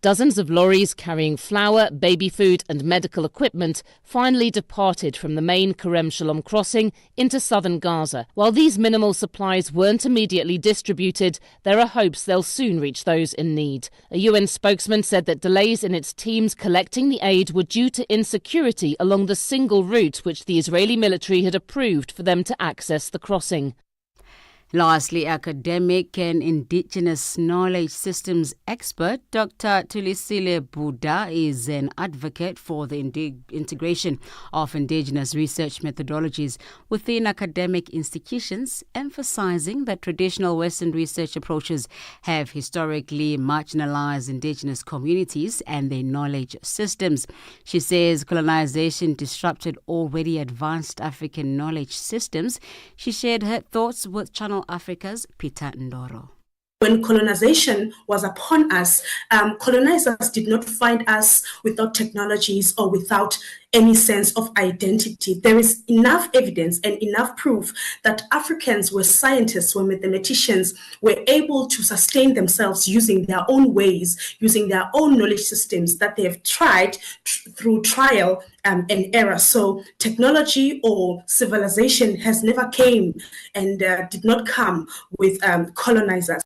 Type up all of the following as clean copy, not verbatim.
Dozens of lorries carrying flour, baby food and medical equipment finally departed from the main Kerem Shalom crossing into southern Gaza. While these minimal supplies weren't immediately distributed, there are hopes they'll soon reach those in need. A UN spokesman said that delays in its teams collecting the aid were due to insecurity along the single route which the Israeli military had approved for them to access the crossing. Lastly, academic and indigenous knowledge systems expert Dr. Thulisile Buddha is an advocate for the integration of indigenous research methodologies within academic institutions, emphasizing that traditional Western research approaches have historically marginalized indigenous communities and their knowledge systems. She says colonization disrupted already advanced African knowledge systems. She shared her thoughts with Channel Africa's Peter Ndoro. When colonization was upon us, colonizers did not find us without technologies or without any sense of identity. There is enough evidence and enough proof that Africans were scientists, were mathematicians, were able to sustain themselves using their own ways, using their own knowledge systems that they have tried through trial and error. So technology or civilization has never came and did not come with colonizers.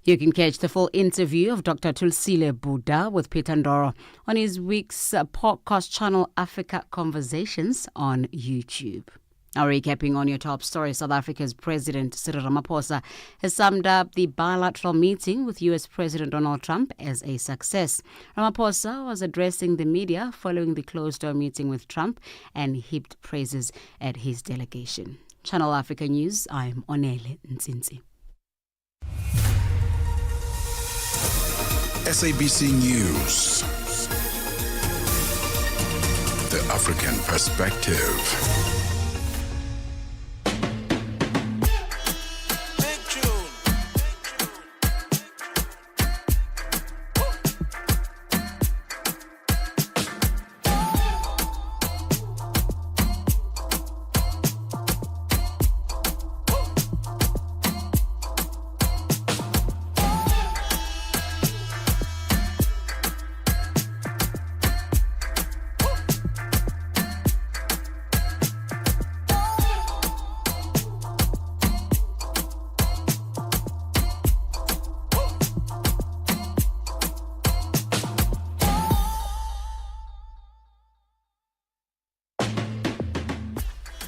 You can catch the full interview of Dr. Thulisile Buddha with Peter Ndoro on his week's podcast channel Africa Conversations on YouTube. Now, recapping on your top story, South Africa's President Cyril Ramaphosa has summed up the bilateral meeting with U.S. President Donald Trump as a success. Ramaphosa was addressing the media following the closed-door meeting with Trump and heaped praises at his delegation. Channel Africa News, I'm Onele Ntsinzi. SABC News. The African Perspective.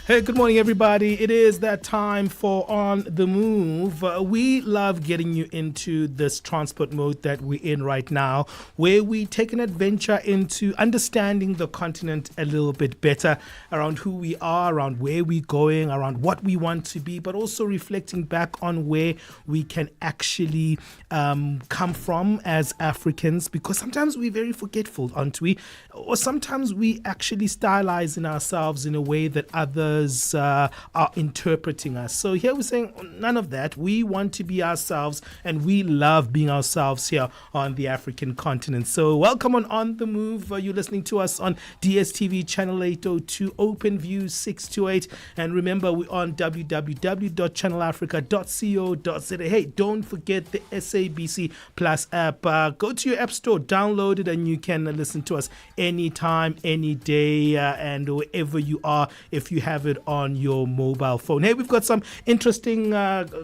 Hey, good morning, everybody. It is that time for On the Move. We love getting you into this transport mode that we're in right now, where we take an adventure into understanding the continent a little bit better, around who we are, around where we're going, around what we want to be, but also reflecting back on where we can actually come from as Africans, because sometimes we're very forgetful, aren't we? Or sometimes we actually stylize in ourselves in a way that others are interpreting us. So here we're saying none of that. We want to be ourselves, and we love being ourselves here on the African continent. So welcome on the Move. You're listening to us on DSTV channel 802, OpenView 628, and remember we're on www.channelafrica.co.za. Hey, don't forget the SABC Plus app. Go to your app store, download it, and you can listen to us anytime, any day, and wherever you are, if you have it on your mobile phone. Hey, we've got some interesting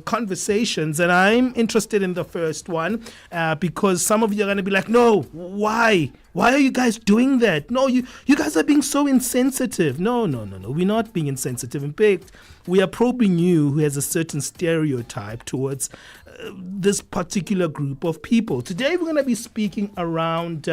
conversations, and I'm interested in the first one because some of you are going to be like, no, why are you guys doing that? No, you guys are being so insensitive. No, we're not being insensitive. In fact, we are probing you who has a certain stereotype towards this particular group of people. Today we're going to be speaking around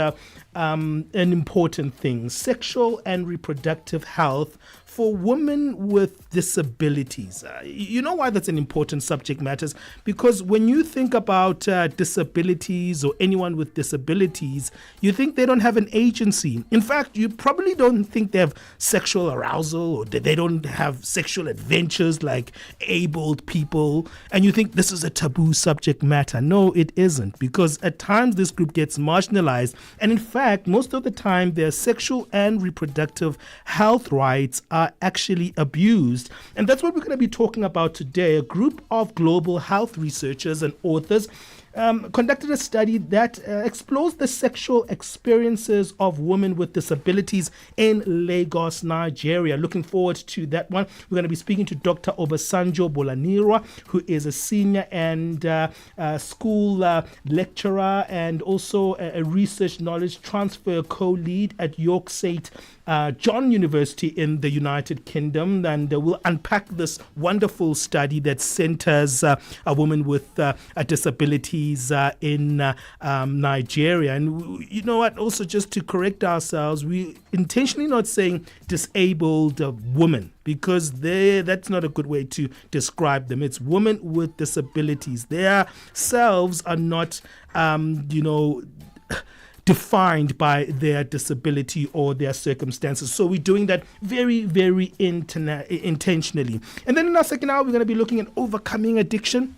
an important thing: sexual and reproductive health for women with disabilities. You know why that's an important subject matter? Because when you think about disabilities or anyone with disabilities, you think they don't have an agency. In fact, you probably don't think they have sexual arousal, or they don't have sexual adventures like abled people, and you think this is a taboo subject matter. No, it isn't, because at times this group gets marginalized, and in fact, most of the time their sexual and reproductive health rights are actually abused. And that's what we're going to be talking about today. A group of global health researchers and authors conducted a study that explores the sexual experiences of women with disabilities in Lagos, Nigeria. Looking forward to that one. We're going to be speaking to Dr. Obasanjo Bolanira, who is a senior and school lecturer and also a research knowledge transfer co-lead at York St. John University in the United Kingdom, and we'll unpack this wonderful study that centers a woman with disabilities in Nigeria. And you know what, also just to correct ourselves, we intentionally not saying disabled woman, because that's not a good way to describe them. It's women with disabilities. Their selves are not, defined by their disability or their circumstances. So we're doing that very, very intentionally. And then in our second hour, we're going to be looking at overcoming addiction.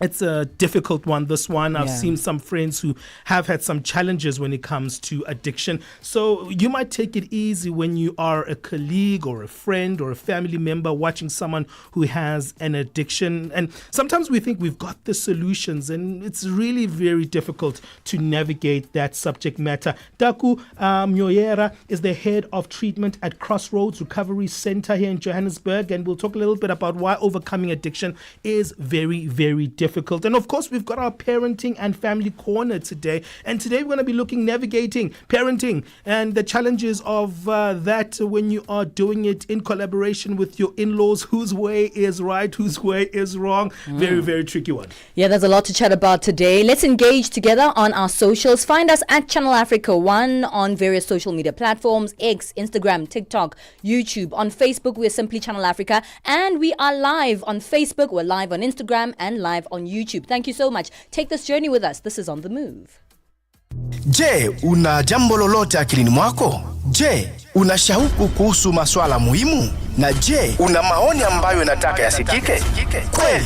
It's a difficult one, this one. I've seen some friends who have had some challenges when it comes to addiction. So you might take it easy when you are a colleague or a friend or a family member watching someone who has an addiction. And sometimes we think we've got the solutions, and it's really very difficult to navigate that subject matter. Daku Myoyera is the head of treatment at Crossroads Recovery Center here in Johannesburg, and we'll talk a little bit about why overcoming addiction is very, very difficult. And of course, we've got our parenting and family corner today. And today we're going to be navigating parenting and the challenges of that when you are doing it in collaboration with your in-laws. Whose way is right, whose way is wrong. Very, very tricky one. Yeah, there's a lot to chat about today. Let's engage together on our socials. Find us at Channel Africa 1 on various social media platforms, X, Instagram, TikTok, YouTube. On Facebook, we're simply Channel Africa. And we are live on Facebook, we're live on Instagram, and live on YouTube. Thank you so much. Take this journey with us. This is On The Move. Je, una jambo lolote akilini mwako? Je, una shauku kuhusu maswala muhimu? Na je, una maoni ambayo unataka yasikike? Kweli,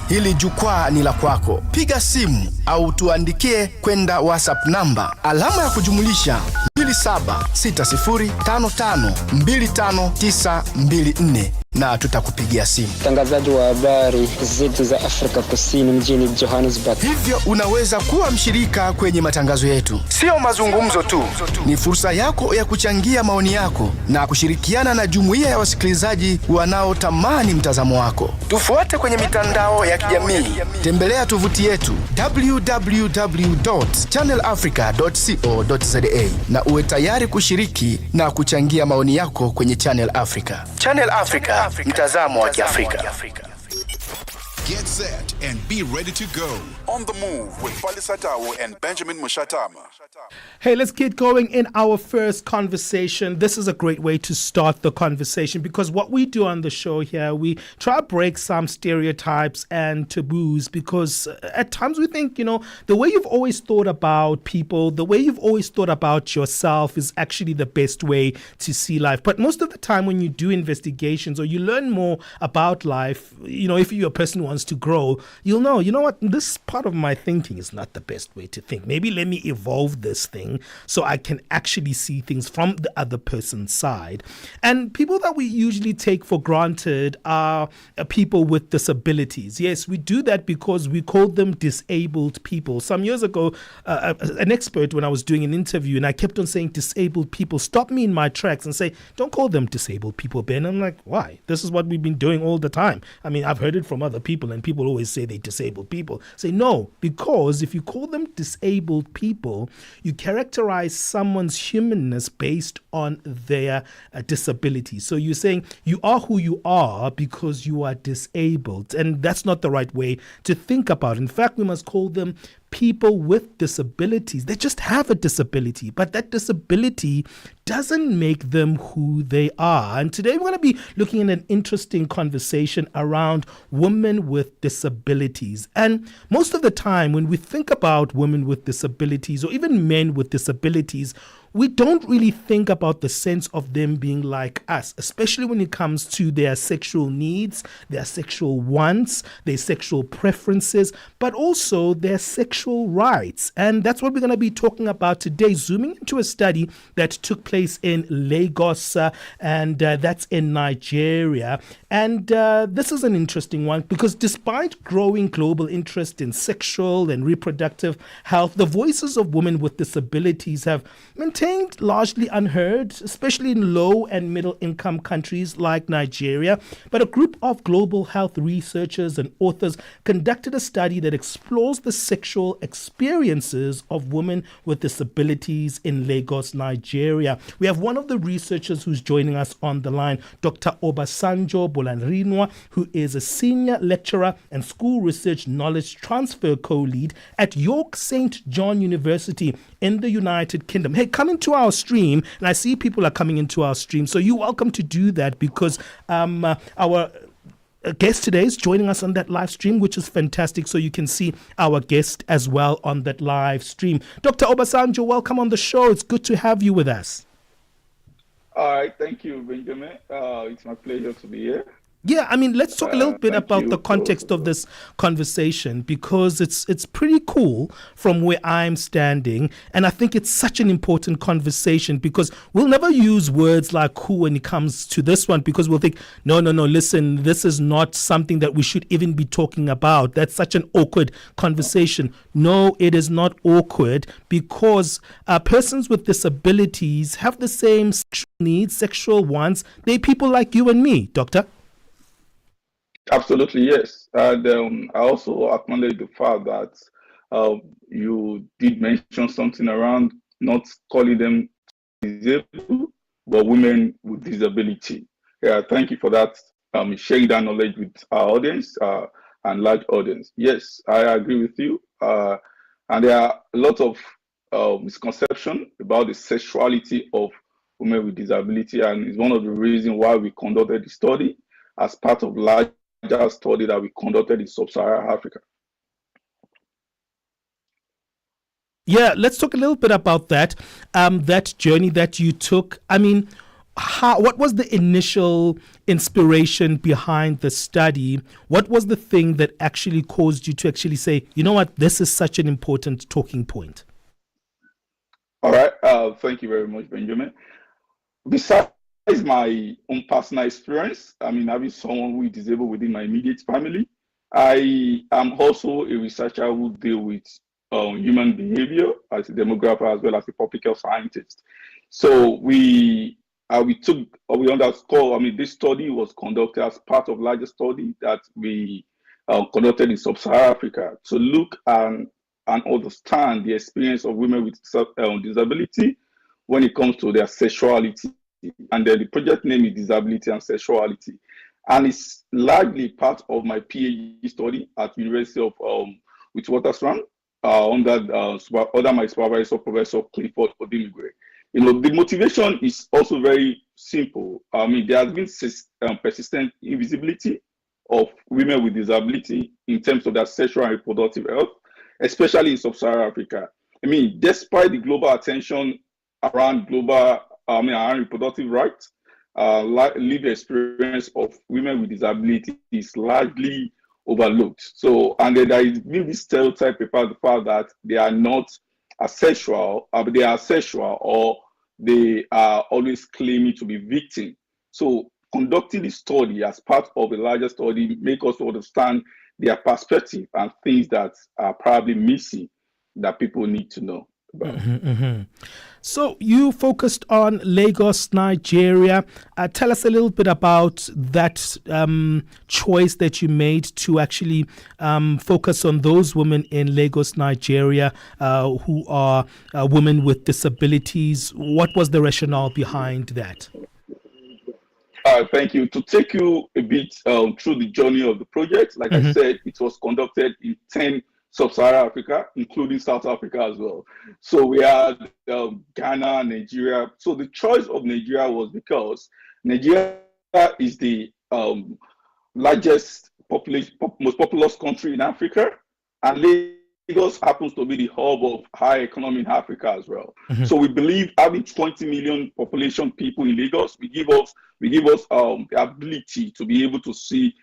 hili jukwaa ni la kwako. Piga simu au tuandikie kwenda WhatsApp namba alama ya kujumulisha 2760552594 na tutakupigia simu. Mtangazaji wa habari zetu za Afrika Kusini mjini Johannesburg. Hivyo unaweza kuwa mshirika kwenye matangazo yetu. Sio mazungumzo tu, ni fursa yako ya kuchangia maoni yako na kushirikiana na jumuiya ya wasikilizaji wanaotamani mtazamo wako. Tufuate kwenye mitandao ya kijamii. Tembelea tovuti yetu www.channelafrica.co.za na uwe tayari kushiriki na kuchangia maoni yako kwenye Channel Africa. Channel Africa, mtazamo wa Kiafrika. Get set and be ready to go. On the Move with Palesa and Benjamin Mushatama. Hey, let's get going in our first conversation. This is a great way to start the conversation because what we do on the show here, we try to break some stereotypes and taboos because at times we think, the way you've always thought about people, the way you've always thought about yourself is actually the best way to see life. But most of the time when you do investigations or you learn more about life, if you're a person who wants to grow, you'll know, what, this part of my thinking is not the best way to think. Maybe let me evolve this thing so I can actually see things from the other person's side. And people that we usually take for granted are people with disabilities. Yes, we do that because we call them disabled people. Some years ago, an expert, when I was doing an interview, and I kept on saying disabled people, stopped me in my tracks and say, don't call them disabled people, Ben. I'm like, why? This is what we've been doing all the time. I mean, I've heard it from other people, and people always say they're disabled people. Say, no, because if you call them disabled people, you characterize someone's humanness based on their disability. So you're saying you are who you are because you are disabled. And that's not the right way to think about it. In fact, we must call them people with disabilities. They just have a disability, but that disability doesn't make them who they are. And today we're going to be looking at an interesting conversation around women with disabilities. And most of the time when we think about women with disabilities or even men with disabilities, we don't really think about the sense of them being like us, especially when it comes to their sexual needs, their sexual wants, their sexual preferences, but also their sexual rights. And that's what we're going to be talking about today, zooming into a study that took place in Lagos, and that's in Nigeria. And this is an interesting one because despite growing global interest in sexual and reproductive health, the voices of women with disabilities have maintained largely unheard, especially in low and middle income countries like Nigeria. But a group of global health researchers and authors conducted a study that explores the sexual experiences of women with disabilities in Lagos, Nigeria. We have one of the researchers who's joining us on the line, Dr. Obasanjo Bolanrinwa, who is a senior lecturer and school research knowledge transfer co-lead at York St. John University in the United Kingdom. Hey, come into our stream, and I see people are coming into our stream, so you're welcome to do that because our guest today is joining us on that live stream, which is fantastic, so you can see our guest as well on that live stream. Dr. Obasanjo, welcome on the show. It's good to have you with us. All right, thank you, Benjamin. It's my pleasure to be here. Yeah, I mean, let's talk a little bit about the context of this conversation because it's pretty cool from where I'm standing. And I think it's such an important conversation because we'll never use words like who when it comes to this one because we'll think, no, listen, this is not something that we should even be talking about. That's such an awkward conversation. No, it is not awkward because persons with disabilities have the same sexual needs, sexual wants. They're people like you and me, Doctor. Absolutely, yes. And I also acknowledge the fact that you did mention something around not calling them disabled, but women with disability. Yeah, thank you for that, sharing that knowledge with our audience and large audience. Yes, I agree with you. And there are a lot of misconception about the sexuality of women with disability, and it's one of the reasons why we conducted the study as part of large study that we conducted in sub-Saharan Africa. Yeah, let's talk a little bit about that, that journey that you took. I mean, what was the initial inspiration behind the study? What was the thing that actually caused you to actually say, you know what, this is such an important talking point? All right, thank you very much, Benjamin. Besides my own personal experience, I mean, having someone who is disabled within my immediate family, I am also a researcher who deals with human behavior as a demographer as well as a public health scientist. So we underscore, I mean, this study was conducted as part of larger study that we conducted in sub-Saharan Africa to look and understand the experience of women with disability when it comes to their sexuality. And the project name is Disability and Sexuality. And it's largely part of my PhD study at University of Witwatersrand under my supervisor, Professor Clifford Odimigwe. You know, the motivation is also very simple. I mean, there has been persistent invisibility of women with disability in terms of their sexual and reproductive health, especially in sub-Saharan Africa. I mean, despite the global attention around around reproductive rights, lived experience of women with disability is largely overlooked. So, and there is been this stereotype about the fact that they are not asexual, but they are sexual, or they are always claiming to be victims. So, conducting this study as part of a larger study make us understand their perspective and things that are probably missing that people need to know about. So you focused on Lagos, Nigeria. Tell us a little bit about that choice that you made to actually focus on those women in Lagos, Nigeria, who are women with disabilities. What was the rationale behind that? Thank you. To take you a bit through the journey of the project, like I said, it was conducted in 10 sub-Saharan Africa, including South Africa as well. So we had Ghana, Nigeria. So the choice of Nigeria was because Nigeria is the largest most populous country in Africa, and Lagos happens to be the hub of high economy in Africa as well. So we believe having 20 million population people in Lagos will give us the ability to be able to see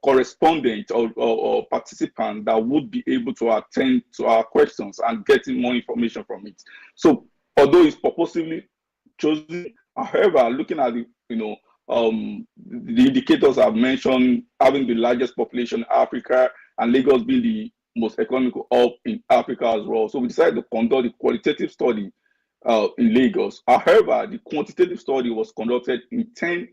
correspondent or participant that would be able to attend to our questions and getting more information from it. So although it's purposely chosen, however, looking at the indicators I've mentioned, having the largest population in Africa and Lagos being the most economical hub in Africa as well. So we decided to conduct a qualitative study in Lagos. However, the quantitative study was conducted in 10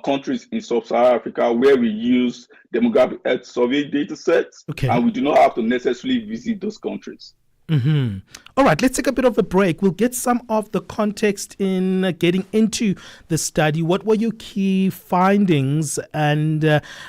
countries in sub-Saharan Africa where we use demographic health survey data sets, and we do not have to necessarily visit those countries. All right, let's take a bit of a break. We'll get some of the context in getting into the study. What were your key findings? And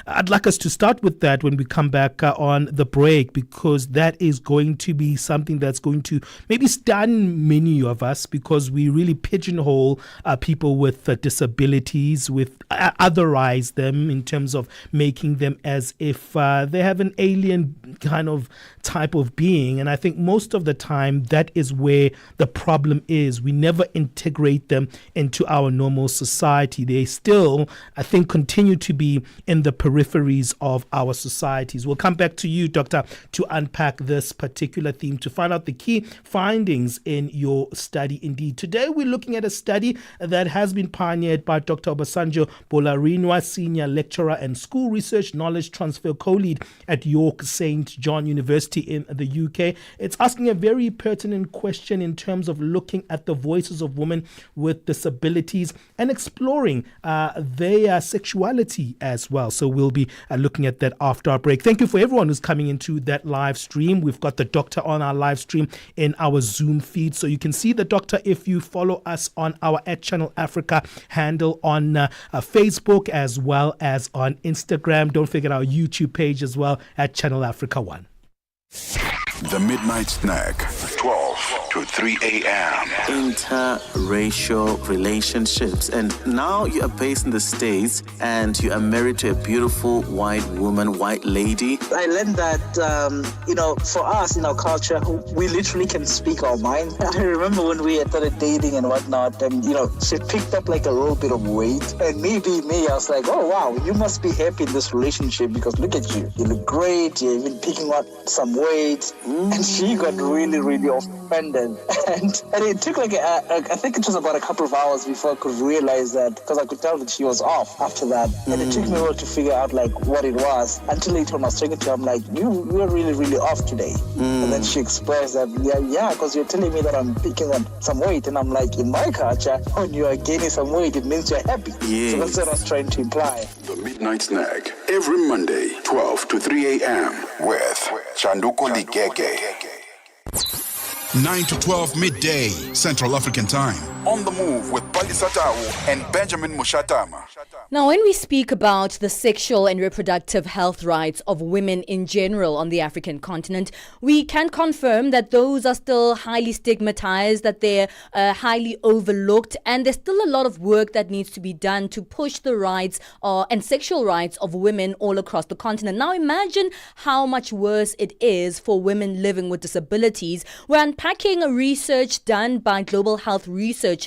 I'd like us to start with that when we come back on the break, because that is going to be something that's going to maybe stun many of us, because we really pigeonhole people with disabilities, otherize them in terms of making them as if they have an alien kind of type of being. And I think most of the time that is where the problem is. We never integrate them into our normal society. They still, I think, continue to be in the peripheries of our societies. We'll come back to you, Doctor, to unpack this particular theme, to find out the key findings in your study. Indeed, today we're looking at a study that has been pioneered by Dr. Obasanjo Bolarinwa, Senior Lecturer and School Research Knowledge Transfer Co-Lead at York St. John University in the UK. It's asking a very pertinent question in terms of looking at the voices of women with disabilities and exploring their sexuality as well. So we'll be looking at that after our break. Thank you for everyone who's coming into that live stream. We've got the doctor on our live stream in our Zoom feed, so you can see the doctor if you follow us on our @Channel Africa handle on Facebook as well as on Instagram. Don't forget our YouTube page as well at Channel Africa 1. The Midnight Snack, 12 to 3 a.m. Interracial relationships. And now you are based in the States and you are married to a beautiful white woman, white lady. I learned that, for us in our culture, we literally can speak our mind. I remember when we had started dating and whatnot, and, she picked up like a little bit of weight. And maybe me, I was like, oh, wow, you must be happy in this relationship because look at you. You look great. You're even picking up some weight. And she got really, really offended. And it took I think it was about a couple of hours before I could realize that, because I could tell that she was off after that. And it took me a while to figure out what it was. Until later when I was talking to her, I'm like, you were really, really off today. And then she expressed that, yeah, because you're telling me that I'm picking on some weight. And I'm like, in my culture, when you are gaining some weight, it means you're happy. Yes. So that's what I was trying to imply. The Midnight Snack, every Monday, 12 to 3 a.m. with Chanduko Ligege. 9 to 12 midday, Central African Time. On the Move with Palesa Tawu and Benjamin Mushatama. Now, when we speak about the sexual and reproductive health rights of women in general on the African continent, we can confirm that those are still highly stigmatized, that they're highly overlooked, and there's still a lot of work that needs to be done to push the rights and sexual rights of women all across the continent. Now, imagine how much worse it is for women living with disabilities. We're unpacking a research done by global health researchers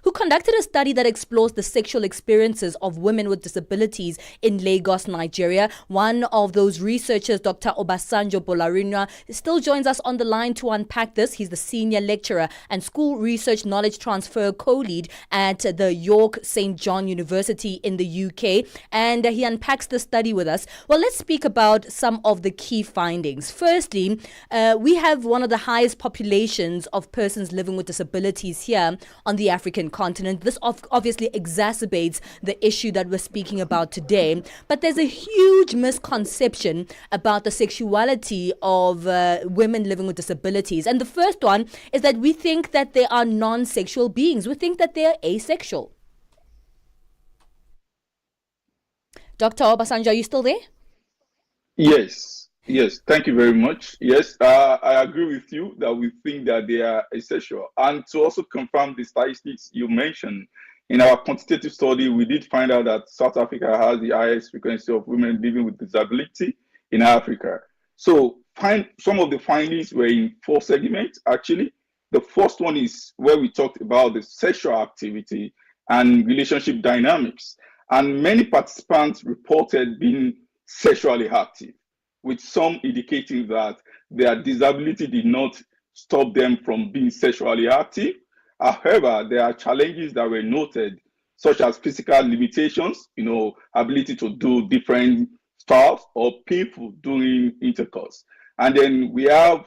who conducted a study that explores the sexual experiences of women with disabilities in Lagos, Nigeria. One of those researchers, Dr. Obasanjo Bolarinwa, still joins us on the line to unpack this. He's the Senior Lecturer and School Research Knowledge Transfer Co-Lead at the York St. John University in the UK, and he unpacks the study with us. Well, let's speak about some of the key findings. Firstly, we have one of the highest populations of persons living with disabilities here on the African continent. This obviously exacerbates the issue that we're speaking about today. But there's a huge misconception about the sexuality of women living with disabilities. And the first one is that we think that they are non-sexual beings. We think that they are asexual. Dr. Obasanjo, are you still there? Yes, thank you very much. Yes, I agree with you that we think that they are asexual. And to also confirm the statistics you mentioned, in our quantitative study, we did find out that South Africa has the highest frequency of women living with disability in Africa. So some of the findings were in 4 segments, actually. The first one is where we talked about the sexual activity and relationship dynamics. And many participants reported being sexually active, with some indicating that their disability did not stop them from being sexually active. However, there are challenges that were noted, such as physical limitations, ability to do different stuff or painful during intercourse. And then we have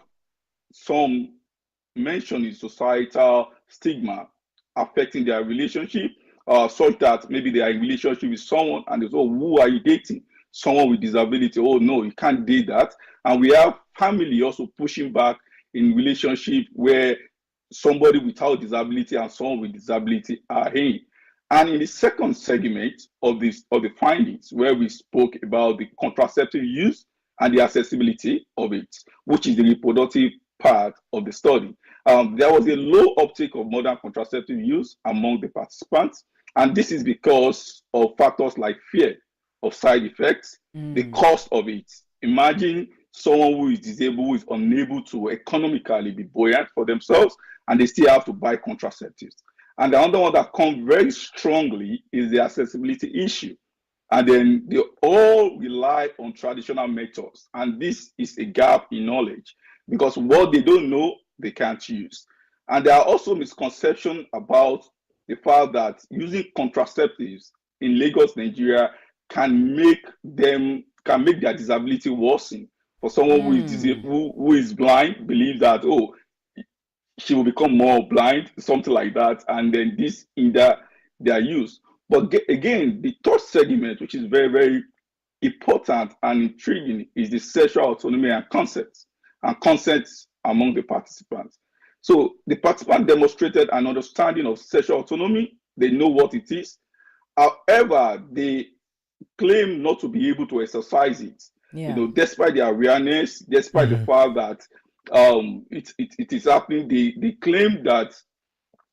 some mentioning societal stigma affecting their relationship, such that maybe they are in relationship with someone and they say, oh, who are you dating? Someone with disability. Oh, no, you can't date that. And we have family also pushing back in relationship where somebody without disability and someone with disability are in. And in the second segment of the findings, where we spoke about the contraceptive use and the accessibility of it, which is the reproductive part of the study, there was a low uptake of modern contraceptive use among the participants. And this is because of factors like fear of side effects, the cost of it. Imagine someone who is disabled, who is unable to economically be buoyant for themselves, and they still have to buy contraceptives. And the other one that comes very strongly is the accessibility issue. And then they all rely on traditional methods. And this is a gap in knowledge, because what they don't know, they can't use. And there are also misconceptions about the fact that using contraceptives in Lagos, Nigeria, can make their disability worsen. For someone who is disabled, who is blind, believe that, oh, she will become more blind, something like that, and then this hinder their use. But again, the third segment, which is very, very important and intriguing, is the sexual autonomy and consent among the participants. So the participants demonstrated an understanding of sexual autonomy. They know what it is. However, they claim not to be able to exercise it. Despite their awareness, despite the fact that it is happening, they claim that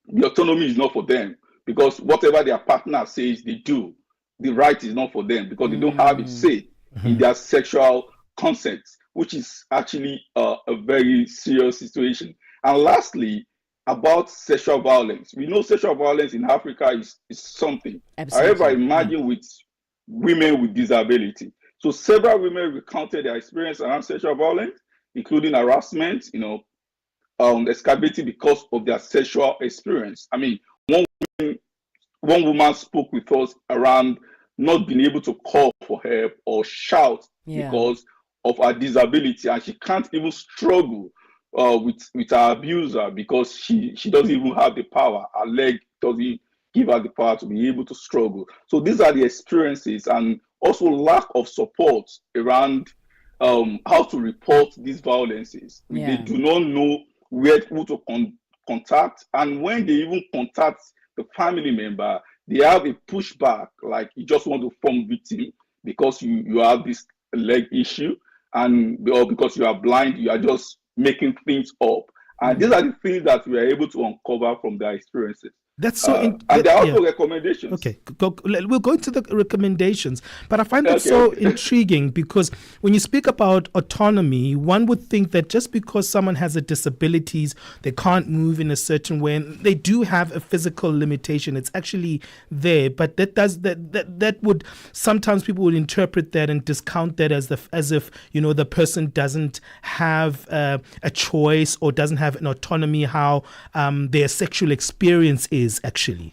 the autonomy is not for them, because whatever their partner says they do, the right is not for them, because they don't have a say in their sexual consent, which is actually a very serious situation. And lastly, about sexual violence. We know sexual violence in Africa is something. Absolutely. However, imagine with women with disability. So several women recounted their experience around sexual violence, including harassment, escalating because of their sexual experience. I mean, one woman spoke with us around not being able to call for help or shout because of her disability, and she can't even struggle with her abuser because she doesn't even have the power. Her leg doesn't give her the power to be able to struggle. So these are the experiences, and also lack of support around how to report these violences. They do not know who to contact, and when they even contact the family member, they have a pushback, like you just want to form victim because you have this leg issue, or because you are blind, you are just making things up. And these are the things that we are able to uncover from their experiences. That's so. And there are also recommendations. Okay, we'll go into the recommendations, but I find it intriguing because when you speak about autonomy, one would think that just because someone has a disability, they can't move in a certain way, and they do have a physical limitation. It's actually there, but that would sometimes people would interpret that and discount that as if the person doesn't have a choice or doesn't have an autonomy how their sexual experience is. Actually,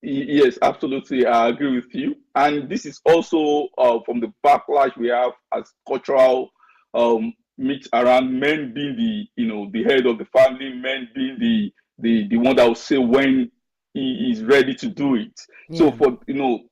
yes, absolutely, I agree with you. And this is also from the backlash we have as cultural myths around men being the head of the family, men being the one that will say when he is ready to do it. So for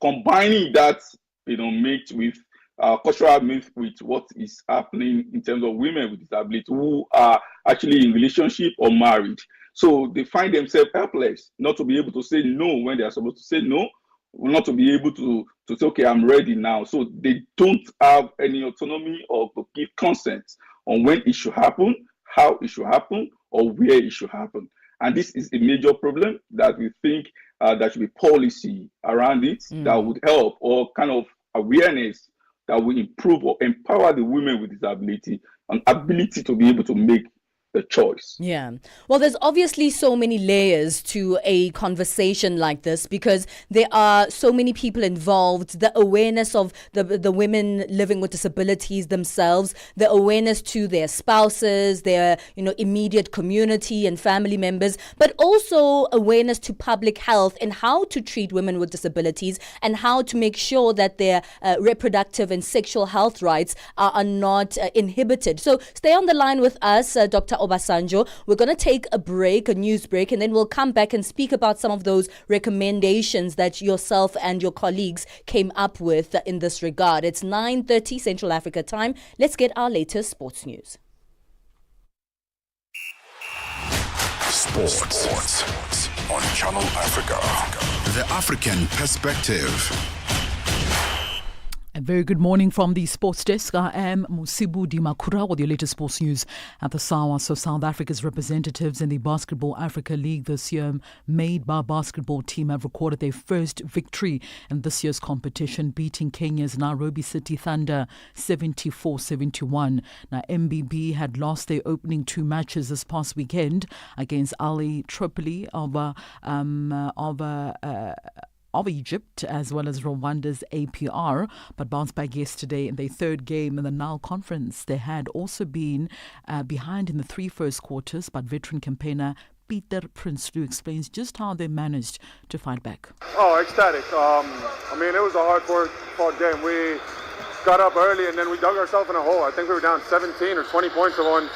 combining that myth with cultural myth with what is happening in terms of women with disability who are actually in relationship or married. So they find themselves helpless, not to be able to say no when they are supposed to say no, not to be able to say, okay, I'm ready now. So they don't have any autonomy or to give consent on when it should happen, how it should happen, or where it should happen. And this is a major problem that we think there should be policy around it that would help, or kind of awareness that will improve or empower the women with disability and ability to be able to make the choice. Yeah. Well, there's obviously so many layers to a conversation like this because there are so many people involved. The awareness of the women living with disabilities themselves, the awareness to their spouses, their immediate community and family members, but also awareness to public health and how to treat women with disabilities and how to make sure that their reproductive and sexual health rights are not inhibited. So stay on the line with us, Dr. Obasanjo. We're going to take a news break, and then we'll come back and speak about some of those recommendations that yourself and your colleagues came up with in this regard. It's 9:30 Central Africa time. Let's get our latest sports news. Sports on Channel Africa. The African perspective. A very good morning from the sports desk. I am Musibu Dimakura with your latest sports news at the SAWA. So South Africa's representatives in the Basketball Africa League this year, made by basketball team, have recorded their first victory in this year's competition, beating Kenya's Nairobi City Thunder 74-71. Now, MBB had lost their opening two matches this past weekend against Ali Tripoli of Egypt, as well as Rwanda's APR, but bounced back yesterday in their third game in the Nile Conference. They had also been behind in the three first quarters, but veteran campaigner Peter Prinsloo explains just how they managed to fight back. Oh, ecstatic. It was a hard-fought game. We got up early and then we dug ourselves in a hole. I think we were down 17 or 20 points to one,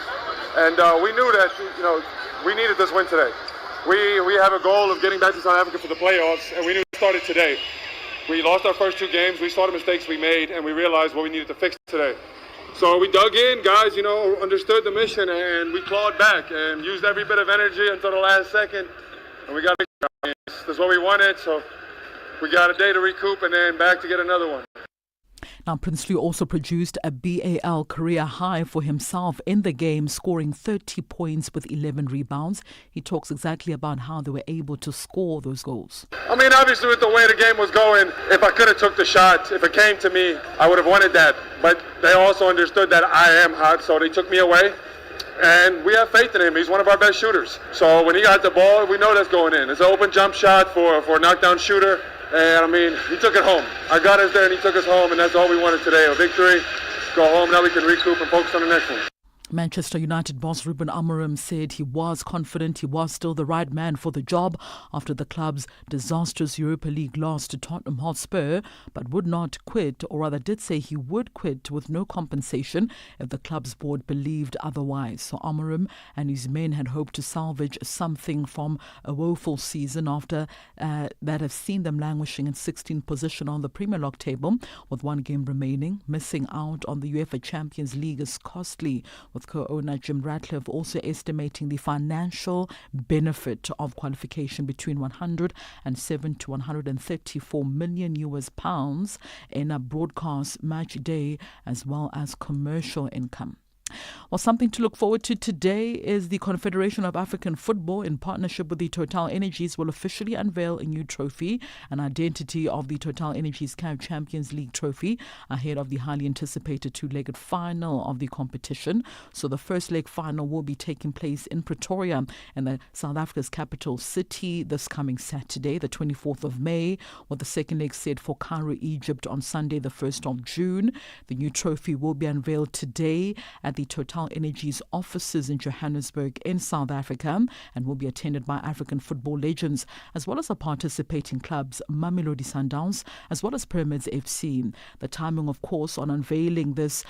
and we knew that we needed this win today. We have a goal of getting back to South Africa for the playoffs, and we knew it started today. We lost our first two games, we saw the mistakes we made, and we realized what we needed to fix today. So we dug in, guys, understood the mission, and we clawed back and used every bit of energy until the last second, and we got it. That's what we wanted, so we got a day to recoup and then back to get another one. Now, Prinsloo also produced a BAL career high for himself in the game, scoring 30 points with 11 rebounds. He talks exactly about how they were able to score those goals. Obviously, with the way the game was going, if I could have took the shot, if it came to me, I would have wanted that. But they also understood that I am hot, so they took me away. And we have faith in him. He's one of our best shooters. So when he got the ball, we know that's going in. It's an open jump shot for a knockdown shooter. And he took it home. I got us there and he took us home, and that's all we wanted today, a victory. Go home, now we can recoup and focus on the next one. Manchester United boss Ruben Amorim said he was confident he was still the right man for the job after the club's disastrous Europa League loss to Tottenham Hotspur, but would not quit, or rather did say he would quit with no compensation if the club's board believed otherwise. So Amorim and his men had hoped to salvage something from a woeful season after that have seen them languishing in 16th position on the Premier League table with one game remaining. Missing out on the UEFA Champions League is costly, with co-owner Jim Ratcliffe also estimating the financial benefit of qualification between 107 to 134 million US pounds in a broadcast match day, as well as commercial income. Well, something to look forward to today is the Confederation of African Football, in partnership with the Total Energies, will officially unveil a new trophy, an identity of the Total Energies CAF Champions League trophy, ahead of the highly anticipated two-legged final of the competition. So the first leg final will be taking place in Pretoria, in the South Africa's capital city, this coming Saturday, the 24th of May, with the second leg set for Cairo, Egypt on Sunday, the 1st of June. The new trophy will be unveiled today at the Total Energies offices in Johannesburg in South Africa, and will be attended by African football legends as well as the participating clubs Mamelodi Sundowns as well as Pyramids FC. The timing, of course, on unveiling this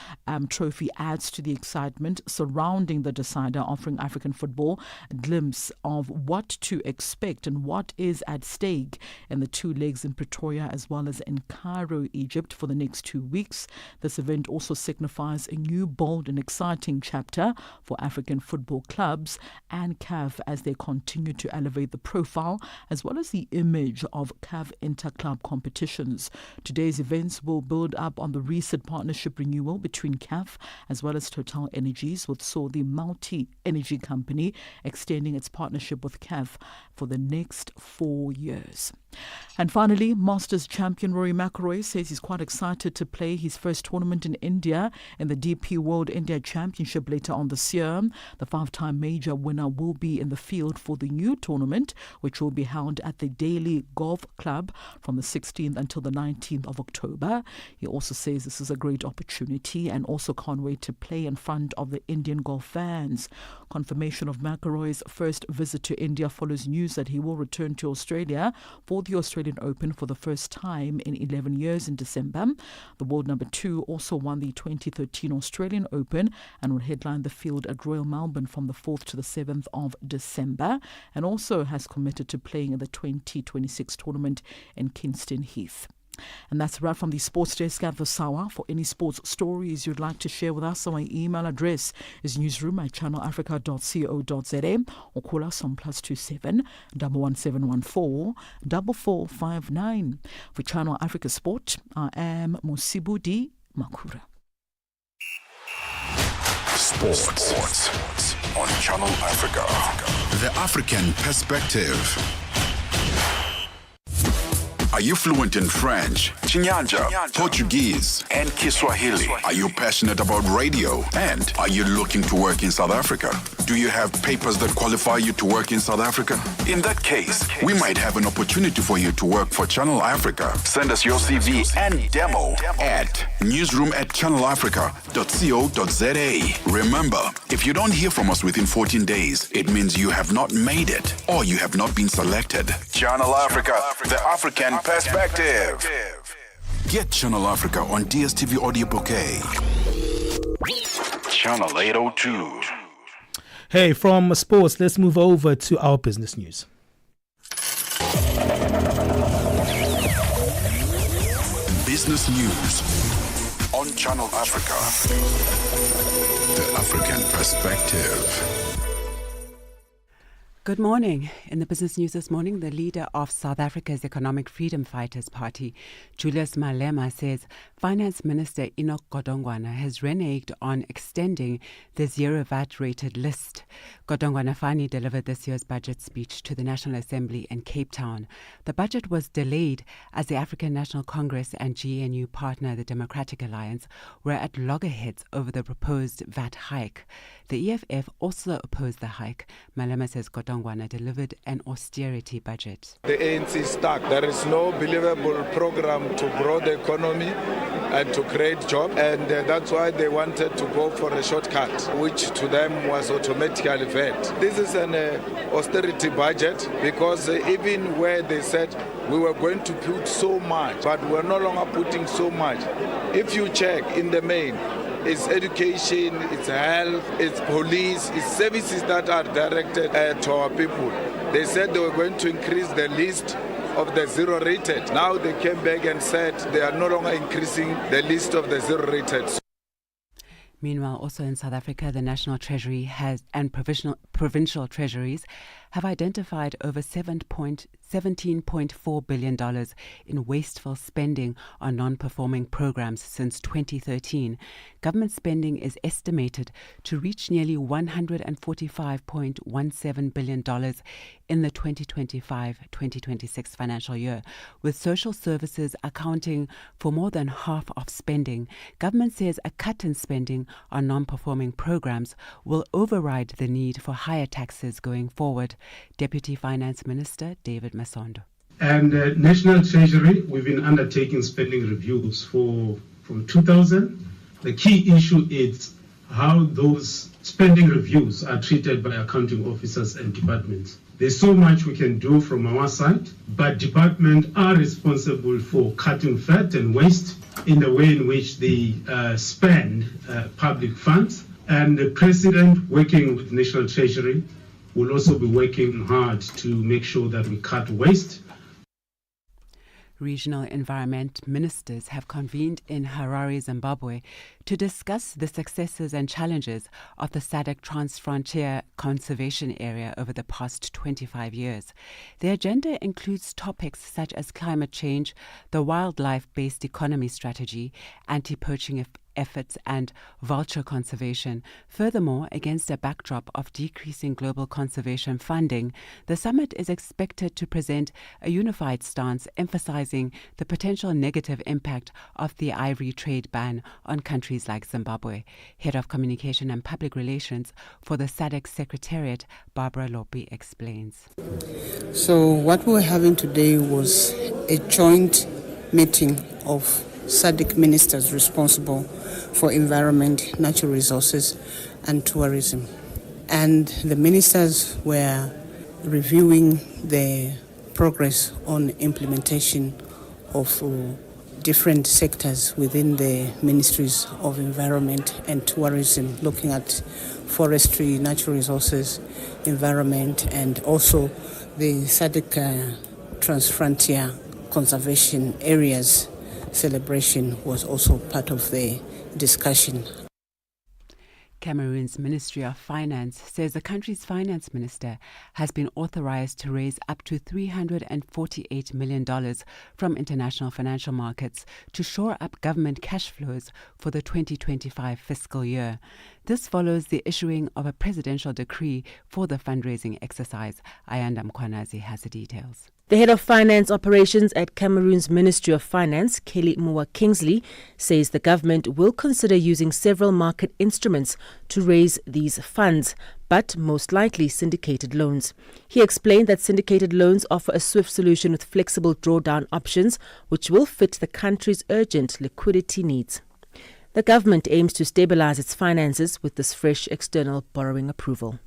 trophy adds to the excitement surrounding the decider, offering African football a glimpse of what to expect and what is at stake in the two legs in Pretoria as well as in Cairo, Egypt for the next 2 weeks. This event also signifies a new, bold and exciting chapter for African football clubs and CAF as they continue to elevate the profile as well as the image of CAF inter-club competitions. Today's events will build up on the recent partnership renewal between CAF as well as Total Energies, which saw the multi-energy company extending its partnership with CAF for the next 4 years. And finally, Masters champion Rory McIlroy says he's quite excited to play his first tournament in India in the DP World India Championship later on this year. The 5-time major winner will be in the field for the new tournament, which will be held at the Delhi Golf Club from the 16th until the 19th of October. He also says this is a great opportunity and also can't wait to play in front of the Indian golf fans. Confirmation of McIlroy's first visit to India follows news that he will return to Australia for the Australian Open for the first time in 11 years in December. The world number 2 also won the 2013 Australian Open and will headline the field at Royal Melbourne from the 4th to the 7th of December, and also has committed to playing in the 2026 tournament in Kingston Heath. And that's a wrap from the Sports Desk at this hour. For any sports stories you'd like to share with us, our email address is newsroom@channelafrica.co.za or call us on +27 11714 4459. For Channel Africa Sport, I am Mosibudi Makura. Sports on Channel Africa. The African perspective. Are you fluent in French, Chinyanja, Portuguese, and Kiswahili? Are you passionate about radio? And are you looking to work in South Africa? Do you have papers that qualify you to work in South Africa? In that case, we might have an opportunity for you to work for Channel Africa. Send us your CV and demo at newsroom@channelafrica.co.za. Remember, if you don't hear from us within 14 days, it means you have not made it or you have not been selected. Channel Africa, the African perspective. Get Channel Africa on DSTV Audio Bouquet. Channel 802. Hey, from sports, let's move over to our business news. Business news on Channel Africa. The African perspective. Good morning. In the business news this morning, the leader of South Africa's Economic Freedom Fighters Party, Julius Malema, says Finance Minister Enoch Godongwana has reneged on extending the zero VAT rated list. Godongwana finally delivered this year's budget speech to the National Assembly in Cape Town. The budget was delayed as the African National Congress and GNU partner, the Democratic Alliance, were at loggerheads over the proposed VAT hike. The EFF also opposed the hike. Malema says Godongwana delivered an austerity budget. The ANC is stuck. There is no believable program to grow the economy and to create jobs, and that's why they wanted to go for a shortcut, which to them was automatically VAT. This is an austerity budget because even where they said we were going to put so much, but we're no longer putting so much. If you check in the main, it's education, it's health, it's police, it's services that are directed to our people. They said they were going to increase the list of the zero rated. Now they came back and said they are no longer increasing the list of the zero rated. Meanwhile, also in South Africa, the National Treasury and provincial treasuries have identified over $17.4 billion in wasteful spending on non-performing programs since 2013. Government spending is estimated to reach nearly $145.17 billion in the 2025-2026 financial year, with social services accounting for more than half of spending. Government says a cut in spending on non-performing programs will override the need for higher taxes going forward. Deputy Finance Minister David Masondo. And National Treasury, we've been undertaking spending reviews from 2000. The key issue is how those spending reviews are treated by accounting officers and departments. There's so much we can do from our side, but departments are responsible for cutting fat and waste in the way in which they spend public funds. And the President, working with National Treasury, will also be working hard to make sure that we cut waste. Regional environment ministers have convened in Harare, Zimbabwe, to discuss the successes and challenges of the SADC Transfrontier Conservation Area over the past 25 years. The agenda includes topics such as climate change, the wildlife-based economy strategy, anti-poaching efforts and vulture conservation. Furthermore, against a backdrop of decreasing global conservation funding, the summit is expected to present a unified stance emphasizing the potential negative impact of the ivory trade ban on countries like Zimbabwe. Head of Communication and Public Relations for the SADC Secretariat, Barbara Lopi, explains. So what we were having today was a joint meeting of SADC ministers responsible for environment, natural resources, and tourism. And the ministers were reviewing the progress on implementation of different sectors within the ministries of environment and tourism, looking at forestry, natural resources, environment, and also the SADC Transfrontier Conservation Areas celebration was also part of the discussion. Cameroon's Ministry of Finance says the country's finance minister has been authorized to raise up to $348 million from international financial markets to shore up government cash flows for the 2025 fiscal year. This follows the issuing of a presidential decree for the fundraising exercise. Ayanda Mkwanazi has the details. The head of finance operations at Cameroon's Ministry of Finance, Kelly Mua Kingsley, says the government will consider using several market instruments to raise these funds, but most likely syndicated loans. He explained that syndicated loans offer a swift solution with flexible drawdown options, which will fit the country's urgent liquidity needs. The government aims to stabilize its finances with this fresh external borrowing approval.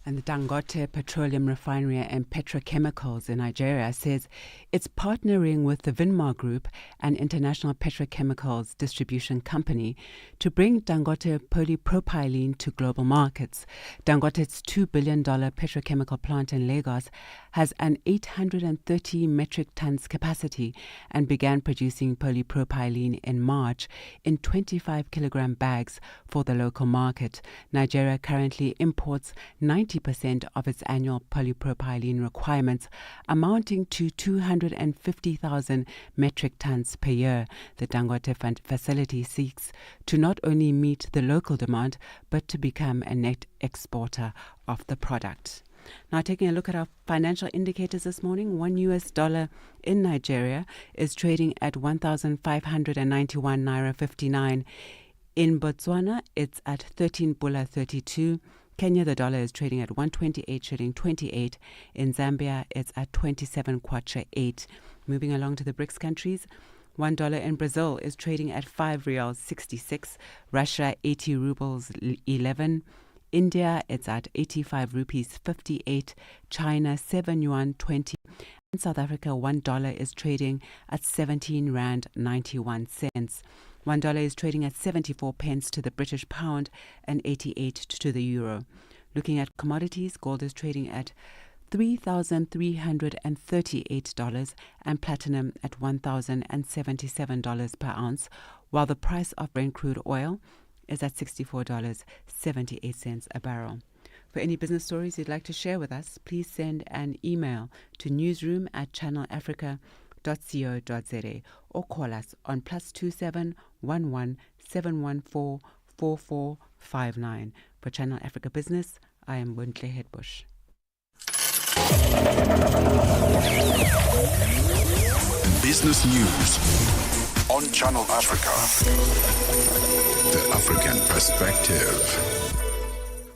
And the Dangote Petroleum Refinery and Petrochemicals in Nigeria says it's partnering with the Vinmar Group, an international petrochemicals distribution company, to bring Dangote polypropylene to global markets. Dangote's $2 billion petrochemical plant in Lagos has an 830 metric tons capacity and began producing polypropylene in March in 25 kilogram bags for the local market. Nigeria currently imports 90% of its annual polypropylene requirements, amounting to 250,000 metric tons per year. The Dangote facility seeks to not only meet the local demand, but to become a net exporter of the product. Now, taking a look at our financial indicators this morning, $1 in Nigeria is trading at 1,591 naira 59. In Botswana, it's at 13 pula 32. Kenya, the dollar is trading at 128 shilling 28. In Zambia, it's at 27 kwacha 8. Moving along to the BRICS countries, $1 in Brazil is trading at 5 reals 66. Russia, 80 rubles 11. India, it's at 85 rupees 58. China, 7 yuan 20. In South Africa, $1 is trading at 17 rand 91 cents. $1 is trading at 74 pence to the British pound and 88 to the euro. Looking at commodities, gold is trading at $3,338 and platinum at $1,077 per ounce, while the price of Brent crude oil is at $64.78 a barrel. For any business stories you'd like to share with us, please send an email to newsroom@channelafrica.co.za or call us on +27 11 714 4459. For Channel Africa Business, I am Wuntle Hedbush. Business News on Channel Africa. The African Perspective.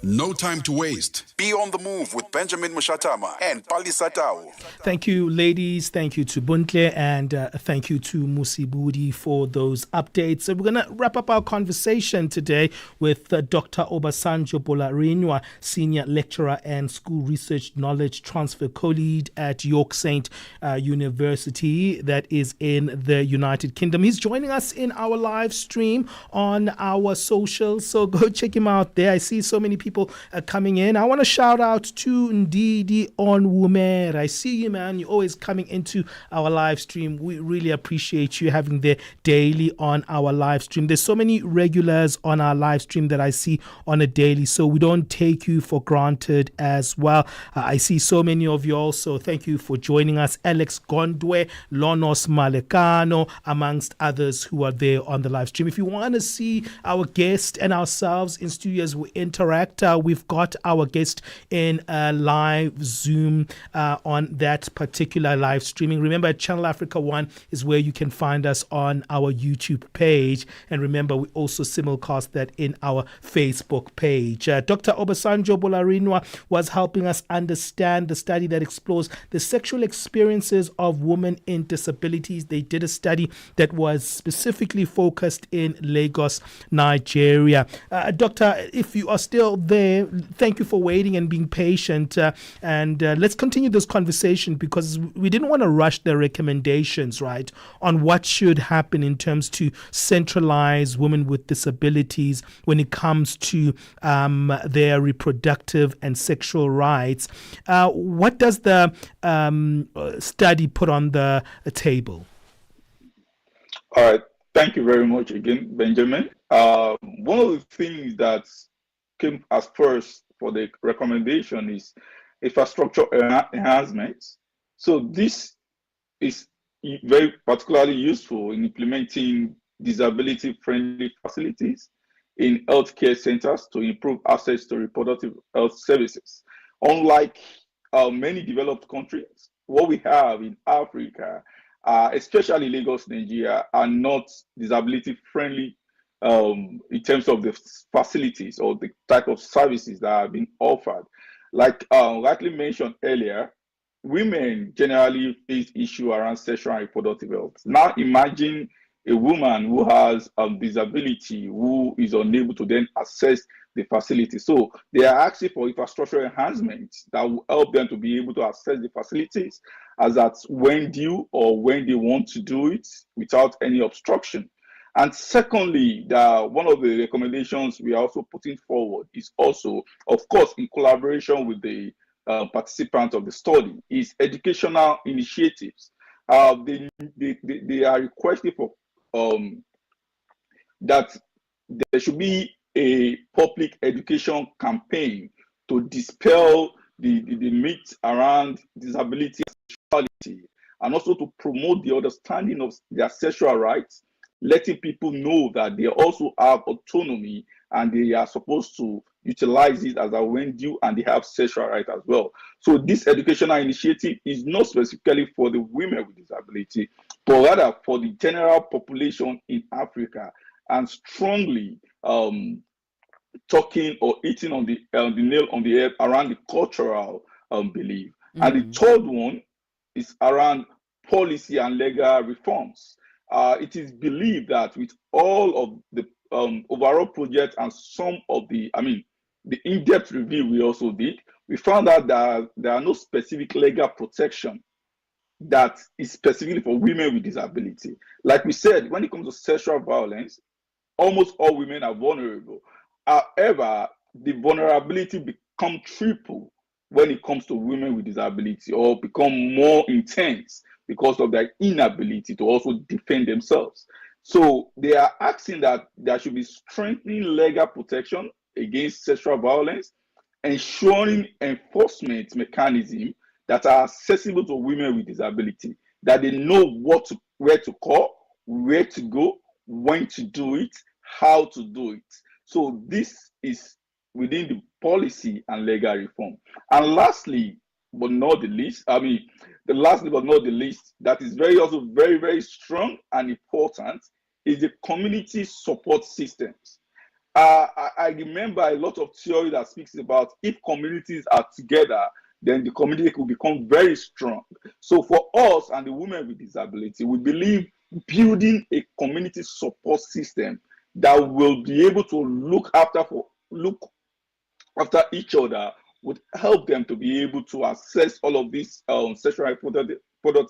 No time to waste. Be on the move with Benjamin Mushatama and Palesa Tau. Thank you, ladies. Thank you to Buntle, and thank you to Musibudi for those updates. So we're going to wrap up our conversation today with Dr. Obasanjo Bolarinywa, Senior Lecturer and School Research Knowledge Transfer Co-Lead at York Saint University, that is in the United Kingdom. He's joining us in our live stream on our socials, so go check him out there. I see so many people people coming in. I want to shout out to Ndidi Onwumer. I see you, man. You're always coming into our live stream. We really appreciate you having there daily on our live stream. There's so many regulars on our live stream that I see on a daily, so we don't take you for granted as well. I see so many of you also. Thank you for joining us. Alex Gondwe, Lonos Malekano, amongst others who are there on the live stream. If you want to see our guest and ourselves in studios, we interact. We've got our guest in a live Zoom on that particular live streaming. Remember, Channel Africa 1 is where you can find us on our YouTube page. And remember, we also simulcast that in our Facebook page. Dr. Obasanjo Bolarinwa was helping us understand the study that explores the sexual experiences of women in disabilities. They did a study that was specifically focused in Lagos, Nigeria. Doctor, if you are still there, thank you for waiting and being patient. And let's continue this conversation, because we didn't want to rush the recommendations, right, on what should happen in terms to centralize women with disabilities when it comes to their reproductive and sexual rights. What does the study put on the table? All right. Thank you very much again, Benjamin. One of the things that came as first for the recommendation is infrastructure enhancement. So this is very particularly useful in implementing disability-friendly facilities in healthcare centers to improve access to reproductive health services. Unlike many developed countries, what we have in Africa, especially Lagos, Nigeria, are not disability-friendly in terms of the facilities or the type of services that are being offered. Like rightly mentioned earlier, women generally face issues around sexual and reproductive health. Now imagine a woman who has disability, who is unable to then access the facility. So they are asking for infrastructure enhancement that will help them to be able to access the facilities as at when due or when they want to do it without any obstruction. And secondly, one of the recommendations we are also putting forward is also, of course, in collaboration with the participants of the study, is educational initiatives. They are requesting for that there should be a public education campaign to dispel the myths around disability and sexuality, and also to promote the understanding of their sexual rights, letting people know that they also have autonomy and they are supposed to utilize it as a when due, and they have sexual rights as well. So this educational initiative is not specifically for the women with disability, but rather for the general population in Africa, and strongly talking or hitting on the nail on the head around the cultural belief. And the third one is around policy and legal reforms. It is believed that with all of the overall project and some of the in-depth review we also did, we found out that there are no specific legal protection that is specifically for women with disability. Like we said, when it comes to sexual violence, almost all women are vulnerable. However, the vulnerability becomes triple when it comes to women with disability, or become more intense because of their inability to also defend themselves. So they are asking that there should be strengthening legal protection against sexual violence, ensuring enforcement mechanisms that are accessible to women with disability, that they know where to call, where to go, when to do it, how to do it. So this is within the policy and legal reform. And lastly, but not the least, lastly but not the least, that is also very, very strong and important, is the community support systems. I remember a lot of theory that speaks about if communities are together, then the community will become very strong. So for us and the women with disability, we believe building a community support system that will be able to look after each other would help them to be able to access all of these sexual reproductive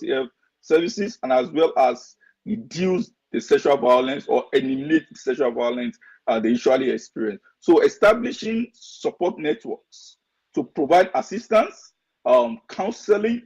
health services, and as well as reduce the sexual violence or eliminate sexual violence they usually experience. So establishing support networks to provide assistance, counseling,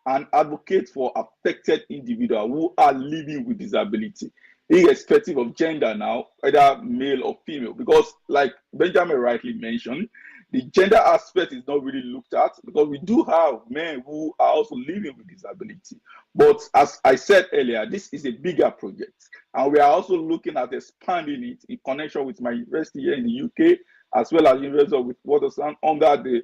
and advocate for affected individuals who are living with disability, irrespective of gender now, either male or female. Because like Benjamin rightly mentioned, the gender aspect is not really looked at because we do have men who are also living with disability. But as I said earlier, this is a bigger project. And we are also looking at expanding it in connection with my university here in the UK, as well as University of Witwatersrand under the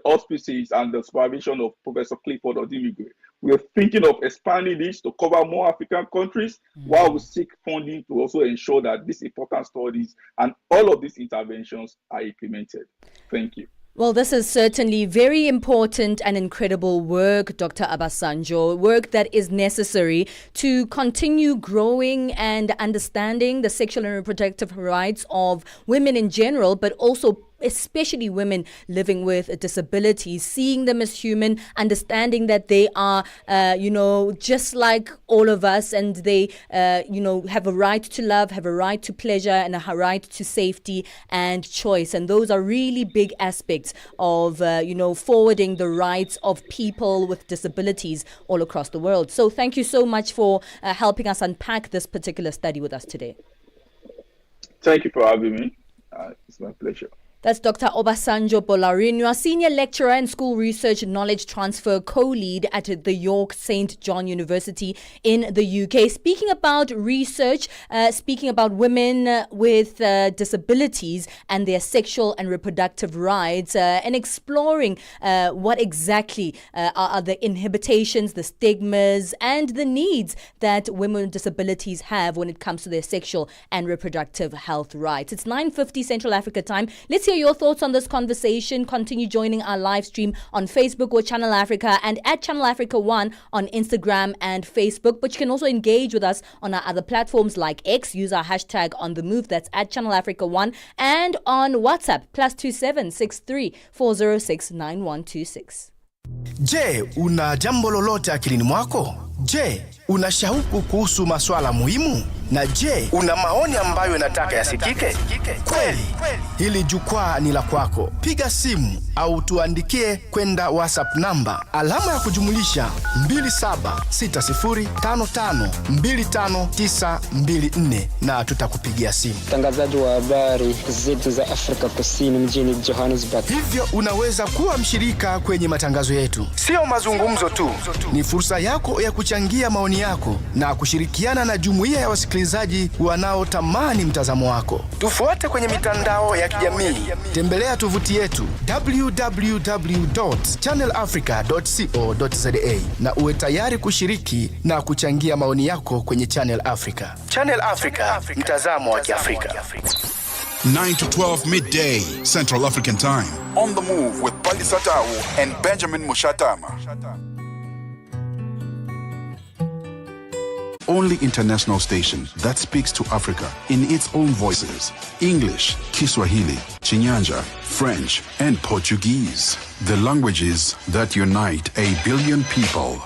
auspices and the supervision of Professor Clifford Odimigwe. We are thinking of expanding this to cover more African countries while we seek funding to also ensure that these important studies and all of these interventions are implemented. Thank you. Well, this is certainly very important and incredible work, Dr. Obasanjo, work that is necessary to continue growing and understanding the sexual and reproductive rights of women in general, but also especially women living with disabilities, seeing them as human, understanding that they are, just like all of us, and they, have a right to love, have a right to pleasure, and a right to safety and choice. And those are really big aspects of, forwarding the rights of people with disabilities all across the world. So thank you so much for helping us unpack this particular study with us today. Thank you for having me. It's my pleasure. That's Dr. Obasanjo Bolarinwa, Senior Lecturer and School Research Knowledge Transfer Co-Lead at the York St. John University in the UK. Speaking about research, speaking about women with disabilities and their sexual and reproductive rights, and exploring what exactly are the inhibitions, the stigmas, and the needs that women with disabilities have when it comes to their sexual and reproductive health rights. It's 9:50 Central Africa time. Let's hear your thoughts on this conversation. Continue joining our live stream on Facebook or Channel Africa and at Channel Africa 1 on Instagram and Facebook. But you can also engage with us on our other platforms like X. Use our hashtag on the move. That's at Channel Africa 1 and on WhatsApp +27 63 406 9126. Je, una jambo lolote akilini mwako? Je, una shauku kuhusu masuala muhimu? Na je, una maoni ambayo unataka yasikike? Kweli, hili jukwaa ni la kwako. Piga simu au tuandikie kwenda WhatsApp namba alama ya kujumulisha 2760552594 na tutakupigia simu. Mtangazaji wa habari zetu za Afrika Kusini mjini Johannesburg. Hivyo unaweza kuwa mshirika kwenye matangazo yetu. Sio mazungumzo tu, ni fursa yako ya kuchangia maoni yako na kushirikiana na jumuiya ya wasikilizaji wanaotamani mtazamo wako. Tufuate kwenye mitandao ya kijamii. Tembelea tovuti yetu www.channelafrica.co.za na uwe tayari kushiriki na kuchangia maoni yako kwenye Channel Africa. Channel Africa, mtazamo wa Kiafrika. 9 to 12 midday Central African Time. On the Move with Palesa and Benjamin Mushatama. Only international station that speaks to Africa in its own voices. English, Kiswahili, Chinyanja, French, and Portuguese. The languages that unite 1 billion people.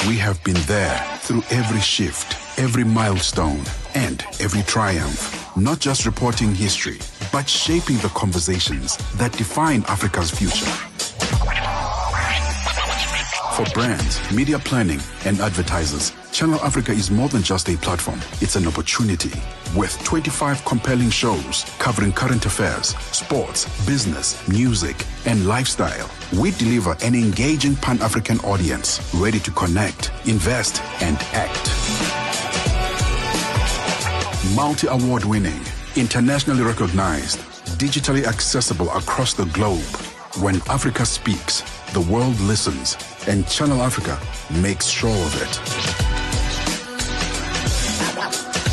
We have been there through every shift, every milestone, and every triumph. Not just reporting history, but shaping the conversations that define Africa's future. For brands, media planning, and advertisers, Channel Africa is more than just a platform. It's an opportunity. With 25 compelling shows covering current affairs, sports, business, music, and lifestyle, we deliver an engaging Pan-African audience ready to connect, invest, and act. Multi-award winning, internationally recognized, digitally accessible across the globe. When Africa speaks, the world listens, and Channel Africa makes sure of it.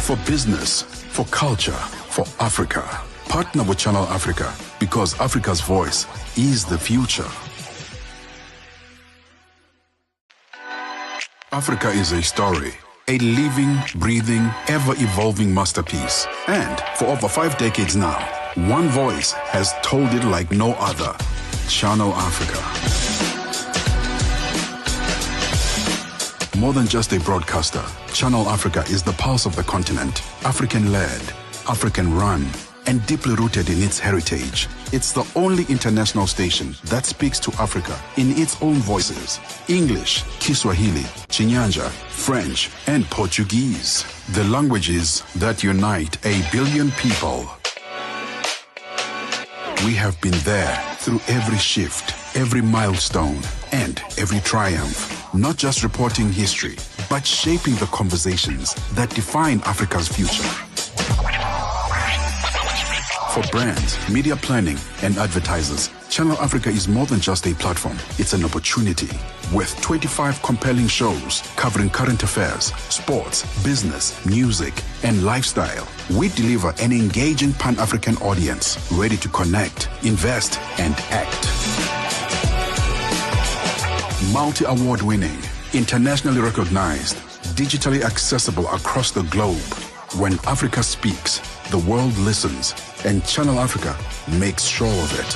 For business, for culture, for Africa, partner with Channel Africa because Africa's voice is the future. Africa is a story, a living, breathing, ever-evolving masterpiece. And for over 5 decades now, one voice has told it like no other. Channel Africa. More than just a broadcaster, Channel Africa is the pulse of the continent, African-led, African-run, and deeply rooted in its heritage. It's the only international station that speaks to Africa in its own voices: English, Kiswahili, Chinyanja, French, and Portuguese. The languages that unite 1 billion people. We have been there through every shift, every milestone, and every triumph. Not just reporting history, but shaping the conversations that define Africa's future. For brands, media planning, and advertisers, Channel Africa is more than just a platform. It's an opportunity. With 25 compelling shows covering current affairs, sports, business, music, and lifestyle, we deliver an engaging Pan-African audience ready to connect, invest, and act. Multi-award winning, internationally recognized, digitally accessible across the globe. When Africa speaks, the world listens, and Channel Africa makes sure of it.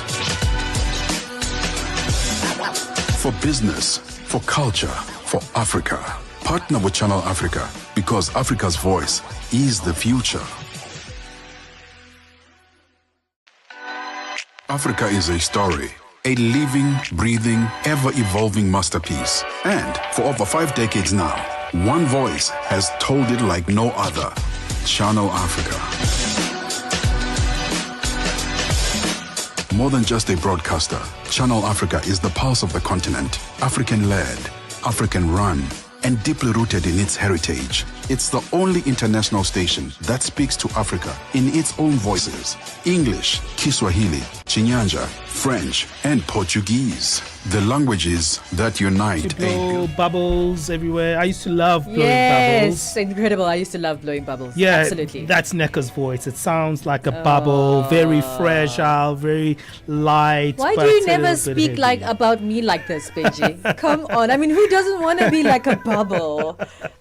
For business, for culture, for Africa, partner with Channel Africa, because Africa's voice is the future. Africa is a story, a living, breathing, ever-evolving masterpiece. And for over 5 decades now, one voice has told it like no other. Channel Africa. More than just a broadcaster, Channel Africa is the pulse of the continent, African-led, African-run, and deeply rooted in its heritage. It's the only international station that speaks to Africa in its own voices: English, Kiswahili, Chinyanja, French, and Portuguese. The languages that unite. To blow bubbles everywhere. I used to love blowing bubbles. Yes, incredible. I used to love blowing bubbles. Yeah, absolutely. That's Neka's voice. It sounds like a bubble, very fragile, very light. Why do you never speak like about me like this, Benji? Come on. I mean, who doesn't want to be like a bubble?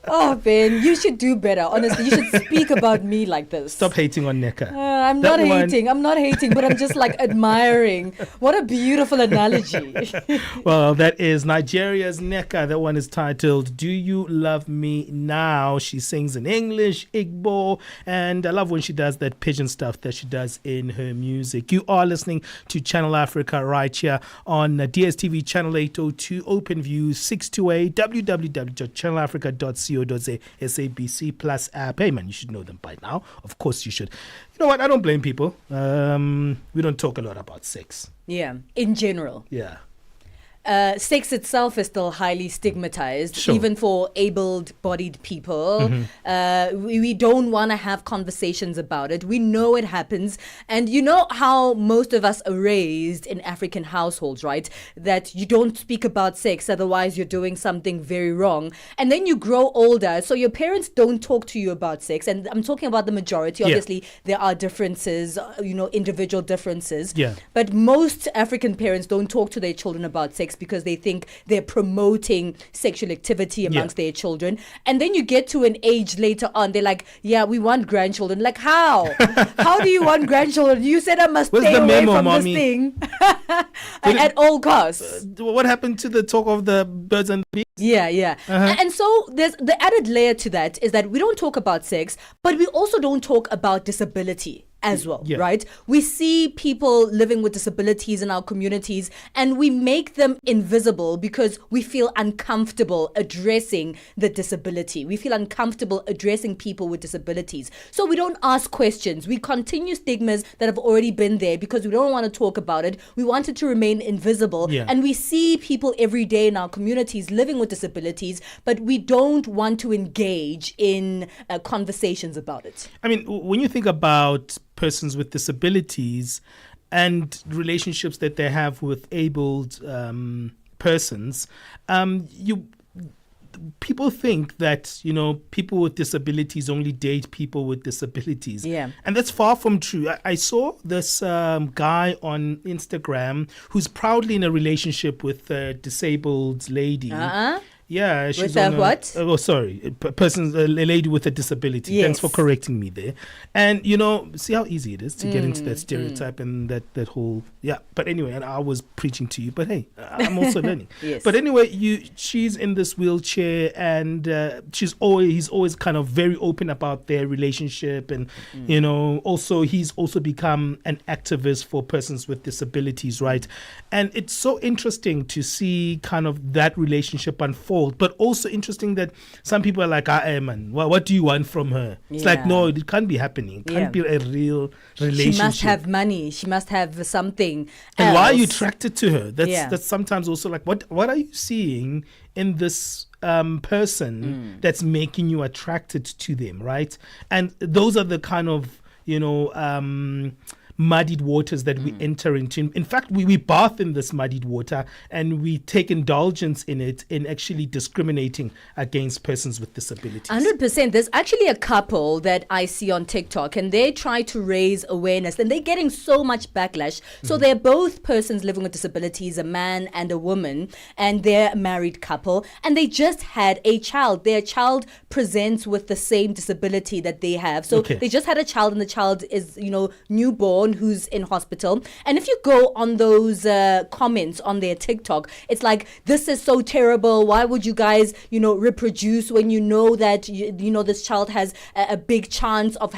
Oh, Ben, you should do better. Honestly, you should speak about me like this. Stop hating on Neka. I'm not hating. I'm not hating, but I'm just like admiring. What a beautiful analogy. Well, that is Nigeria's Neka. That one is titled "Do You Love Me Now?" She sings in English, Igbo, and I love when she does that pidgin stuff that she does in her music. You are listening to Channel Africa right here on DSTV Channel 802, OpenView 628, www.channelafrica.co.za, SABC Plus app. Hey man, you should know them by now. Of course you should. You know what? I don't blame people. We don't talk a lot about sex. Yeah, in general. Yeah. Sex itself is still highly stigmatized, Sure. even for able-bodied people. We don't want to have conversations about it. We know it happens. And you know how most of us are raised in African households, right? That you don't speak about sex, otherwise you're doing something very wrong. And then you grow older, so your parents don't talk to you about sex. And I'm talking about the majority. Obviously, there are differences, individual differences. Yeah. But most African parents don't talk to their children about sex because they think they're promoting sexual activity amongst their children. And then you get to an age later on, they're like, yeah, we want grandchildren. Like, how? How do you want grandchildren? You said I must stay away from this thing at all costs. What happened to the talk of the birds and the bees? Yeah. And so there's the added layer to that is that we don't talk about sex, but we also don't talk about disability as well, right? We see people living with disabilities in our communities and we make them invisible because we feel uncomfortable addressing the disability. We feel uncomfortable addressing people with disabilities. So we don't ask questions. We continue stigmas that have already been there because we don't want to talk about it. We want it to remain invisible. And we see people every day in our communities living with disabilities, but we don't want to engage in conversations about it. I mean, when you think about persons with disabilities and relationships that they have with abled persons, people think that, people with disabilities only date people with disabilities. Yeah. And that's far from true. I saw this guy on Instagram who's proudly in a relationship with a disabled lady. Yeah, she's With on a what? A lady with a disability. Yes. Thanks for correcting me there. And, see how easy it is to get into that stereotype and that whole, yeah. But anyway, and I was preaching to you, but hey, I'm also learning. Yes. But anyway, she's in this wheelchair and he's always kind of very open about their relationship. And, also he's also become an activist for persons with disabilities, right? And it's so interesting to see kind of that relationship unfold. But also interesting that some people are like, man, what do you want from her? It's like, no, it can't be happening. It can't be a real relationship. She must have money. She must have something And else. why are you attracted to her? That's sometimes also like, what are you seeing in this person that's making you attracted to them, right? And those are the kind of, muddied waters that we enter into. In fact, we bath in this muddied water and we take indulgence in it in actually discriminating against persons with disabilities. 100%. There's actually a couple that I see on TikTok and they try to raise awareness and they're getting so much backlash. So they're both persons living with disabilities, a man and a woman, and they're a married couple and they just had a child. Their child presents with the same disability that they have. So they just had a child and the child is, newborn, who's in hospital. And if you go on those comments on their TikTok, it's like, this is so terrible. Why would you guys, reproduce when you know that, this child has a big chance of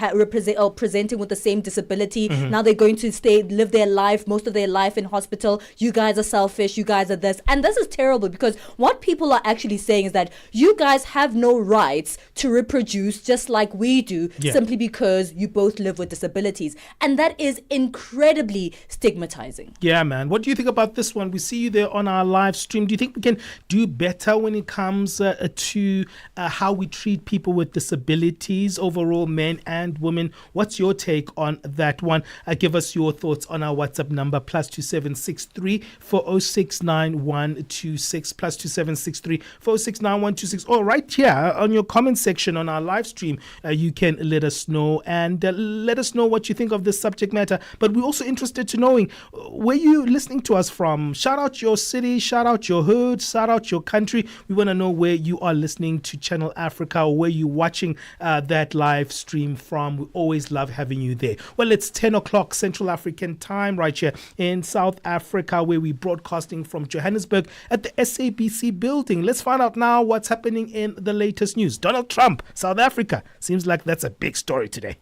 presenting with the same disability. Now they're going to live their life, most of their life in hospital. You guys are selfish. You guys are this. And this is terrible because what people are actually saying is that you guys have no rights to reproduce just like we do, simply because you both live with disabilities. And that is incredibly stigmatizing. Yeah, man. What do you think about this one? We see you there on our live stream. Do you think we can do better when it comes to how we treat people with disabilities, overall, men and women? What's your take on that one? Give us your thoughts on our WhatsApp number, +2763 406 9126, +2763 406 9126. Or right here on your comment section on our live stream, you can let us know and let us know what you think of this subject matter. But we're also interested to knowing where you listening to us from. Shout out your city, shout out your hood, shout out your country. We want to know where you are listening to Channel Africa or where you're watching that live stream from. We always love having you there. Well, it's 10 o'clock Central African time right here in South Africa, where we're broadcasting from Johannesburg at the SABC building. Let's find out now what's happening in the latest news. Donald Trump, South Africa. Seems like that's a big story today.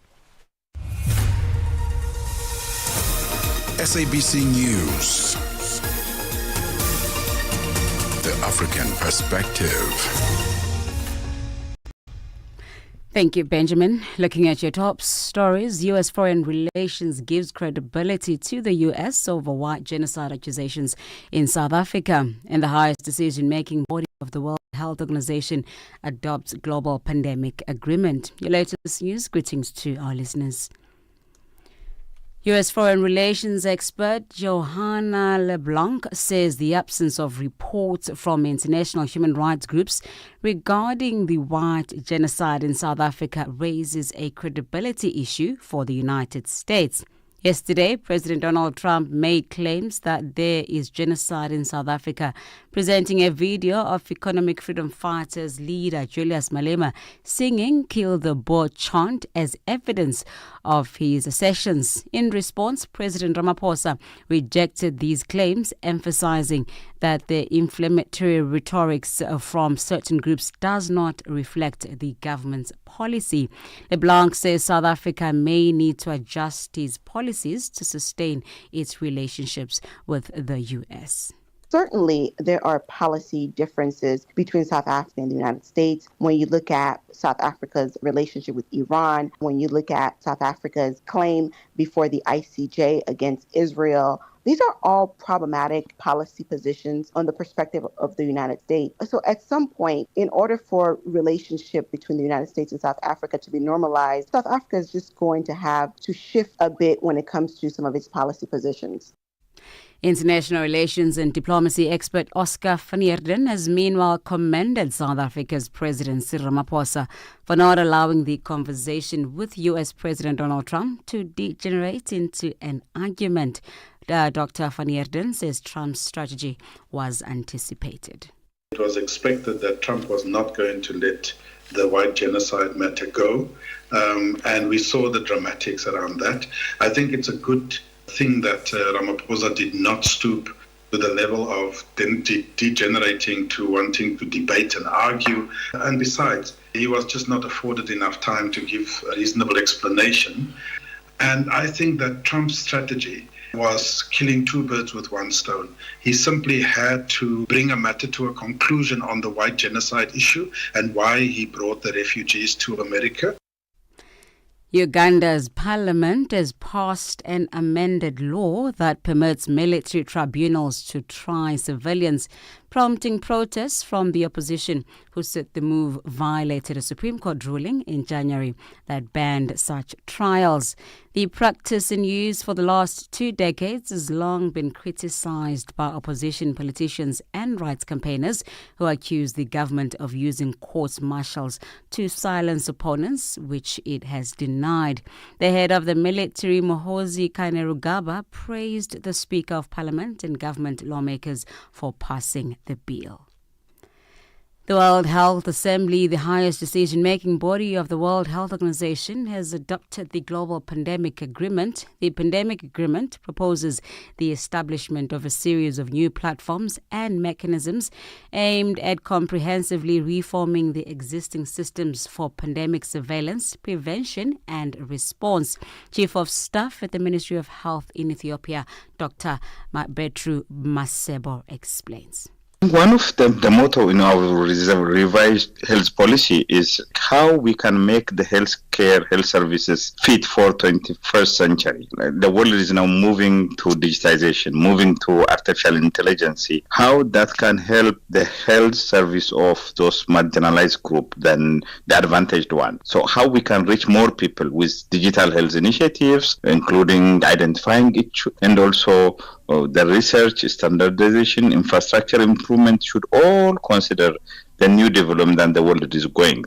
SABC News. The African Perspective. Thank you, Benjamin. Looking at your top stories, U.S. Foreign Relations gives credibility to the U.S. over white genocide accusations in South Africa. And the highest decision-making body of the World Health Organization adopts global pandemic agreement. Your latest news, greetings to our listeners. U.S. Foreign Relations expert Johanna LeBlanc says the absence of reports from international human rights groups regarding the white genocide in South Africa raises a credibility issue for the United States. Yesterday, President Donald Trump made claims that there is genocide in South Africa, presenting a video of Economic Freedom Fighters leader Julius Malema singing "Kill the Boer" chant as evidence of his assertions. In response, President Ramaphosa rejected these claims, emphasizing that the inflammatory rhetoric from certain groups does not reflect the government's policy. LeBlanc says South Africa may need to adjust its policies to sustain its relationships with the U.S. Certainly, there are policy differences between South Africa and the United States. When you look at South Africa's relationship with Iran, when you look at South Africa's claim before the ICJ against Israel, these are all problematic policy positions on the perspective of the United States. So at some point, in order for relationship between the United States and South Africa to be normalized, South Africa is just going to have to shift a bit when it comes to some of its policy positions. International relations and diplomacy expert Oscar van Heerden has meanwhile commended South Africa's President Cyril Ramaphosa for not allowing the conversation with U.S. President Donald Trump to degenerate into an argument. Dr. van Heerden says Trump's strategy was anticipated. It was expected that Trump was not going to let the white genocide matter go, and we saw the dramatics around that. I think it's a good thing that Ramaphosa did not stoop to the level of degenerating to wanting to debate and argue. And besides, he was just not afforded enough time to give a reasonable explanation. And I think that Trump's strategy was killing two birds with one stone. He simply had to bring a matter to a conclusion on the white genocide issue and why he brought the refugees to America. Uganda's parliament has passed an amended law that permits military tribunals to try civilians, prompting protests from the opposition, who said the move violated a Supreme Court ruling in January that banned such trials. The practice in use for the last 2 decades has long been criticized by opposition politicians and rights campaigners who accuse the government of using courts-martials to silence opponents, which it has denied. The head of the military, Muhoozi Kainerugaba, praised the Speaker of Parliament and government lawmakers for passing the bill. The World Health Assembly, the highest decision-making body of the World Health Organization, has adopted the Global Pandemic Agreement. The Pandemic Agreement proposes the establishment of a series of new platforms and mechanisms aimed at comprehensively reforming the existing systems for pandemic surveillance, prevention and response. Chief of Staff at the Ministry of Health in Ethiopia, Dr. Betru Masebo, explains. One of the motto in our revised health policy is how we can make the health services fit for 21st century. The world is now moving to digitization, moving to artificial intelligence. How that can help the health service of those marginalized group than the advantaged one. So how we can reach more people with digital health initiatives, including identifying it, and also the research, standardization, infrastructure improvement should all consider the new development that the world is going.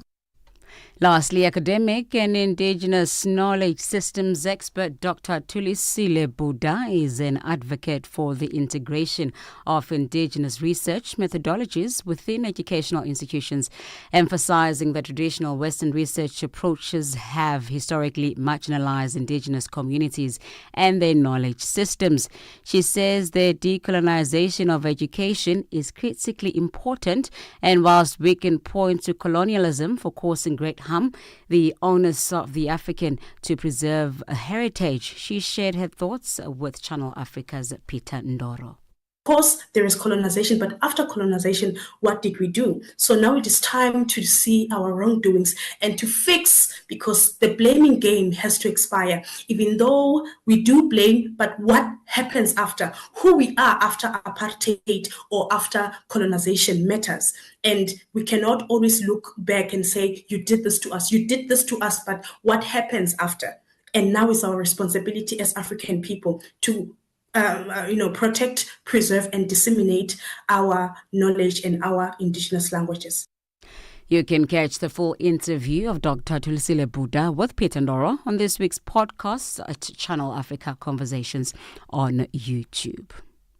Lastly, academic and indigenous knowledge systems expert Dr. Tulisile Buddha is an advocate for the integration of indigenous research methodologies within educational institutions, emphasizing that traditional Western research approaches have historically marginalized indigenous communities and their knowledge systems. She says the decolonization of education is critically important, and whilst we can point to colonialism for causing great harm, the onus of the African to preserve a heritage. She shared her thoughts with Channel Africa's Peter Ndoro. Of course, there is colonization, but after colonization, what did we do? So now it is time to see our wrongdoings and to fix, because the blaming game has to expire. Even though we do blame, but what happens after? Who we are after apartheid or after colonization matters. And we cannot always look back and say, you did this to us, but what happens after? And now it's our responsibility as African people to protect, preserve, and disseminate our knowledge and our indigenous languages. You can catch the full interview of Dr. Tulisile Buddha with Peter Ndoro on this week's podcast at Channel Africa Conversations on YouTube.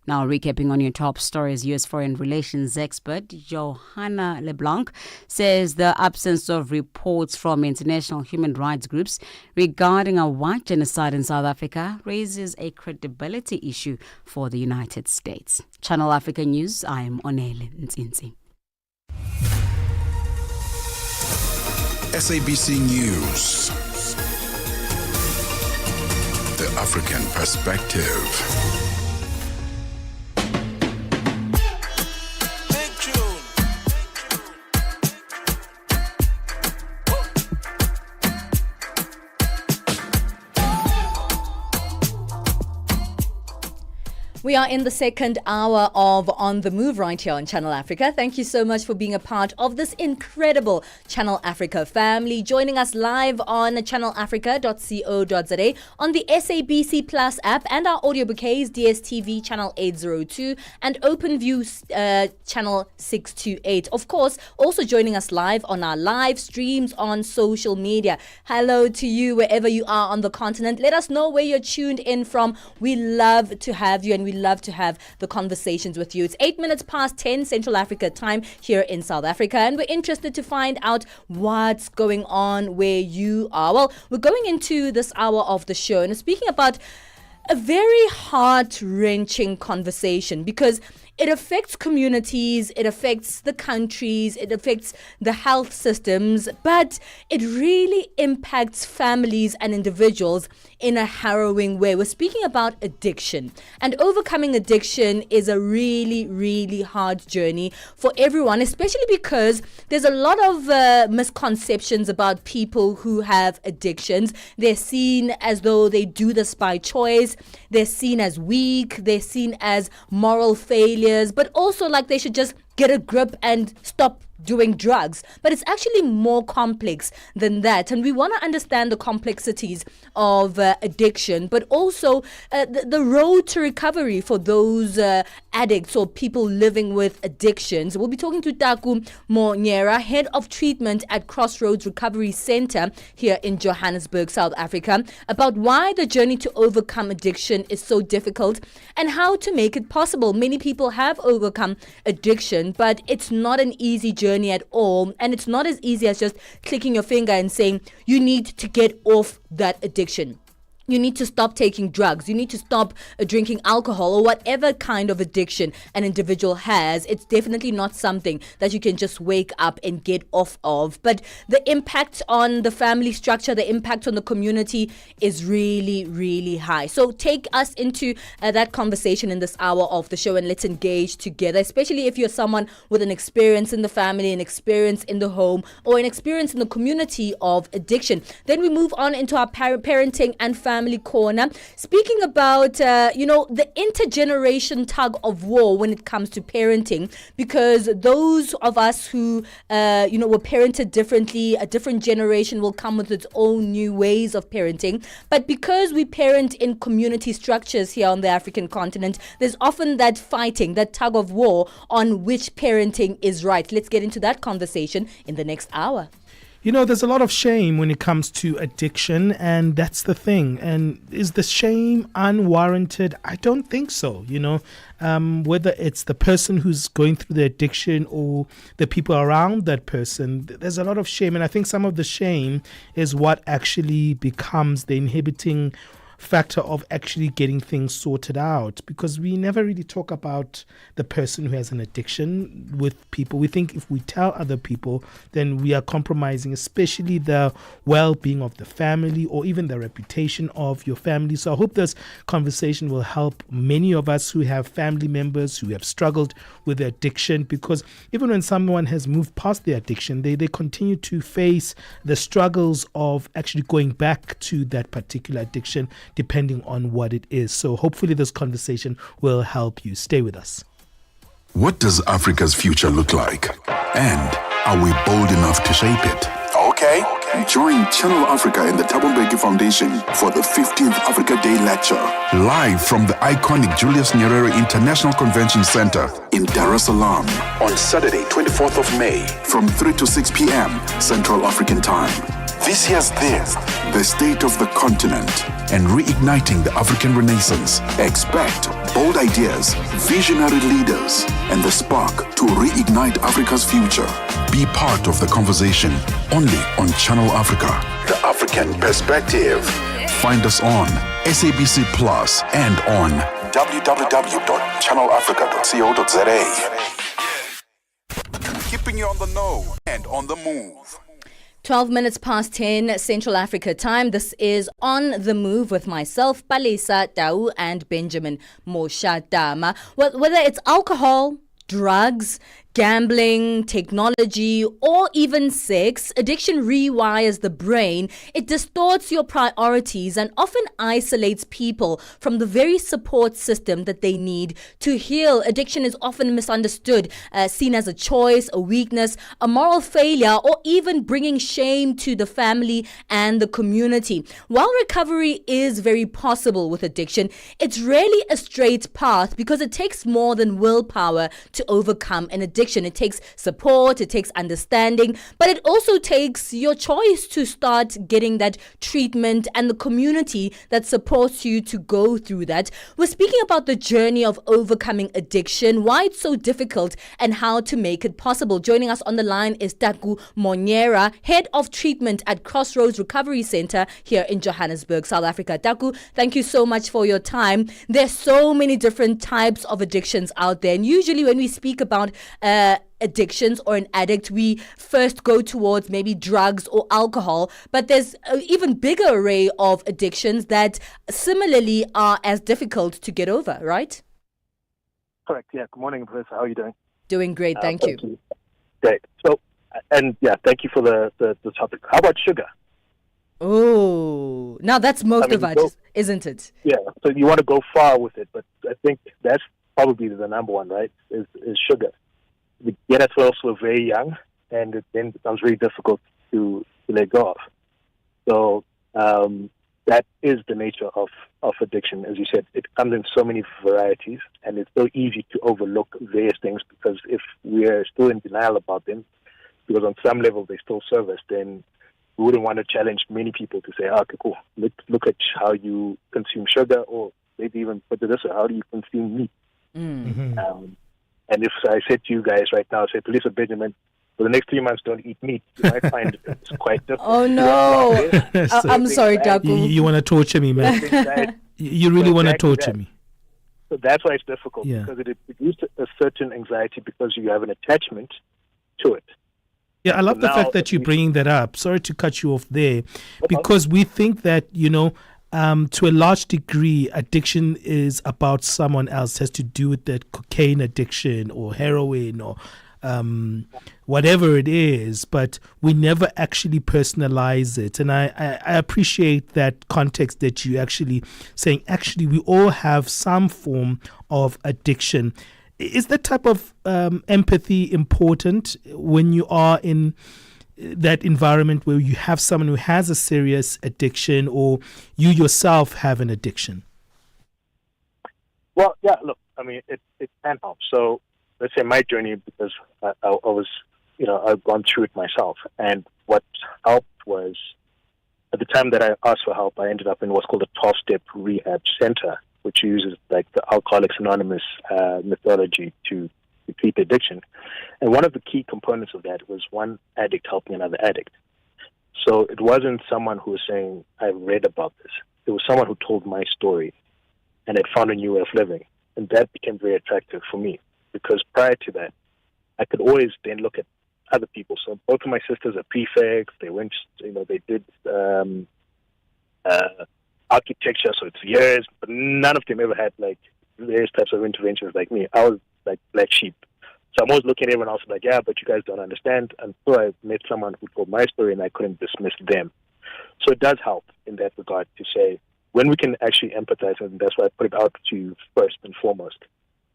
Now, recapping on your top stories, U.S. foreign relations expert Johanna LeBlanc says the absence of reports from international human rights groups regarding a white genocide in South Africa raises a credibility issue for the United States. Channel Africa News, I am Onele Nzinzi. SABC News. The African Perspective. We are in the second hour of On the Move right here on Channel Africa. Thank you so much for being a part of this incredible Channel Africa family. Joining us live on channelafrica.co.za, on the SABC Plus app, and our audio bouquets, DSTV channel 802 and OpenView channel 628. Of course, also joining us live on our live streams on social media. Hello to you wherever you are on the continent. Let us know where you're tuned in from. We love to have you, and we love to have the conversations with you. It's 8 minutes past 10 Central Africa time here in South Africa, and we're interested to find out what's going on where you are. Well, we're going into this hour of the show and speaking about a very heart-wrenching conversation because it affects communities, it affects the countries, it affects the health systems, but it really impacts families and individuals in a harrowing way. We're speaking about addiction, and overcoming addiction is a really, really hard journey for everyone, especially because there's a lot of misconceptions about people who have addictions. They're seen as though they do this by choice, they're seen as weak, they're seen as moral failures, but also like they should just get a grip and stop doing drugs. But it's actually more complex than that, and we want to understand the complexities of addiction, but also the road to recovery for those addicts or people living with addictions. We'll be talking to Taku Monyera, head of treatment at Crossroads Recovery Center here in Johannesburg, South Africa, about why the journey to overcome addiction is so difficult and how to make it possible. Many people have overcome addiction, but it's not an easy journey at all, and it's not as easy as just clicking your finger and saying you need to get off that addiction. You need to stop taking drugs. You need to stop drinking alcohol or whatever kind of addiction an individual has. It's definitely not something that you can just wake up and get off of. But the impact on the family structure, the impact on the community is really, really high. So take us into that conversation in this hour of the show, and let's engage together, especially if you're someone with an experience in the family, an experience in the home, or an experience in the community of addiction. Then we move on into our parenting and family corner, speaking about the intergeneration tug of war when it comes to parenting, because those of us who were parented differently, a different generation will come with its own new ways of parenting. But because we parent in community structures here on the African continent, there's often that fighting, that tug of war on which parenting is right. Let's get into that conversation in the next hour. You know, there's a lot of shame when it comes to addiction, and that's the thing. And is the shame unwarranted? I don't think so. Whether it's the person who's going through the addiction or the people around that person, there's a lot of shame. And I think some of the shame is what actually becomes the inhibiting factor of actually getting things sorted out, because we never really talk about the person who has an addiction with people. We think if we tell other people, then we are compromising, especially the well-being of the family or even the reputation of your family. So I hope this conversation will help many of us who have family members who have struggled with addiction, because even when someone has moved past the addiction, they continue to face the struggles of actually going back to that particular addiction, depending on what it is. So hopefully this conversation will help you. Stay with us. What does Africa's future look like? And are we bold enough to shape it? Okay. Join Channel Africa and the Thabo Mbeki Foundation for the 15th Africa Day Lecture. Live from the iconic Julius Nyerere International Convention Center in Dar es Salaam on Saturday, 24th of May from 3 to 6 p.m. Central African Time. This year's theme, the state of the continent and reigniting the African Renaissance. Expect bold ideas, visionary leaders, and the spark to reignite Africa's future. Be part of the conversation only on Channel Africa, the African perspective. Find us on SABC Plus and on www.channelafrica.co.za. Keeping you on the know and on the move. 12 minutes past 10 Central Africa time. This is On the Move with myself, Palesa, Tau, and Benjamin Moshatama. Well, whether it's alcohol, drugs, gambling, technology, or even sex, addiction rewires the brain. It distorts your priorities and often isolates people from the very support system that they need to heal. Addiction is often misunderstood, seen as a choice, a weakness, a moral failure, or even bringing shame to the family and the community. While recovery is very possible with addiction, it's rarely a straight path because it takes more than willpower to overcome an addiction. addiction. It takes support, it takes understanding, but it also takes your choice to start getting that treatment and the community that supports you to go through that. We're speaking about the journey of overcoming addiction, why it's so difficult, and how to make it possible. Joining us on the line is Taku Monyera, Head of Treatment at Crossroads Recovery Center here in Johannesburg, South Africa. Taku, thank you so much for your time. There's so many different types of addictions out there, and usually when we speak about addictions or an addict, we first go towards maybe drugs or alcohol, but there's an even bigger array of addictions that similarly are as difficult to get over, right? Correct. Yeah. Good morning, Palesa. How are you doing? Doing great. Thank you. Great. So, and yeah, thank you for the topic. How about sugar? Oh, now that's most of us, isn't it? Yeah. So you want to go far with it, but I think that's probably the number one, right? Is sugar. We get it also very young, and it then becomes very difficult to let go of. So that is the nature of addiction. As you said, it comes in so many varieties, and it's so easy to overlook various things because if we're still in denial about them, because on some level they still serve us, then we wouldn't want to challenge many people to say, okay, cool, look at how you consume sugar, or maybe even put it this way, how do you consume meat? And if I said to you guys right now, say, Palesa, Benjamin, for the next 3 months, don't eat meat, you might find it's quite difficult. Oh, no. I'm sorry, Taku. You want to torture me, man. You really want to torture me. So that's why it's difficult, because it produces a certain anxiety because you have an attachment to it. Yeah, I love the fact that you're bringing that up. Sorry to cut you off there, because we think that, to a large degree, addiction is about someone else. It has to do with that cocaine addiction or heroin or whatever it is, but we never actually personalize it. And I appreciate that context that you actually saying, actually, we all have some form of addiction. Is that type of empathy important when you are in that environment where you have someone who has a serious addiction, or you yourself have an addiction? Well, yeah, look, I mean, it can help. So let's say my journey, because I was, I've gone through it myself. And what helped was, at the time that I asked for help, I ended up in what's called a 12-step rehab center, which uses like the Alcoholics Anonymous methodology to treat addiction. And one of the key components of that was one addict helping another addict. So it wasn't someone who was saying, I read about this. It was someone who told my story and had found a new way of living. And that became very attractive for me, because prior to that, I could always then look at other people. So both of my sisters are prefects. They went, they did architecture, so it's years, but none of them ever had like various types of interventions like me. I was like black sheep. So I'm always looking at everyone else like, yeah, but you guys don't understand, until I met someone who told my story and I couldn't dismiss them. So it does help in that regard to say, when we can actually empathize, and that's why I put it out to you first and foremost,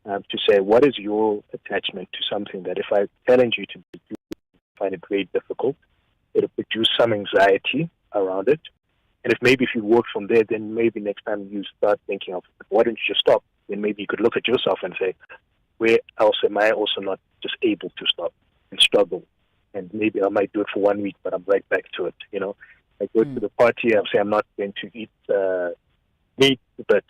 to say, what is your attachment to something that if I challenge you to do, you find it very difficult, it'll produce some anxiety around it. And if you work from there, then maybe next time you start thinking of, why don't you just stop? Then maybe you could look at yourself and say, where else am I also not just able to stop and struggle? And maybe I might do it for 1 week, but I'm right back to it. I go to the party, I say I'm not going to eat meat, but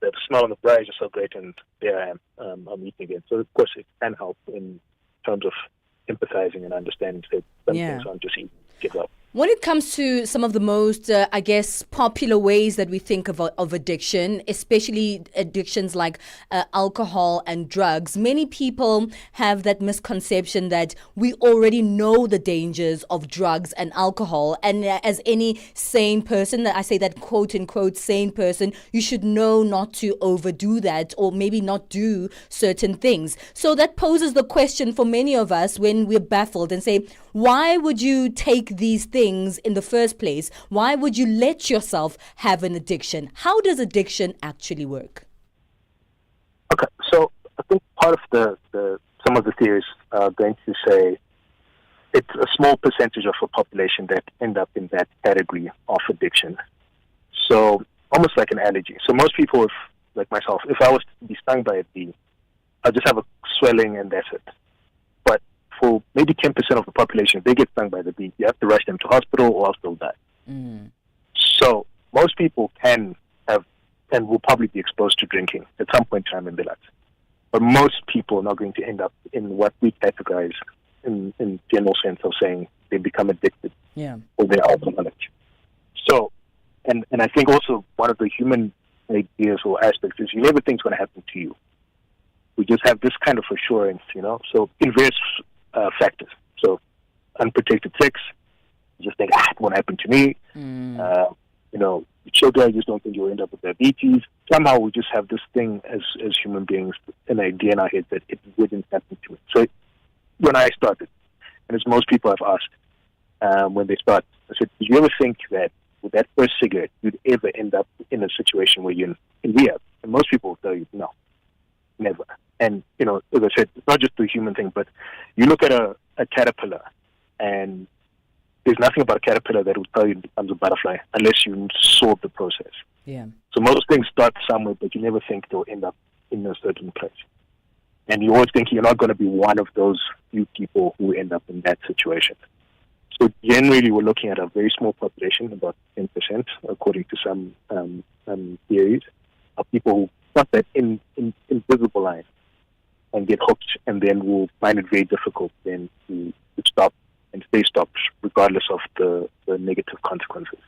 the smell on the fries is so great, and there I am, I'm eating again. So of course it can help in terms of empathizing and understanding that some things aren't just eat, give up. When it comes to some of the most, popular ways that we think of addiction, especially addictions like alcohol and drugs, many people have that misconception that we already know the dangers of drugs and alcohol. And as any sane person, I say that quote unquote sane person, you should know not to overdo that, or maybe not do certain things. So that poses the question for many of us when we're baffled and say, why would you take these things in the first place? Why would you let yourself have an addiction? How does addiction actually work? Okay, so I think part of some of the theories are going to say it's a small percentage of the population that end up in that category of addiction. So almost like an allergy. So most people, like myself, if I was to be stung by a bee, I'll just have a swelling and that's it. But for maybe 10% of the population, if they get stung by the bee, you have to rush them to hospital or else they'll die. So most people can have and will probably be exposed to drinking at some point in time in their lives. But most people are not going to end up in what we categorize in general sense of saying they become addicted or they're alcoholic. So, and I think also one of the human ideas or aspects is you never think it's going to happen to you. We just have this kind of assurance, so in various factors. So unprotected sex, you just think, it won't happen to me. Sugar, you just don't think you'll end up with diabetes. Somehow we just have this thing as human beings, an idea in our head that it wouldn't happen to me. So when I started, and as most people have asked when they start, I said, did you ever think that with that first cigarette, you'd ever end up in a situation where you're in rehab? And most people will tell you, no, never. And, as I said, it's not just the human thing, but you look at a caterpillar, and there's nothing about a caterpillar that will tell you it becomes a butterfly unless you solve the process. Yeah. So most things start somewhere, but you never think they'll end up in a certain place. And you always think you're not going to be one of those few people who end up in that situation. So generally, we're looking at a very small population, about 10%, according to some theories, of people who cross that invisible line and get hooked, and then will find it very difficult then to stop and stay stopped, regardless of the negative consequences.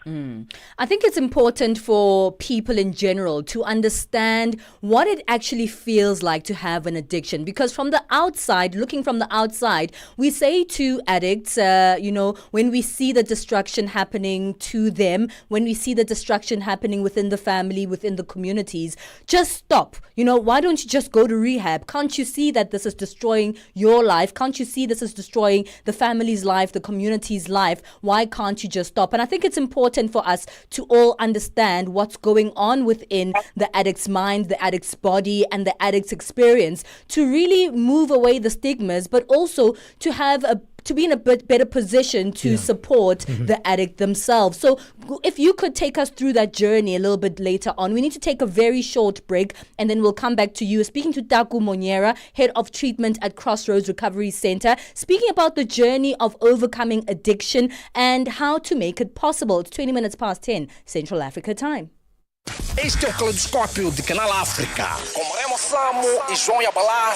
I think it's important for people in general to understand what it actually feels like to have an addiction, because from the outside, looking from the outside, we say to addicts, when we see the destruction happening to them, when we see the destruction happening within the family, within the communities, just stop. Why don't you just go to rehab? Can't you see that this is destroying your life? Can't you see this is destroying the family's life, the community's life? Why can't you just stop? And I think it's important for us to all understand what's going on within the addict's mind, the addict's body, and the addict's experience, to really move away the stigmas, but also to be in a bit better position to support the addict themselves. So if you could take us through that journey a little bit later on. We need to take a very short break, and then we'll come back to you. Speaking to Taku Monyera, Head of Treatment at Crossroads Recovery Center, speaking about the journey of overcoming addiction and how to make it possible. It's 20 minutes past 10 Central Africa time. Este é o Caleidoscópio de Canal África, com Remo Samo e João Yabalá.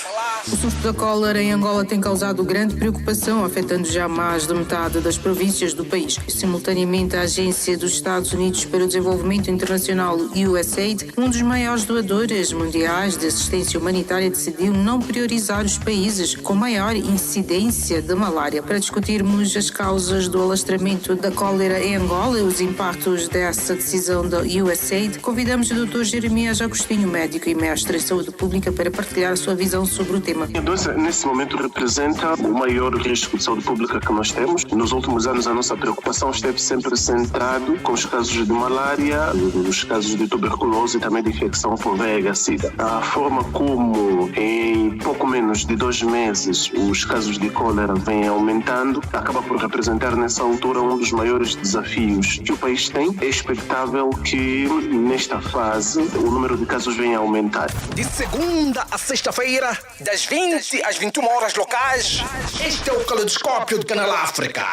O surto da cólera em Angola tem causado grande preocupação, afetando já mais de metade das províncias do país. Simultaneamente, a Agência dos Estados Unidos para o Desenvolvimento Internacional, USAID, um dos maiores doadores mundiais de assistência humanitária, decidiu não priorizar os países com maior incidência de malária. Para discutirmos as causas do alastramento da cólera em Angola e os impactos dessa decisão da USAID, convidamos o Dr. Jeremias Agostinho, médico e mestre em saúde pública, para partilhar a sua visão sobre o tema. A doença, nesse momento, representa o maior risco de saúde pública que nós temos. Nos últimos anos, a nossa preocupação esteve sempre centrado com os casos de malária, os casos de tuberculose e também de infecção por VIH-Sida. A forma como, em pouco menos de 2 meses, os casos de cólera vêm aumentando, acaba por representar, nessa altura, um dos maiores desafios que o país tem. É expectável que, nesta fase, o número de casos vem a aumentar. De segunda a sexta-feira, das 20 às 21 horas locais, este é o Caleidoscópio de Canal África.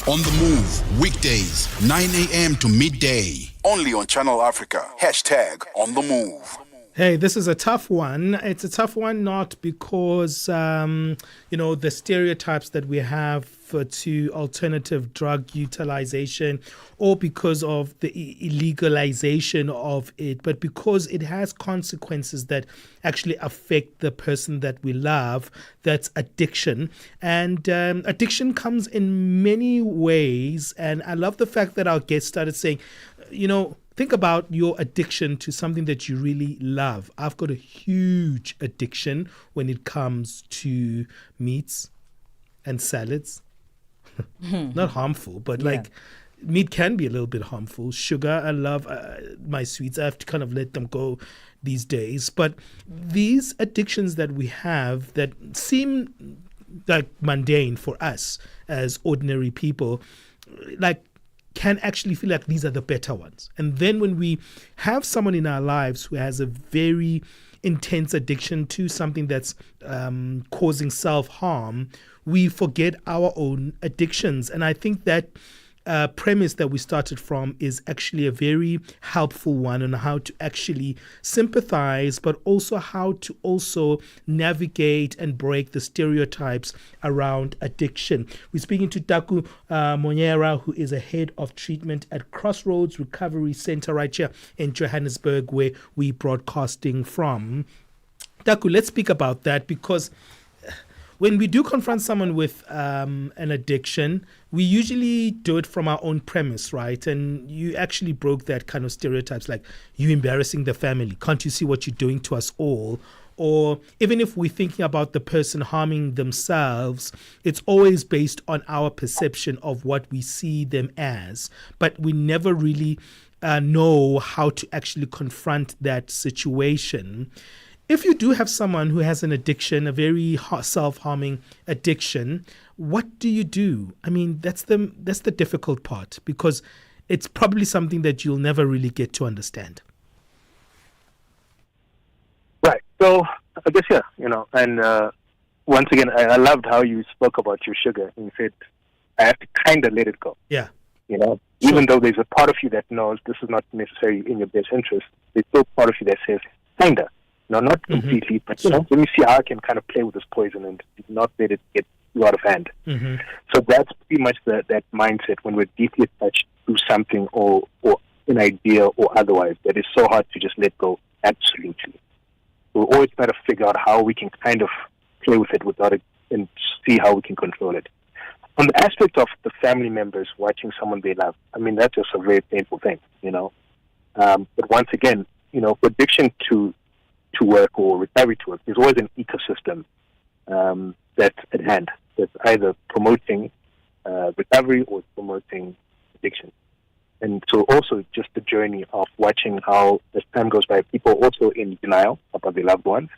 On the Move, weekdays, 9 a.m. to midday. Only on Channel Africa. #On the Move. Hey, this is a tough one. It's a tough one not because, the stereotypes that we have to alternative drug utilization or because of the illegalization of it, but because it has consequences that actually affect the person that we love. That's addiction. And addiction comes in many ways. And I love the fact that our guest started saying, think about your addiction to something that you really love. I've got a huge addiction when it comes to meats and salads. Not harmful, but meat can be a little bit harmful. Sugar, I love my sweets. I have to kind of let them go these days. But these addictions that we have that seem like mundane for us as ordinary people, can actually feel like these are the better ones. And then when we have someone in our lives who has a very intense addiction to something that's causing self-harm, we forget our own addictions. And I think that premise that we started from is actually a very helpful one on how to actually sympathize, but also how to also navigate and break the stereotypes around addiction. We're speaking to Taku Monyera, who is a head of treatment at Crossroads Recovery Center right here in Johannesburg, where we're broadcasting from. Taku, let's speak about that, because when we do confront someone with an addiction, we usually do it from our own premise, right? And you actually broke that kind of stereotypes, like you embarrassing the family. Can't you see what you're doing to us all? Or even if we're thinking about the person harming themselves, it's always based on our perception of what we see them as. But we never really know how to actually confront that situation. If you do have someone who has an addiction, a very self-harming addiction, what do you do? I mean, that's the difficult part, because it's probably something that you'll never really get to understand. Right. So I guess, and once again, I loved how you spoke about your sugar and you said, I have to kind of let it go. Yeah. Even though there's a part of you that knows this is not necessarily in your best interest, there's still part of you that says, kind of. No, not completely, but let me see how I can kind of play with this poison and not let it get too out of hand. Mm-hmm. So that's pretty much that mindset when we're deeply attached to something or an idea or otherwise that is so hard to just let go. Absolutely. We'll always try to figure out how we can kind of play with it without it and see how we can control it. On the aspect of the family members watching someone they love, I mean, that's just a very painful thing, But once again, for addiction to work or recovery to work, there's always an ecosystem that's at hand that's either promoting recovery or promoting addiction. And so also just the journey of watching how as time goes by, people also in denial about their loved ones.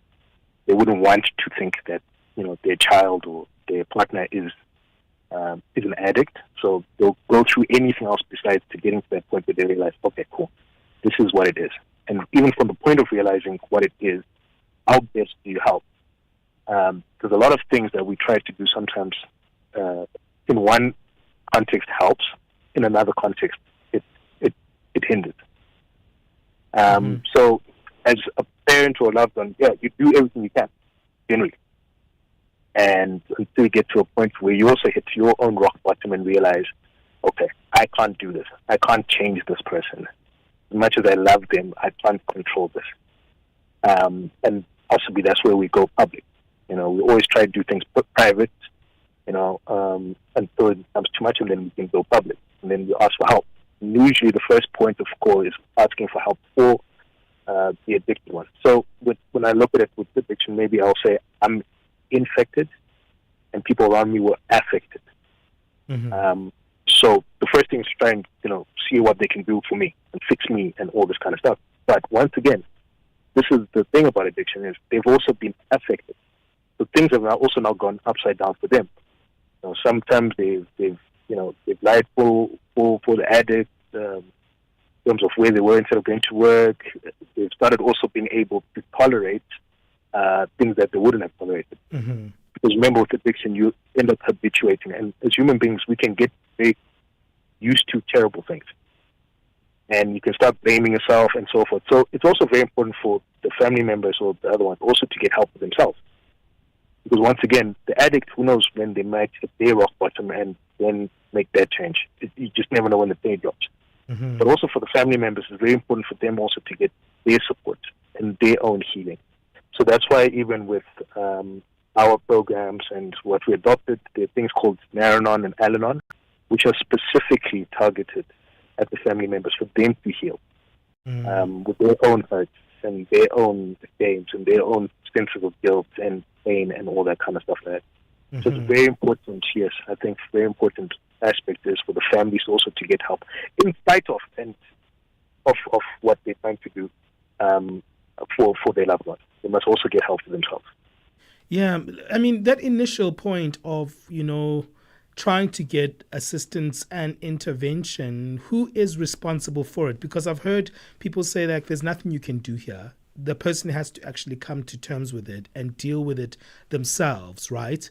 They wouldn't want to think that, their child or their partner is an addict. So they'll go through anything else besides to getting to that point where they realize, okay, cool, this is what it is. And even from the point of realizing what it is, how best do you help? Because a lot of things that we try to do sometimes in one context helps, in another context it hinders. So as a parent or a loved one, you do everything you can, generally. And until you get to a point where you also hit your own rock bottom and realize, okay, I can't do this. I can't change this person. As much as I love them, I can't control this. And possibly that's where we go public. We always try to do things private, until it becomes too much, and then we can go public. And then we ask for help. And usually the first point of call is asking for help for the addicted one. So when I look at it with addiction, maybe I'll say I'm infected and people around me were affected. Mm-hmm. So the first thing is to try and, see what they can do for me and fix me and all this kind of stuff. But once again, this is the thing about addiction is they've also been affected. So things have also now gone upside down for them. Sometimes they've lied for the addict in terms of where they were instead of going to work. They've started also being able to tolerate things that they wouldn't have tolerated. Mm-hmm. Because remember, with addiction, you end up habituating. And as human beings, we can get very used to terrible things. And you can start blaming yourself and so forth. So it's also very important for the family members or the other ones also to get help with themselves. Because once again, the addict, who knows when they might hit their rock bottom and then make that change. You just never know when the penny drops. Mm-hmm. But also for the family members, it's very important for them also to get their support and their own healing. So that's why even with our programs and what we adopted, there are things called Naranon and Alanon, which are specifically targeted at the family members for them to heal with their own hurts and their own games and their own senses of guilt and pain and all that kind of stuff like that. So it's very important, yes, I think very important aspect is for the families also to get help in spite of and of what they're trying to do for their loved ones. They must also get help for themselves. Yeah, I mean, that initial point of, trying to get assistance and intervention, who is responsible for it? Because I've heard people say that there's nothing you can do here. the person has to actually come to terms with it and deal with it themselves, right?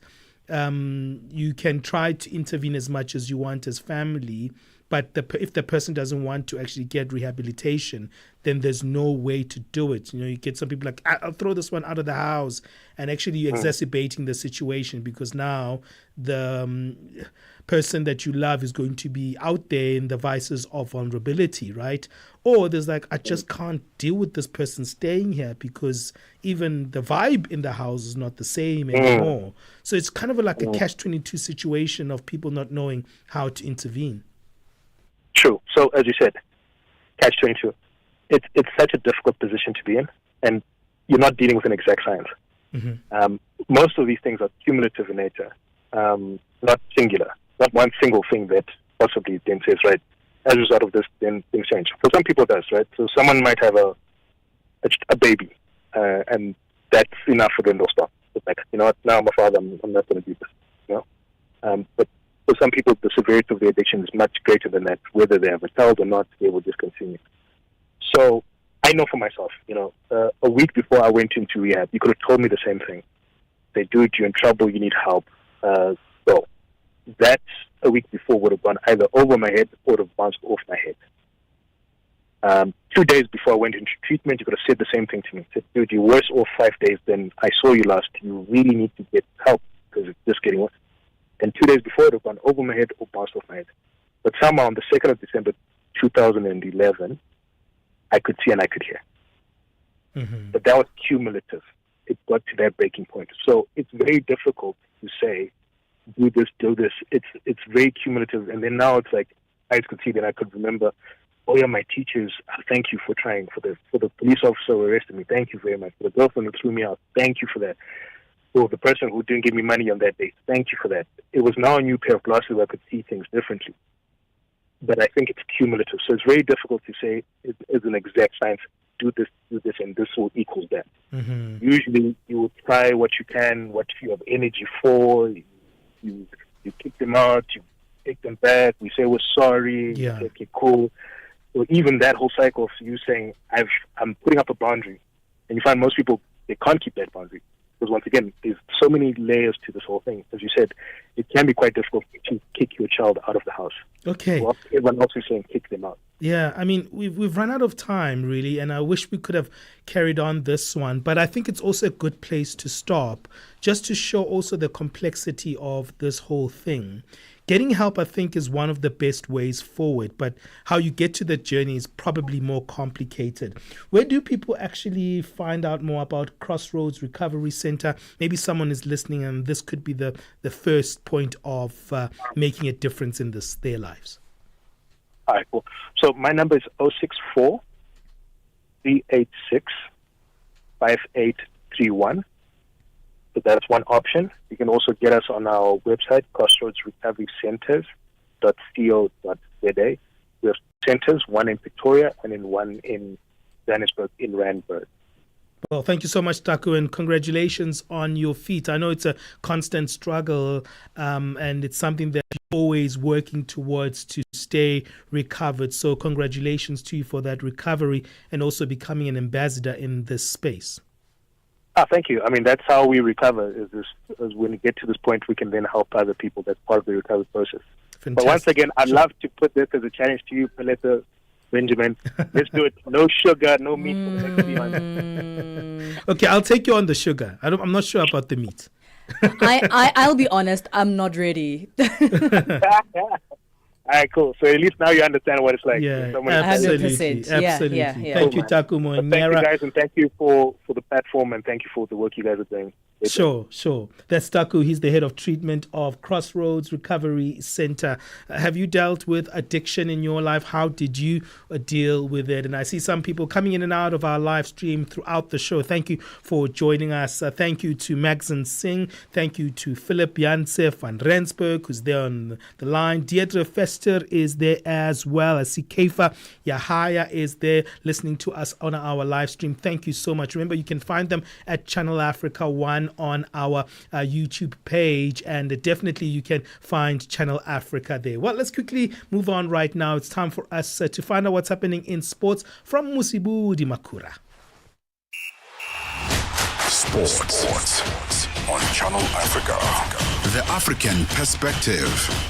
You can try to intervene as much as you want as family, but if the person doesn't want to actually get rehabilitation, then there's no way to do it. You get some people like, I'll throw this one out of the house, and actually you're exacerbating the situation, because now the person that you love is going to be out there in the vices of vulnerability, right? Or there's like, I just can't deal with this person staying here because even the vibe in the house is not the same anymore. So it's kind of like a catch-22 situation of people not knowing how to intervene. True. So as you said, catch-22. It's such a difficult position to be in, and you're not dealing with an exact science. Most of these things are cumulative in nature, not singular. Not one single thing that possibly then says, right, as a result of this, then things change. For some people it does, right? So someone might have a baby, and that's enough for them to stop. It's like, you know what, now I'm a father, I'm not going to do this. But for some people, the severity of the addiction is much greater than that. Whether they have a child or not, they will just continue. So I know for myself, a week before I went into rehab, you could have told me the same thing. Say, dude, you're in trouble, you need help. So that a week before would have gone either over my head or would have bounced off my head. 2 days before I went into treatment, you could have said the same thing to me. Said, dude, you're worse off 5 days than I saw you last. You really need to get help because it's just getting worse. And 2 days before, it would have gone over my head or bounced off my head. But somehow on the 2nd of December 2011, I could see and I could hear. But that was cumulative. It got to that breaking point. So it's very difficult to say, do this. It's very cumulative. And then now it's like, I could see that I could remember, oh yeah, my teachers, thank you for trying. For the police officer who arrested me, thank you very much. For the girlfriend who threw me out, thank you for that. For the person who didn't give me money on that day, thank you for that. It was now a new pair of glasses where I could see things differently. But I think it's cumulative. So it's very difficult to say it's an exact science. Do this, and this will equal that. Usually you will try what you can, what you have energy for. You kick them out, you take them back, we say we're sorry, you say, okay, cool. So even that whole cycle of you saying, I'm putting up a boundary, and you find most people, they can't keep that boundary. Because once again, there's so many layers to this whole thing. As you said, it can be quite difficult to kick your child out of the house. Okay. Well, everyone else is saying kick them out. Yeah, I mean, we've run out of time, really, and I wish we could have carried on this one. But I think it's also a good place to stop, just to show also the complexity of this whole thing. Getting help, I think, is one of the best ways forward, but how you get to that journey is probably more complicated. Where do people actually find out more about Crossroads Recovery Center? Maybe someone is listening and this could be the first point of making a difference in their lives. All right, cool. So my number is 064 386 5831. So that's one option. You can also get us on our website, crossroadsrecoverycenters.co.za. We have centers, one in Pretoria and then one in Johannesburg in Randburg. Well, thank you so much, Taku, and congratulations on your feat. I know it's a constant struggle, and it's something that you're always working towards to stay recovered. So congratulations to you for that recovery and also becoming an ambassador in this space. Thank you. I mean, that's how we recover, is when we get to this point, we can then help other people. That's part of the recovery process. Fantastic. But once again, I'd love to put this as a challenge to you, Palesa, Benjamin. Let's do it. No sugar, no meat for the next 3 months. Okay, I'll take you on the sugar. I'm not sure about the meat. I'll be honest, I'm not ready. All right, cool. So at least now you understand what it's like. Yeah, absolutely. Absolutely. Yeah. Thank you, Taku Moanyera. Thank you, guys, and thank you for the platform, and thank you for the work you guys are doing. Sure. That's Taku. He's the head of treatment of Crossroads Recovery Center. Have you dealt with addiction in your life? How did you deal with it? And I see some people coming in and out of our live stream throughout the show. Thank you for joining us. Thank you to Maxon Singh. Thank you to Philip Janse van Rensburg, who's there on the line. Deirdre Fester is there as well. I see Keifa Yahaya is there listening to us on our live stream. Thank you so much. Remember, you can find them at Channel Africa 1 on our YouTube page, and definitely you can find Channel Africa there. Well, let's quickly move on right now. It's time for us to find out what's happening in sports from Musibudi Makura. Sports on Channel Africa. The African Perspective.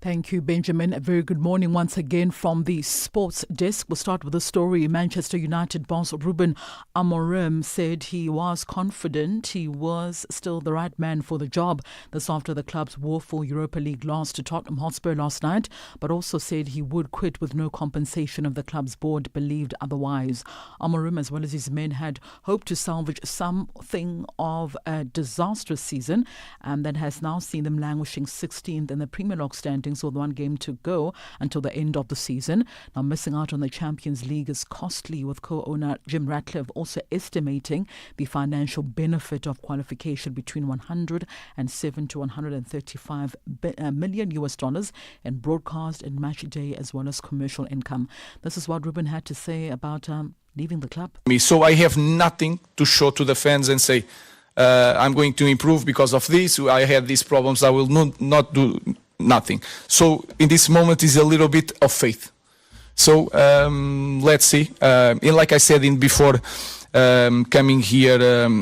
Thank you, Benjamin. A very good morning once again from the sports desk. We'll start with the story. Manchester United boss Ruben Amorim said he was confident he was still the right man for the job. This after the club's woeful Europa League loss to Tottenham Hotspur last night, but also said he would quit with no compensation if the club's board believed otherwise. Amorim, as well as his men, had hoped to salvage something of a disastrous season that has now seen them languishing 16th in the Premier League standings, with one game to go until the end of the season. Now, missing out on the Champions League is costly, with co-owner Jim Ratcliffe also estimating the financial benefit of qualification between 107 to 135 million US dollars in broadcast and match day, as well as commercial income. This is what Ruben had to say about leaving the club. So I have nothing to show to the fans and say, I'm going to improve because of this. I had these problems. I will not do nothing. So in this moment is a little bit of faith. So let's see. And like I said before coming here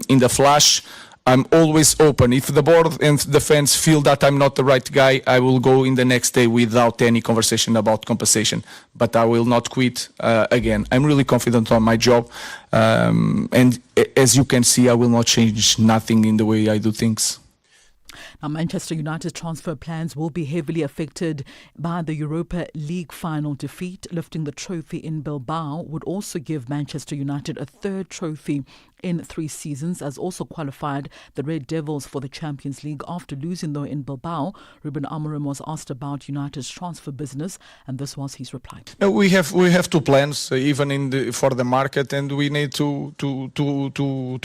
in the flash, I'm always open. If the board and the fans feel that I'm not the right guy, I will go in the next day without any conversation about compensation. But I will not quit again. I'm really confident on my job. And as you can see, I will not change nothing in the way I do things. Now, Manchester United's transfer plans will be heavily affected by the Europa League final defeat. Lifting the trophy in Bilbao would also give Manchester United a third trophy in 3 seasons, as also qualified the Red Devils for the Champions League. After losing, though, in Bilbao, Ruben Amorim was asked about United's transfer business, and this was his reply. No, we have 2 plans, even for the market, and we need to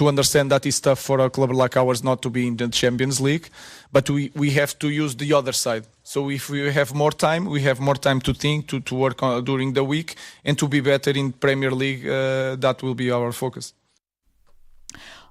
understand that it's tough for a club like ours not to be in the Champions League, but we have to use the other side. So if we have more time, we have more time to think, to work on, during the week, and to be better in Premier League. That will be our focus.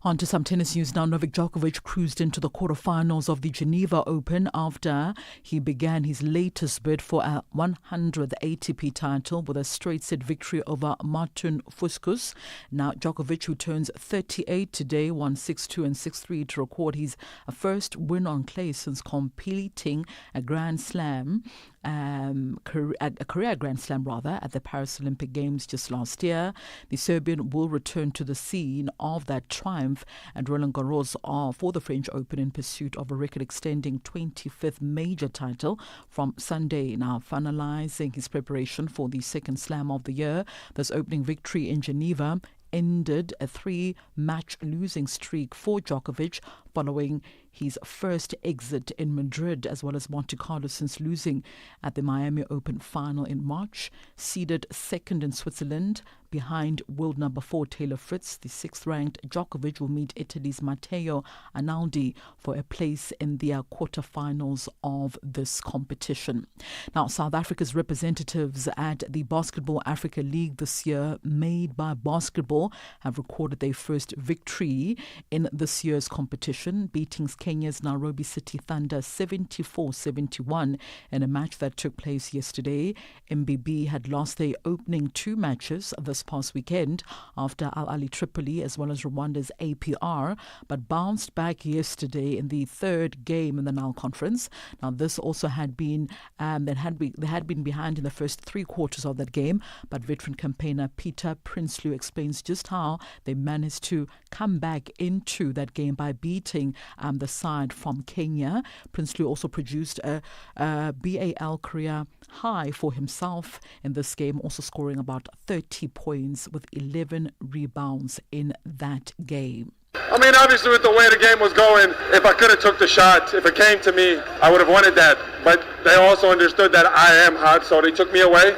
On to some tennis news now. Novak Djokovic cruised into the quarterfinals of the Geneva Open after he began his latest bid for a 100th ATP title with a straight-set victory over Martin Fuskus. Now, Djokovic, who turns 38 today, won 6-2 and 6-3 to record his first win on clay since completing a Grand Slam. A career Grand Slam at the Paris Olympic Games just last year. The Serbian will return to the scene of that triumph at Roland Garros for the French Open in pursuit of a record-extending 25th major title from Sunday. Now, finalizing his preparation for the second Slam of the year, this opening victory in Geneva ended a 3-match losing streak for Djokovic following his first exit in Madrid as well as Monte Carlo since losing at the Miami Open final in March. Seeded second in Switzerland behind world number 4 Taylor Fritz, the 6th-ranked Djokovic will meet Italy's Matteo Arnaldi for a place in the quarterfinals of this competition. Now, South Africa's representatives at the Basketball Africa League this year, made by basketball, have recorded their first victory in this year's competition, beating Kenya's Nairobi City Thunder 74-71 in a match that took place yesterday. MBB had lost their opening 2 matches this past weekend after Al Ahly Tripoli as well as Rwanda's APR, but bounced back yesterday in the 3rd game in the Nile Conference. Now, this also had been they had been behind in the first 3 quarters of that game, but veteran campaigner Peter Prinsloo explains just how they managed to come back into that game by beating the side from Kenya. Prinsloo also produced a BAL career high for himself in this game, also scoring about 30 points with 11 rebounds in that game. I mean, obviously with the way the game was going, if I could have took the shot, if it came to me, I would have wanted that. But they also understood that I am hot, so they took me away.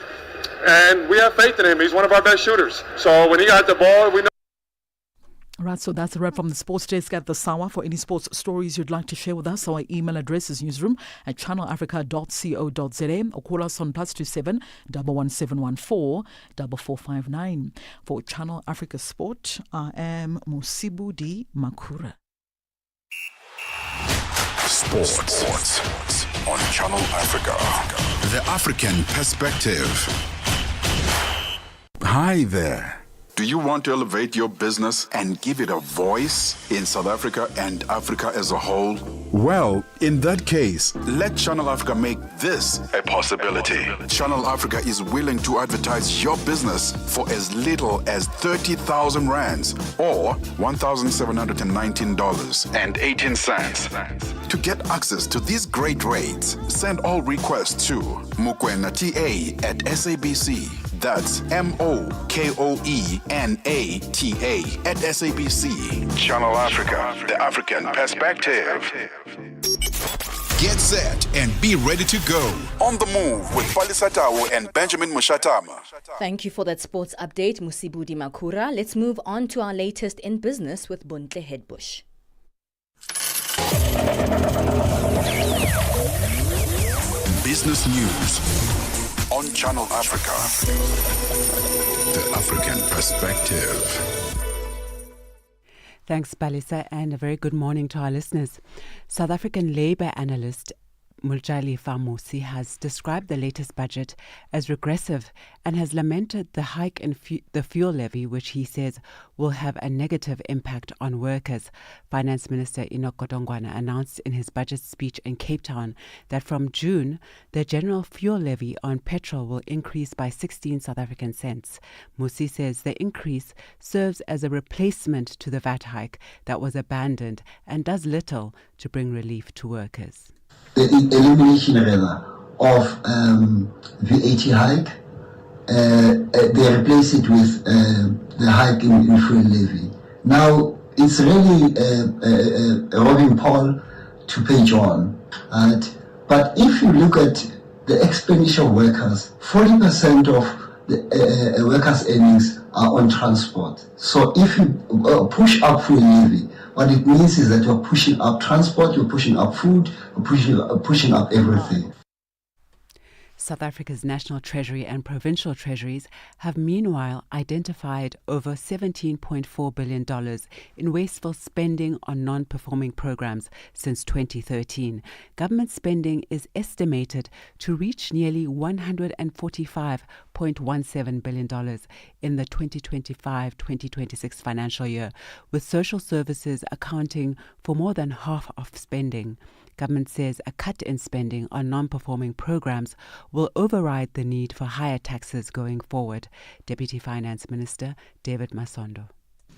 And we have faith in him. He's one of our best shooters. So when he got the ball, we know. Right, so that's a wrap from the sports desk at the Sawa. For any sports stories you'd like to share with us, our email address is newsroom@channelafrica.co.za or call us on +27 11714 4459. For Channel Africa Sport, I am Musibu Di Makura. Sports on Channel Africa. The African Perspective. Hi there. Do you want to elevate your business and give it a voice in South Africa and Africa as a whole? Well, in that case, let Channel Africa make this a possibility. Channel Africa is willing to advertise your business for as little as 30,000 rands or $1,719.18. To get access to these great rates, send all requests to mokoenata@SABC. That's MOKOENATA@SABC. Channel Africa, the African perspective. Get set and be ready to go. On the move with Palesa and Benjamin Mushatama. Thank you for that sports update, Musibudi Makura. Let's move on to our latest in business with Buntle Headbush. Business news on Channel Africa. The African perspective. Thanks, Palesa, and a very good morning to our listeners. South African Labour analyst Muljali Famusi has described the latest budget as regressive and has lamented the hike in the fuel levy, which he says will have a negative impact on workers. Finance Minister Enoch Godongwana announced in his budget speech in Cape Town that from June, the general fuel levy on petrol will increase by 16 South African cents. Musi says the increase serves as a replacement to the VAT hike that was abandoned and does little to bring relief to workers. The elimination rather of VAT hike, they replace it with the hike in fuel levy. Now it's really robbing Paul to pay John, right? But if you look at the expenditure of workers, 40% of the workers' earnings are on transport. So if you push up fuel levy, what it means is that you're pushing up transport, you're pushing up food, you're pushing up everything. South Africa's National Treasury and provincial treasuries have meanwhile identified over $17.4 billion in wasteful spending on non-performing programs since 2013. Government spending is estimated to reach nearly $145.17 billion in the 2025-2026 financial year, with social services accounting for more than half of spending. Government says a cut in spending on non-performing programs will override the need for higher taxes going forward. Deputy Finance Minister David Masondo.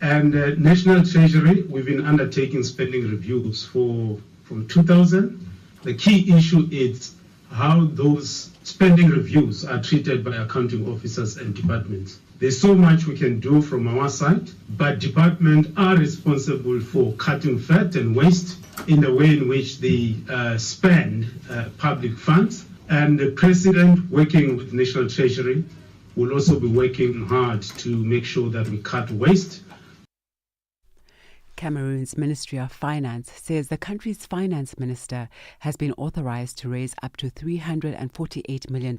And National Treasury, we've been undertaking spending reviews from 2000. The key issue is how those spending reviews are treated by accounting officers and departments. There's so much we can do from our side, but departments are responsible for cutting fat and waste in the way in which they spend public funds. And the President, working with National Treasury, will also be working hard to make sure that we cut waste. Cameroon's Ministry of Finance says the country's finance minister has been authorized to raise up to $348 million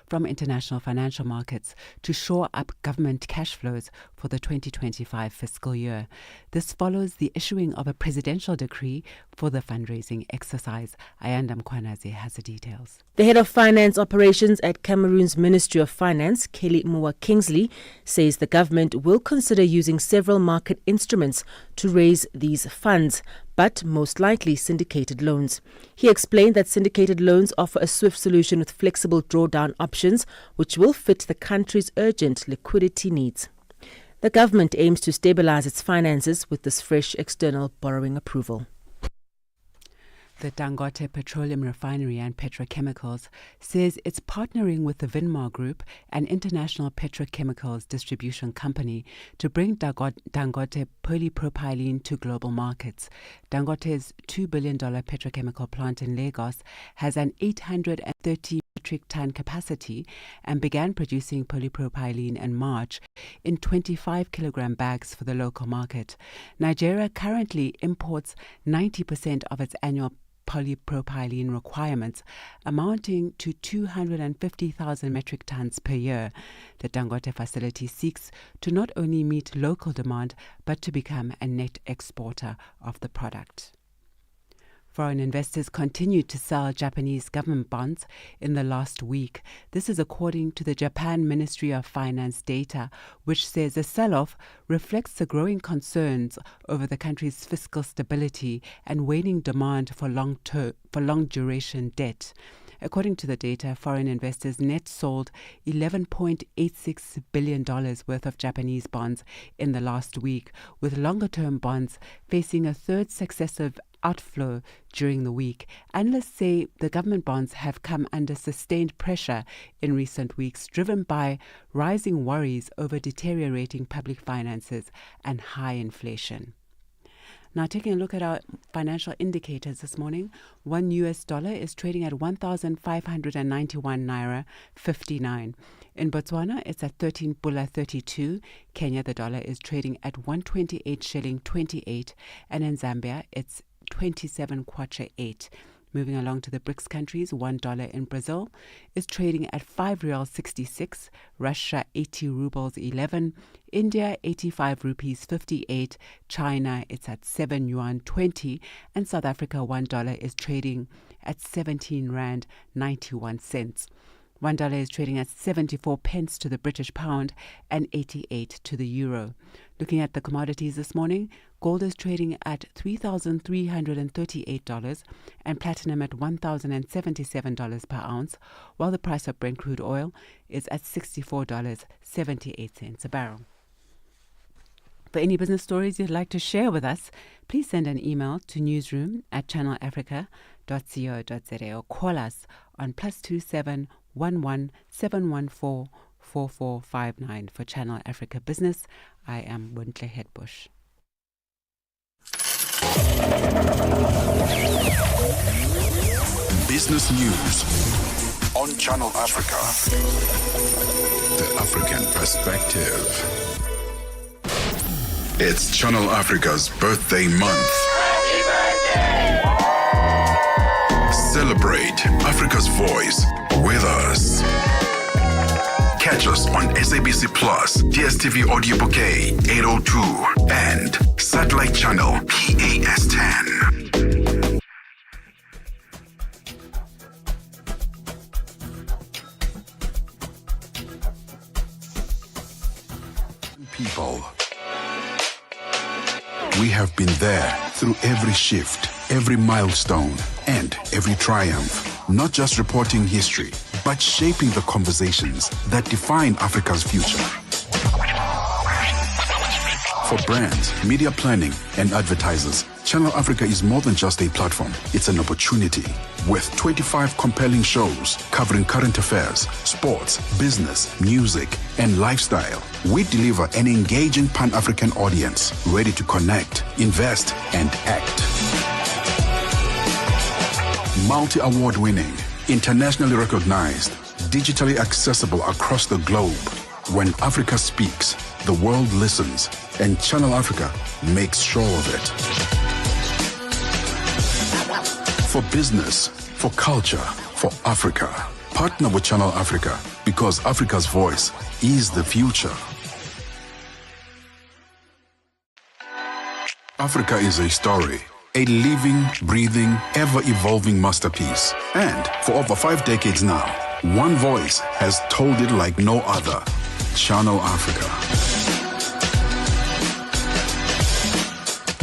from international financial markets to shore up government cash flows for the 2025 fiscal year. This follows the issuing of a presidential decree for the fundraising exercise. Ayanda Mkwanaze has the details. The head of finance operations at Cameroon's Ministry of Finance, Kelly Moua Kingsley, says the government will consider using several market instruments to raise these funds, but most likely syndicated loans. He explained that syndicated loans offer a swift solution with flexible drawdown options, which will fit the country's urgent liquidity needs. The government aims to stabilize its finances with this fresh external borrowing approval. The Dangote Petroleum Refinery and Petrochemicals says it's partnering with the Vinmar Group, an international petrochemicals distribution company, to bring Dangote polypropylene to global markets. Dangote's $2 billion petrochemical plant in Lagos has an 830 metric ton capacity and began producing polypropylene in March in 25 kilogram bags for the local market. Nigeria currently imports 90% of its annual polypropylene requirements, amounting to 250,000 metric tons per year. The Dangote facility seeks to not only meet local demand, but to become a net exporter of the product. Foreign investors continued to sell Japanese government bonds in the last week. This is according to the Japan Ministry of Finance data, which says the sell-off reflects the growing concerns over the country's fiscal stability and waning demand for long-duration debt. According to the data, foreign investors net sold $11.86 billion worth of Japanese bonds in the last week, with longer-term bonds facing a third successive outflow during the week. Analysts say the government bonds have come under sustained pressure in recent weeks, driven by rising worries over deteriorating public finances and high inflation. Now, taking a look at our financial indicators this morning, $1 is trading at 1,591 naira 59. In Botswana, it's at 13 pula 32. Kenya, the dollar is trading at 128 shilling 28, and in Zambia, it's 27 kwacha 8. Moving along to the BRICS countries, $1 in Brazil is trading at 5 real 66, Russia 80 rubles 11, India 85 rupees 58, China it's at 7 yuan 20, and South Africa $1 is trading at 17 rand 91 cents. $1 is trading at 74 pence to the British pound and 88 to the euro. Looking at the commodities this morning, gold is trading at $3,338 and platinum at $1,077 per ounce, while the price of Brent crude oil is at $64.78 a barrel. For any business stories you'd like to share with us, please send an email to newsroom@channelafrica.co.za or call us on +27 11 714 4459 for Channel Africa Business. I am Wuntle Hedbush. Business news on Channel Africa. The African perspective. It's Channel Africa's birthday month. Happy birthday! Celebrate Africa's voice with us. Catch us on SABC Plus, DSTV Audio Bouquet 802, and Satellite Channel PAS 10. People. We have been there through every shift, every milestone, and every triumph. Not just reporting history, but shaping the conversations that define Africa's future. For brands, media planning, and advertisers, Channel Africa is more than just a platform. It's an opportunity. With 25 compelling shows covering current affairs, sports, business, music, and lifestyle, we deliver an engaging Pan-African audience ready to connect, invest, and act. Multi-award winning, internationally recognized, digitally accessible across the globe. When Africa speaks, the world listens, and Channel Africa makes sure of it. For business, for culture, for Africa, partner with Channel Africa, because Africa's voice is the future. Africa is a story. A living, breathing, ever-evolving masterpiece. And for over 5 decades now, one voice has told it like no other. Channel Africa.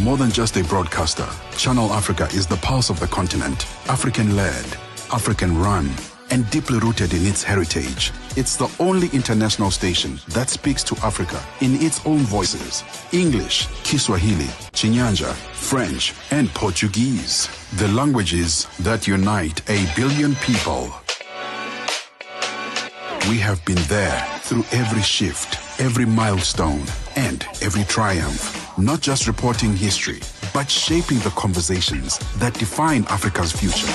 More than just a broadcaster, Channel Africa is the pulse of the continent. African-led, African-run, and deeply rooted in its heritage. It's the only international station that speaks to Africa in its own voices. English, Kiswahili, Chinyanja, French, and Portuguese. The languages that unite 1 billion people. We have been there through every shift, every milestone, and every triumph. Not just reporting history, but shaping the conversations that define Africa's future.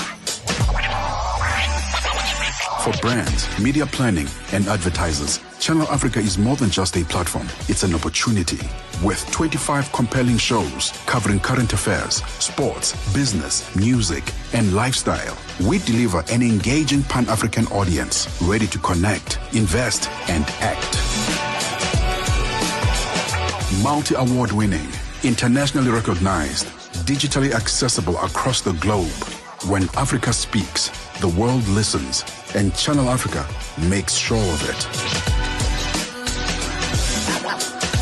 For brands, media planning, and advertisers, Channel Africa is more than just a platform. It's an opportunity. With 25 compelling shows covering current affairs, sports, business, music, and lifestyle, we deliver an engaging Pan-African audience ready to connect, invest, and act. Multi-award winning, internationally recognized, digitally accessible across the globe. When Africa speaks, the world listens, and Channel Africa makes sure of it.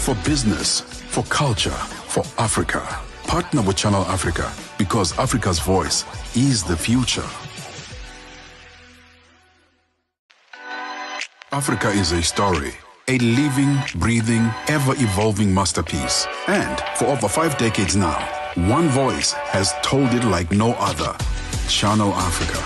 For business, for culture, for Africa. Partner with Channel Africa, because Africa's voice is the future. Africa is a story, a living, breathing, ever-evolving masterpiece. And for over 5 decades now, one voice has told it like no other. Channel Africa.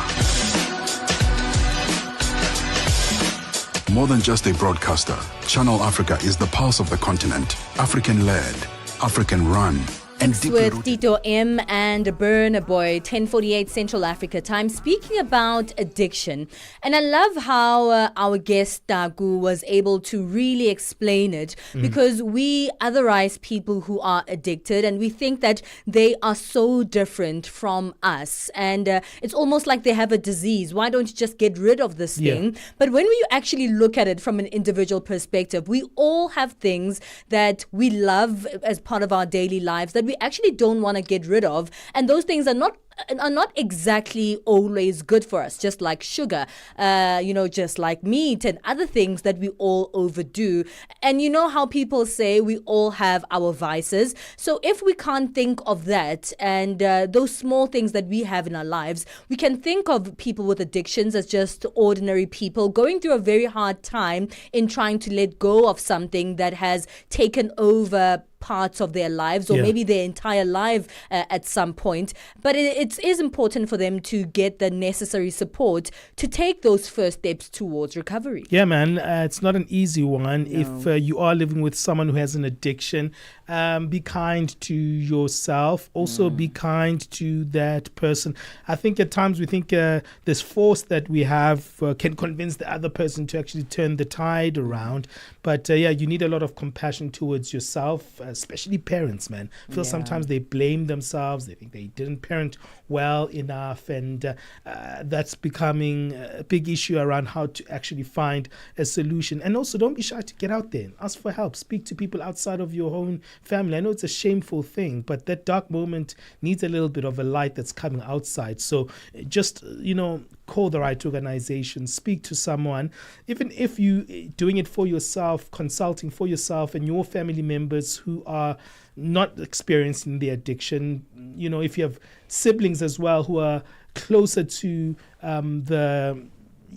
More than just a broadcaster, Channel Africa is the pulse of the continent. African-led, African-run, and with Tito M and Burna Boy, 10:48 Central Africa time, speaking about addiction. And I love how our guest Taku was able to really explain it, because we otherize people who are addicted and we think that they are so different from us, and it's almost like they have a disease. Why don't you just get rid of this thing? But when you actually look at it from an individual perspective, we all have things that we love as part of our daily lives that we actually don't want to get rid of, and those things are not exactly always good for us, just like sugar, just like meat and other things that we all overdo. And you know how people say we all have our vices. So if we can't think of that and those small things that we have in our lives, we can think of people with addictions as just ordinary people going through a very hard time in trying to let go of something that has taken over parts of their lives, or maybe their entire life at some point. But it is important for them to get the necessary support to take those first steps towards recovery. Yeah, man, it's not an easy one. No. If you are living with someone who has an addiction, be kind to yourself. Also be kind to that person. I think at times we think this force that we have can convince the other person to actually turn the tide around. But you need a lot of compassion towards yourself, especially parents, man. I feel sometimes they blame themselves. They think they didn't parent well enough, and that's becoming a big issue around how to actually find a solution. And also, don't be shy to get out there and ask for help. Speak to people outside of your own family. I know it's a shameful thing, but that dark moment needs a little bit of a light that's coming outside. So just, call the right organization, speak to someone. Even if you doing it for yourself, consulting for yourself and your family members who are not experiencing the addiction, if you have siblings as well who are closer to the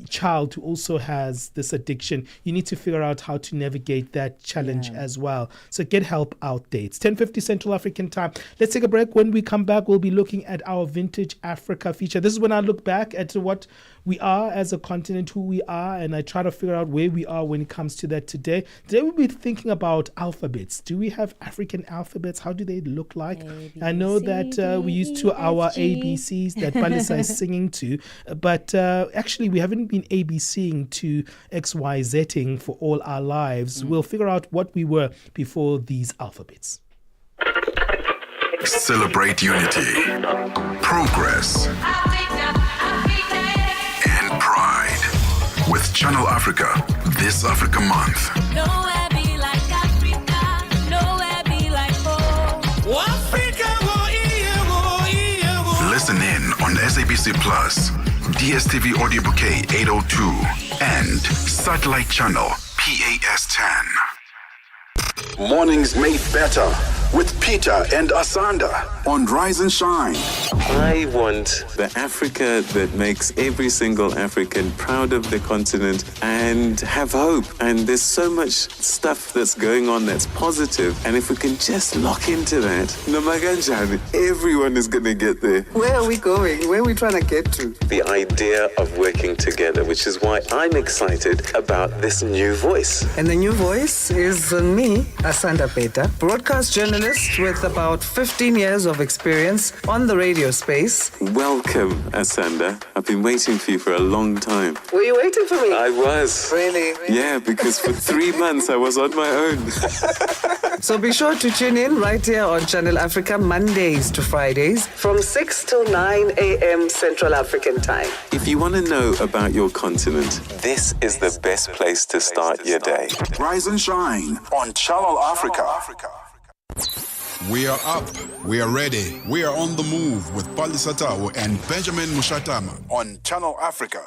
child who also has this addiction, you need to figure out how to navigate that challenge as well. So get help out there. It's 10:50 Central African time. Let's take a break. When we come back, we'll be looking at our Vintage Africa feature. This is when I look back at what we are as a continent, who we are, and I try to figure out where we are when it comes to that today. Today we'll be thinking about alphabets. Do we have African alphabets? How do they look like? I know that we used to our ABCs that Palesa is singing to, but actually we haven't been ABCing to XYZing for all our lives. We'll figure out what we were before these alphabets. Celebrate unity, progress, and pride with Channel Africa this Africa Month. Nowhere be like Africa, nowhere be like home. Africa, listen in on SABC Plus, DSTV Audio Bouquet 802, and Satellite Channel PAS 10. Mornings made better with Peter and Asanda on Rise and Shine. I want the Africa that makes every single African proud of the continent and have hope. And there's so much stuff that's going on that's positive. And if we can just lock into that, Namaganjani, everyone is going to get there. Where are we going? Where are we trying to get to? The idea of working together, which is why I'm excited about this new voice. And the new voice is me, Asanda Peta, broadcast journalist with about 15 years of experience on the radio space. Welcome, Asanda. I've been waiting for you for a long time. Were you waiting for me? I was. Really? Yeah, because for 3 months I was on my own. So be sure to tune in right here on Channel Africa Mondays to Fridays from 6 till 9 a.m. Central African time. If you want to know about your continent, this is the best place to start your day. Rise and Shine on Channel Africa. We are up. We are ready. We are on the move with Palesa and Benjamin Mushatama on Channel Africa.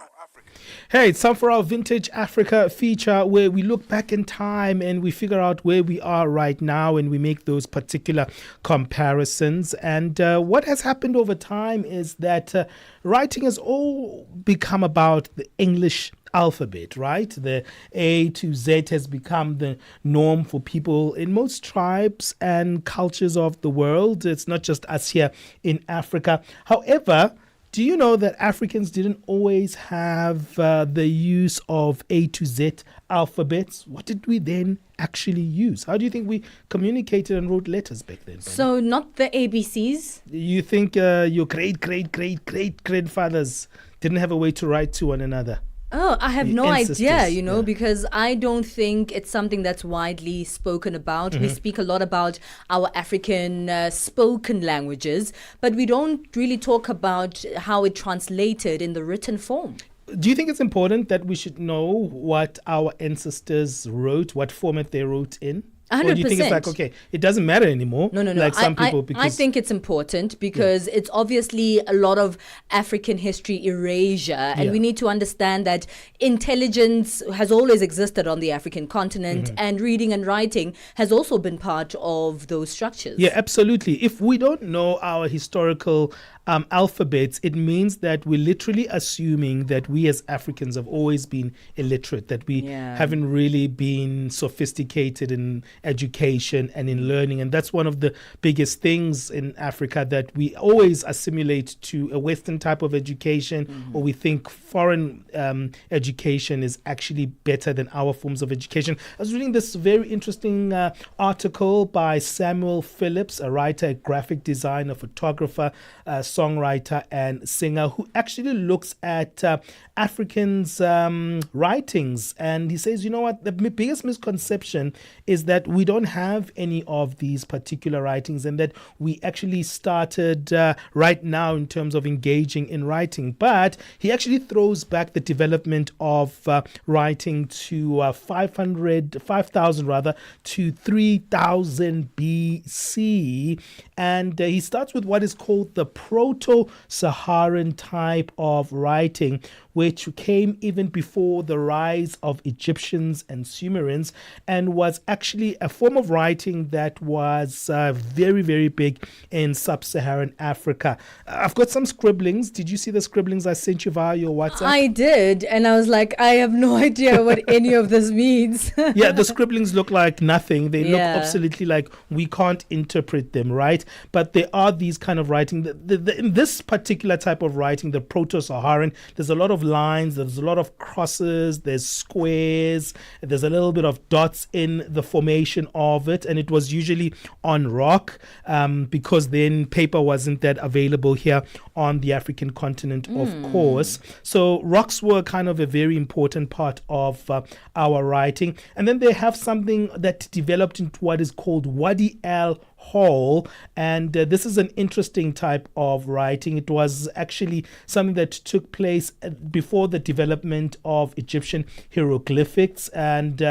Hey, it's time for our Vintage Africa feature where we look back in time and we figure out where we are right now and we make those particular comparisons. And what has happened over time is that writing has all become about the English alphabet, right? The A to Z has become the norm for people in most tribes and cultures of the world. It's not just us here in Africa. However, do you know that Africans didn't always have the use of A to Z alphabets? What did we then actually use? How do you think we communicated and wrote letters back then? So not the ABCs? You think your great-great-great-great-grandfathers didn't have a way to write to one another? Oh, I have no idea, ancestors, because I don't think it's something that's widely spoken about. We speak a lot about our African spoken languages, but we don't really talk about how it translated in the written form. Do you think it's important that we should know what our ancestors wrote, what format they wrote in? 100%. Or do you think it's like, okay, it doesn't matter anymore? No. Like some people, I think it's important because it's obviously a lot of African history erasure, and we need to understand that intelligence has always existed on the African continent, and reading and writing has also been part of those structures. Yeah, absolutely. If we don't know our historical alphabets, it means that we're literally assuming that we as Africans have always been illiterate, that we haven't really been sophisticated in education and in learning. And that's one of the biggest things in Africa, that we always assimilate to a Western type of education, or we think foreign education is actually better than our forms of education. I was reading this very interesting article by Samuel Phillips, a writer, a graphic designer, photographer, songwriter and singer, who actually looks at Africans' writings. And he says, you know what, the biggest misconception is that we don't have any of these particular writings, and that we actually started right now in terms of engaging in writing. But he actually throws back the development of writing to 5,000 to 3,000 BC. And he starts with what is called the Proto-Saharan type of writing, which came even before the rise of Egyptians and Sumerians, and was actually a form of writing that was very, very big in sub-Saharan Africa. I've got some scribblings. Did you see the scribblings I sent you via your WhatsApp? I did, and I was like, I have no idea what any of this means. Yeah, the scribblings look like nothing. They look absolutely like we can't interpret them, right? But there are these kind of writing. In this particular type of writing, the Proto-Saharan, there's a lot of lines, there's a lot of crosses, there's squares, there's a little bit of dots in the formation of it, and it was usually on rock because then paper wasn't that available here on the African continent, of course. So rocks were kind of a very important part of our writing. And then they have something that developed into what is called Wadi al Hall, and this is an interesting type of writing. It was actually something that took place before the development of Egyptian hieroglyphics, and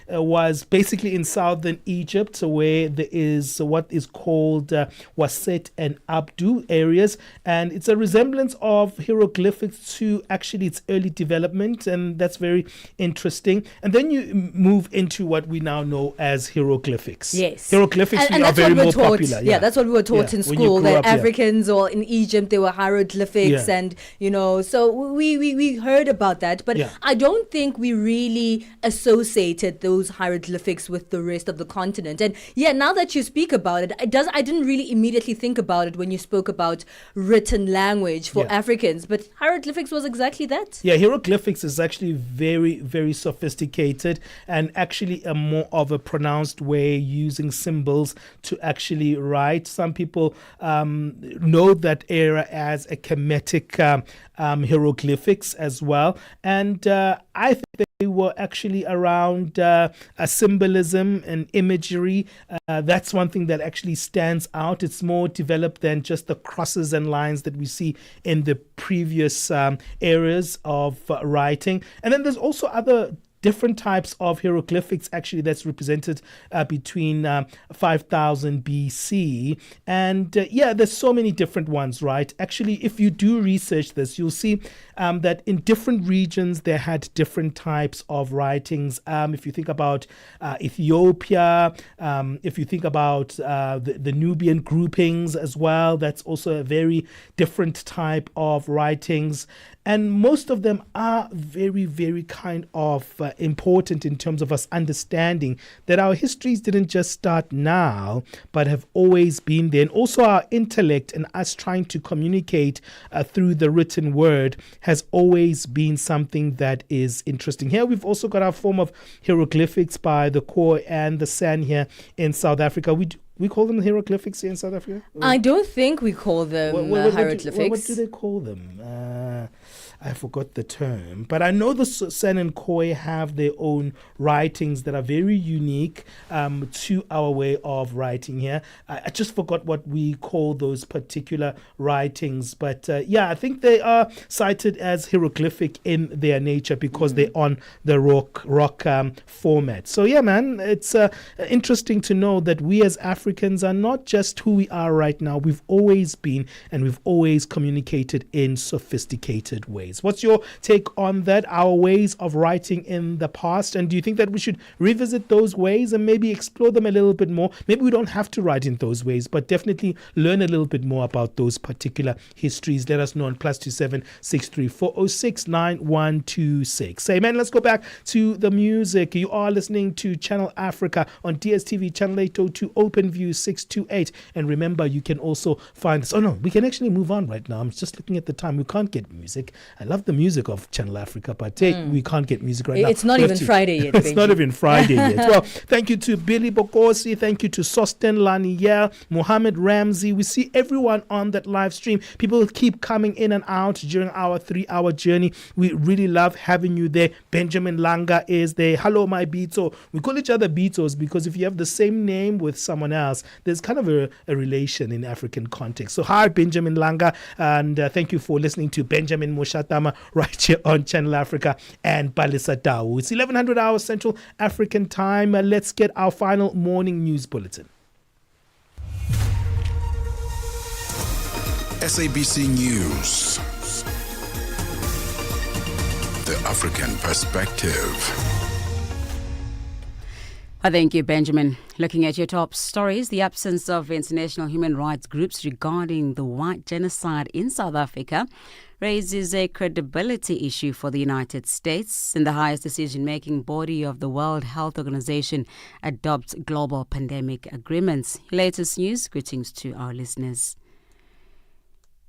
was basically in southern Egypt, where there is what is called Waset and Abdu areas, and it's a resemblance of hieroglyphics to actually its early development, and that's very interesting. And then you move into what we now know as hieroglyphics. Yes, hieroglyphics and are very more taught, popular. Yeah, that's what we were taught in school, that Africans or in Egypt, they were hieroglyphics, and so we heard about that, but I don't think we really associated those hieroglyphics with the rest of the continent. And now that you speak about it, I didn't really immediately think about it when you spoke about written language for Africans, but hieroglyphics was exactly that. Yeah, hieroglyphics is actually very, very sophisticated, and actually a more of a pronounced way using symbols to actually write. Some people know that era as a Kemetic hieroglyphics as well, and I think they were actually around a symbolism and imagery. That's one thing that actually stands out. It's more developed than just the crosses and lines that we see in the previous eras of writing. And then there's also other different types of hieroglyphics actually that's represented between 5000 BC. And there's so many different ones, right? Actually, if you do research this, you'll see that in different regions they had different types of writings. If you think about Ethiopia, if you think about the Nubian groupings as well, that's also a very different type of writings. And most of them are very, very kind of important in terms of us understanding that our histories didn't just start now, but have always been there. And also our intellect and us trying to communicate through the written word has always been something that is interesting. Here we've also got our form of hieroglyphics by the Khoi and the San here in South Africa. We call them hieroglyphics here in South Africa? I don't think we call them hieroglyphics. What do they call them? I forgot the term. But I know the San and Khoi have their own writings that are very unique to our way of writing here. I just forgot what we call those particular writings. But I think they are cited as hieroglyphic in their nature because they're on the rock format. So yeah, man, it's interesting to know that we as Africans are not just who we are right now. We've always been, and we've always communicated in sophisticated ways. What's your take on that, our ways of writing in the past? And do you think that we should revisit those ways and maybe explore them a little bit more? Maybe we don't have to write in those ways, but definitely learn a little bit more about those particular histories. Let us know on +27 634 006 9126. Hey man, let's go back to the music. You are listening to Channel Africa on DSTV Channel 802 OpenView 628. And remember, you can also find us. Oh no, we can actually move on right now. I'm just looking at the time. We can't get music. I love the music of Channel Africa, but we can't get music right now. It's not even Friday yet. It's not even Friday yet. Well, thank you to Billy Bokosi. Thank you to Sosten Laniel, Mohammed Ramsey. We see everyone on that live stream. People keep coming in and out during our 3-hour journey. We really love having you there. Benjamin Langa is there. Hello, my Beato. We call each other Beatos because if you have the same name with someone else, there's kind of a relation in African context. So hi, Benjamin Langa, and thank you for listening to Benjamin Moshatama right here on Channel Africa and Palesa Tau. It's 1100 hours Central African time. Let's get our final morning news bulletin. SABC News. The African Perspective. Thank you, Benjamin. Looking at your top stories, the absence of international human rights groups regarding the white genocide in South Africa raises a credibility issue for the United States, and the highest decision-making body of the World Health Organization adopts global pandemic agreements. Latest news, greetings to our listeners.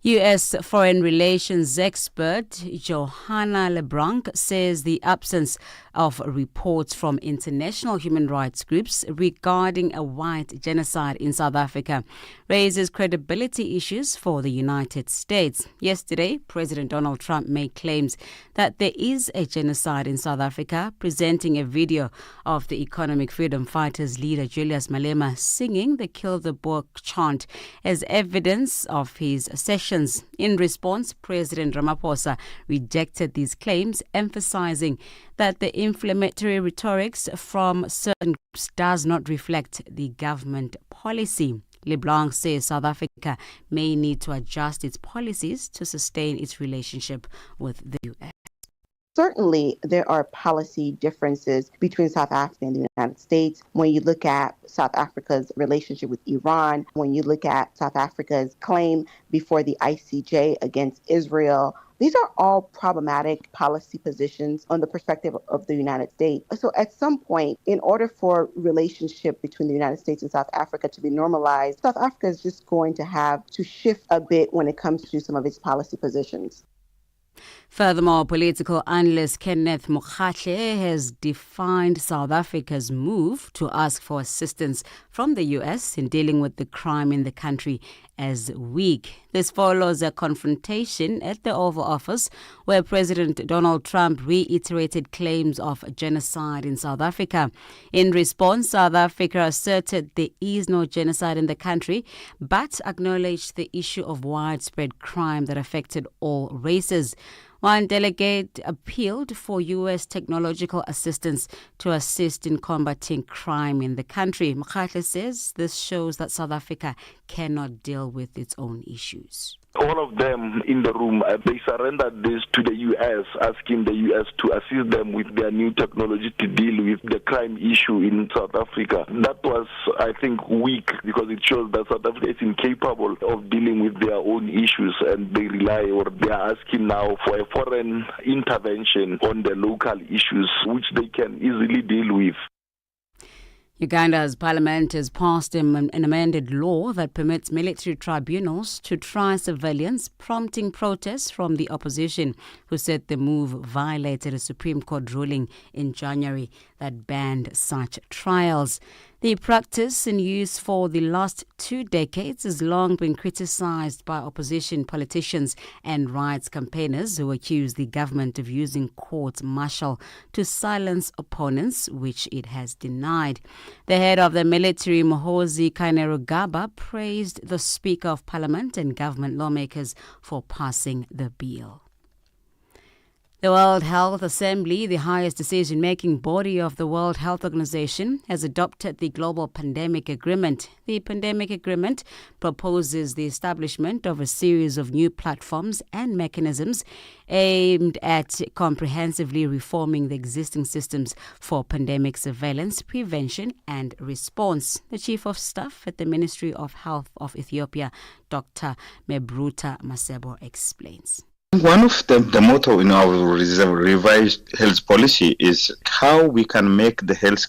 U.S. foreign relations expert Johanna LeBlanc says the absence of reports from international human rights groups regarding a white genocide in South Africa raises credibility issues for the United States. Yesterday, President Donald Trump made claims that there is a genocide in South Africa, presenting a video of the economic freedom fighters leader Julius Malema singing the Kill the Boer chant as evidence of his session. In response, President Ramaphosa rejected these claims, emphasizing that the inflammatory rhetorics from certain groups does not reflect the government policy. LeBlanc says South Africa may need to adjust its policies to sustain its relationship with the U.S. Certainly, there are policy differences between South Africa and the United States. When you look at South Africa's relationship with Iran, when you look at South Africa's claim before the ICJ against Israel, these are all problematic policy positions on the perspective of the United States. So at some point, in order for relationship between the United States and South Africa to be normalized, South Africa is just going to have to shift a bit when it comes to some of its policy positions. Furthermore, political analyst Kenneth Mokgatle has defined South Africa's move to ask for assistance from the U.S. in dealing with the crime in the country as weak. This follows a confrontation at the Oval Office where President Donald Trump reiterated claims of genocide in South Africa. In response, South Africa asserted there is no genocide in the country, but acknowledged the issue of widespread crime that affected all races. One delegate appealed for U.S. technological assistance to assist in combating crime in the country. Mkhatle says this shows that South Africa cannot deal with its own issues. All of them in the room, they surrendered this to the U.S., asking the U.S. to assist them with their new technology to deal with the crime issue in South Africa. That was, I think, weak because it shows that South Africa is incapable of dealing with their own issues, and they rely or they are asking now for a foreign intervention on the local issues, which they can easily deal with. Uganda's parliament has passed an amended law that permits military tribunals to try civilians, prompting protests from the opposition, who said the move violated a Supreme Court ruling in January that banned such trials. The practice in use for the last 2 decades has long been criticized by opposition politicians and rights campaigners who accuse the government of using court-martial to silence opponents, which it has denied. The head of the military, Muhoozi Kainerugaba, praised the Speaker of Parliament and government lawmakers for passing the bill. The World Health Assembly, the highest decision-making body of the World Health Organization, has adopted the Global Pandemic Agreement. The Pandemic Agreement proposes the establishment of a series of new platforms and mechanisms aimed at comprehensively reforming the existing systems for pandemic surveillance, prevention and response. The Chief of Staff at the Ministry of Health of Ethiopia, Dr. Mebruta Masebo, explains. One of the motto in our revised health policy is how we can make the health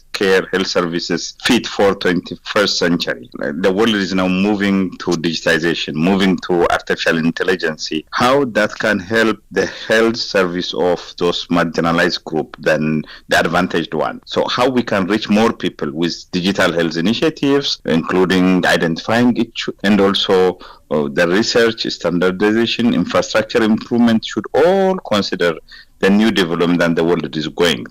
services fit for 21st century. The world is now moving to digitization, moving to artificial intelligence. How that can help the health service of those marginalized group than the advantaged one. So how we can reach more people with digital health initiatives, including identifying it, and also the research, standardization, infrastructure improvement should all consider the new development that the world is going.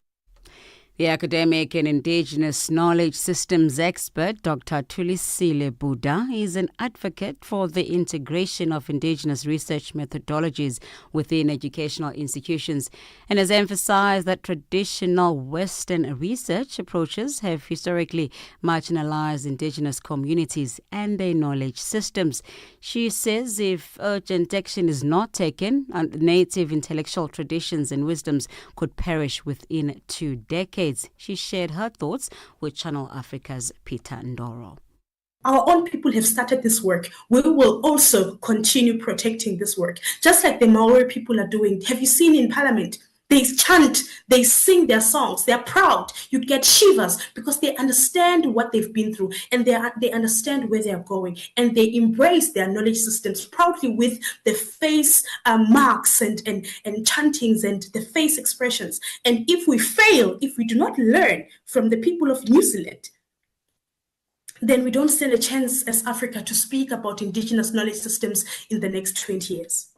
The academic and indigenous knowledge systems expert, Dr. Thulisile Buddha, is an advocate for the integration of indigenous research methodologies within educational institutions and has emphasized that traditional Western research approaches have historically marginalized indigenous communities and their knowledge systems. She says if urgent action is not taken, native intellectual traditions and wisdoms could perish within 2 decades. She shared her thoughts with Channel Africa's Peter Ndoro. Our own people have started this work. We will also continue protecting this work, just like the Maori people are doing. Have you seen in Parliament? They chant, they sing their songs, they're proud. You get shivers because they understand what they've been through and they understand where they're going, and they embrace their knowledge systems proudly with the face marks and chantings and the face expressions. And if we fail, if we do not learn from the people of New Zealand, then we don't stand a chance as Africa to speak about indigenous knowledge systems in the next 20 years.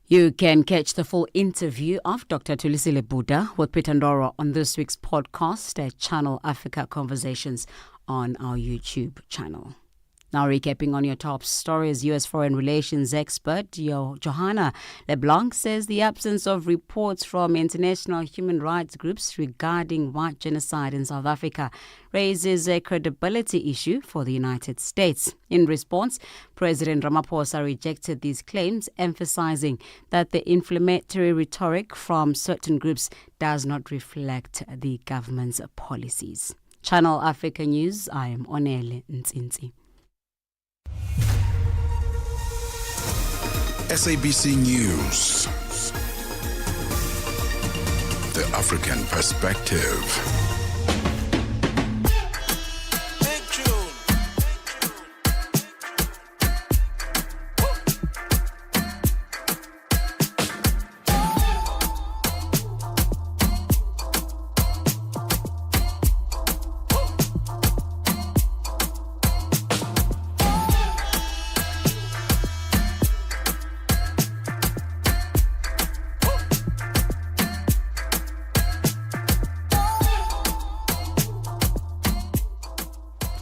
You can catch the full interview of Dr. Thulisile Buddha with Peter Ndoro on this week's podcast at Channel Africa Conversations on our YouTube channel. Now recapping on your top stories, U.S. foreign relations expert Johanna LeBlanc says the absence of reports from international human rights groups regarding white genocide in South Africa raises a credibility issue for the United States. In response, President Ramaphosa rejected these claims, emphasizing that the inflammatory rhetoric from certain groups does not reflect the government's policies. Channel Africa News, I am Onele Ntsinzi. SABC News. The African Perspective.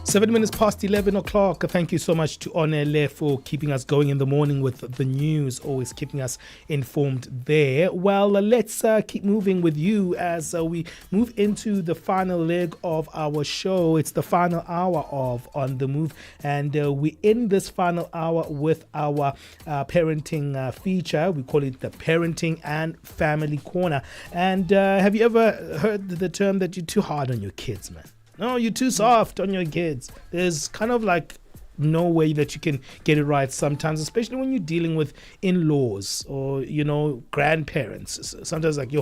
7 minutes past 11 o'clock. Thank you so much to Onele for keeping us going in the morning with the news, always keeping us informed there. Well, let's keep moving with you as we move into the final leg of our show. It's the final hour of On the Move, and we end this final hour with our parenting feature. We call it the Parenting and Family Corner. And have you ever heard the term that you're too hard on your kids, man? No, you're too soft on your kids. There's kind of like no way that you can get it right sometimes, especially when you're dealing with in-laws or, grandparents. Sometimes like,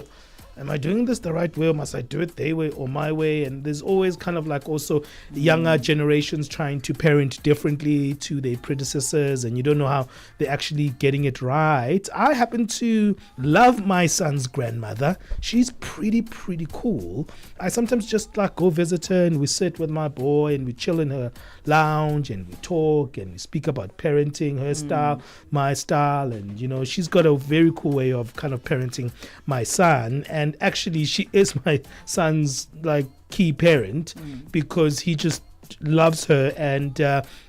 am I doing this the right way, or must I do it their way or my way? And there's always kind of like also younger generations trying to parent differently to their predecessors, and you don't know how they're actually getting it right. I happen to love my son's grandmother. She's pretty cool. I sometimes just like go visit her, and we sit with my boy and we chill in her lounge and we talk and we speak about parenting, her style, my style, and she's got a very cool way of kind of parenting my son. And actually she is my son's like key parent because he just loves her and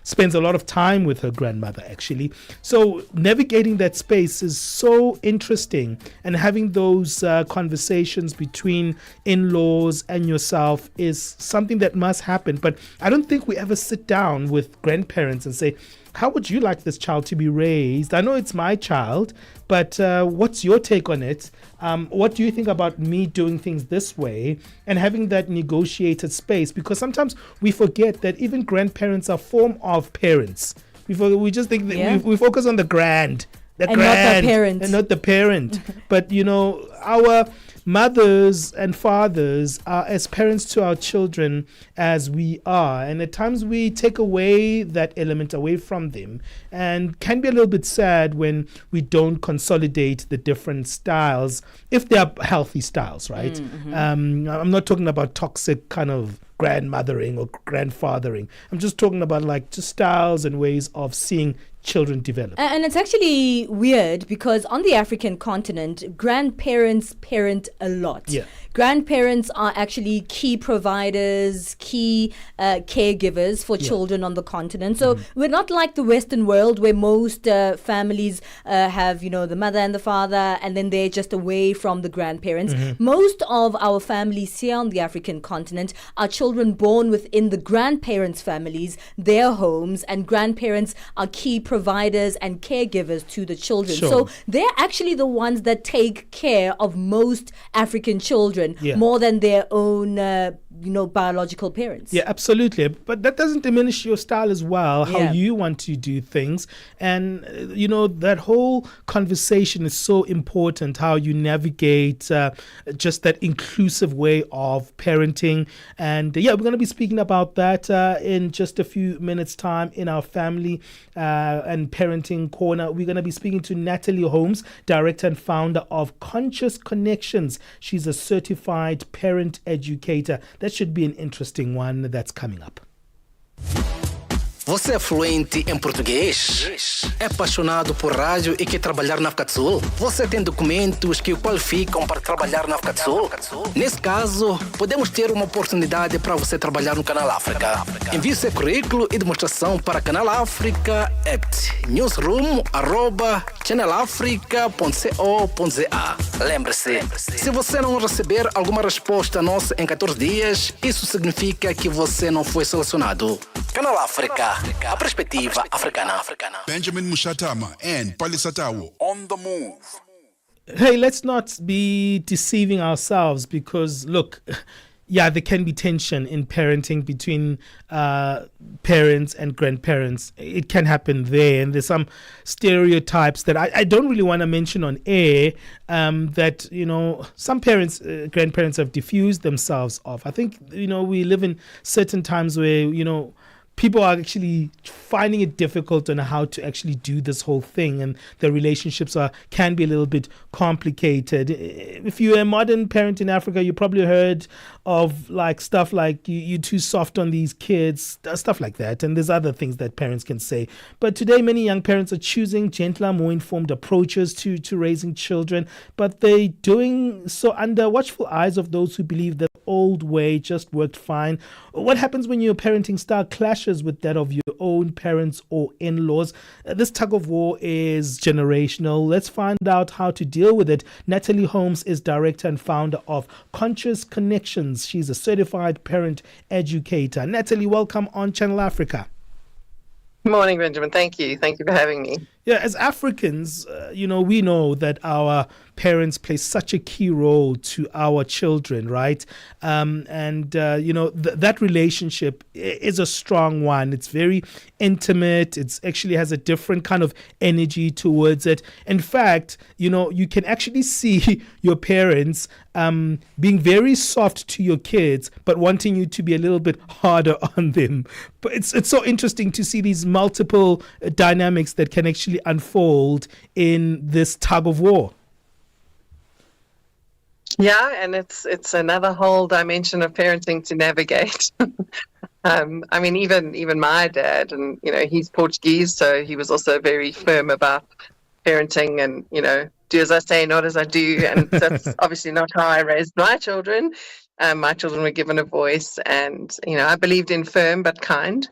spends a lot of time with her grandmother actually. So navigating that space is so interesting, and having those conversations between in-laws and yourself is something that must happen. But I don't think we ever sit down with grandparents and say, how would you like this child to be raised? I know it's my child, but what's your take on it? What do you think about me doing things this way? And having that negotiated space, because sometimes we forget that even grandparents are a form of parents. We just think that we focus on the grand, not the parent. And not the parent. But, our mothers and fathers are as parents to our children as we are, and at times we take away that element away from them, and can be a little bit sad when we don't consolidate the different styles, if they are healthy styles, right? I'm not talking about toxic kind of grandmothering or grandfathering. I'm just talking about like just styles and ways of seeing children develop. And it's actually weird because on the African continent, grandparents parent a lot. Yeah. Grandparents are actually key providers, key caregivers for children on the continent. So we're not like the Western world where most families have, the mother and the father, and then they're just away from the grandparents. Most of our families here on the African continent are children born within the grandparents' families, their homes, and grandparents are key providers and caregivers to the children. Sure. So they're actually the ones that take care of most African children more than their own biological parents. Yeah, absolutely. But that doesn't diminish your style as well, how you want to do things. And, that whole conversation is so important, how you navigate just that inclusive way of parenting. And we're going to be speaking about that in just a few minutes' time in our family and parenting corner. We're going to be speaking to Natalie Holmes, director and founder of Conscious Connections. She's a certified parent educator. That should be an interesting one that's coming up. Você é fluente em português? É apaixonado por rádio e quer trabalhar na África do Sul? Você tem documentos que o qualificam para trabalhar na África do Sul? Nesse caso, podemos ter uma oportunidade para você trabalhar no Canal África. Envie seu currículo e demonstração para Canal África at newsroom@channelafrica.co.za. Lembre-se, se você não receber alguma resposta nossa em 14 dias, isso significa que você não foi selecionado. Canal África. A perspectiva africana. Benjamin Mushatama and Palesa on the move. Hey, let's not be deceiving ourselves because, look, there can be tension in parenting between parents and grandparents. It can happen there. And there's some stereotypes that I don't really want to mention on air that, some parents, grandparents have diffused themselves off. I think, we live in certain times where, people are actually finding it difficult on how to actually do this whole thing, and the relationships can be a little bit complicated. If you're a modern parent in Africa, you probably heard of like stuff like you're too soft on these kids, stuff like that. And there's other things that parents can say. But today, many young parents are choosing gentler, more informed approaches to raising children, but they're doing so under watchful eyes of those who believe that old way just worked fine. What happens when your parenting style clashes with that of your own parents or in-laws? This tug of war is generational. Let's find out how to deal with it. Natalie Holmes is director and founder of Conscious Connections. She's a certified parent educator. Natalie, welcome on Channel Africa. Good morning, Benjamin. Thank you. Thank you for having me. Yeah, as Africans, we know that our parents play such a key role to our children, right? That relationship is a strong one. It's very intimate. It's actually has a different kind of energy towards it. In fact, you can actually see your parents being very soft to your kids, but wanting you to be a little bit harder on them. But it's so interesting to see these multiple dynamics that can actually unfold in this tug of war. Yeah, and it's another whole dimension of parenting to navigate. Even my dad, and he's Portuguese, so he was also very firm about parenting, and do as I say, not as I do, and that's obviously not how I raised my children. My children were given a voice, and I believed in firm but kind.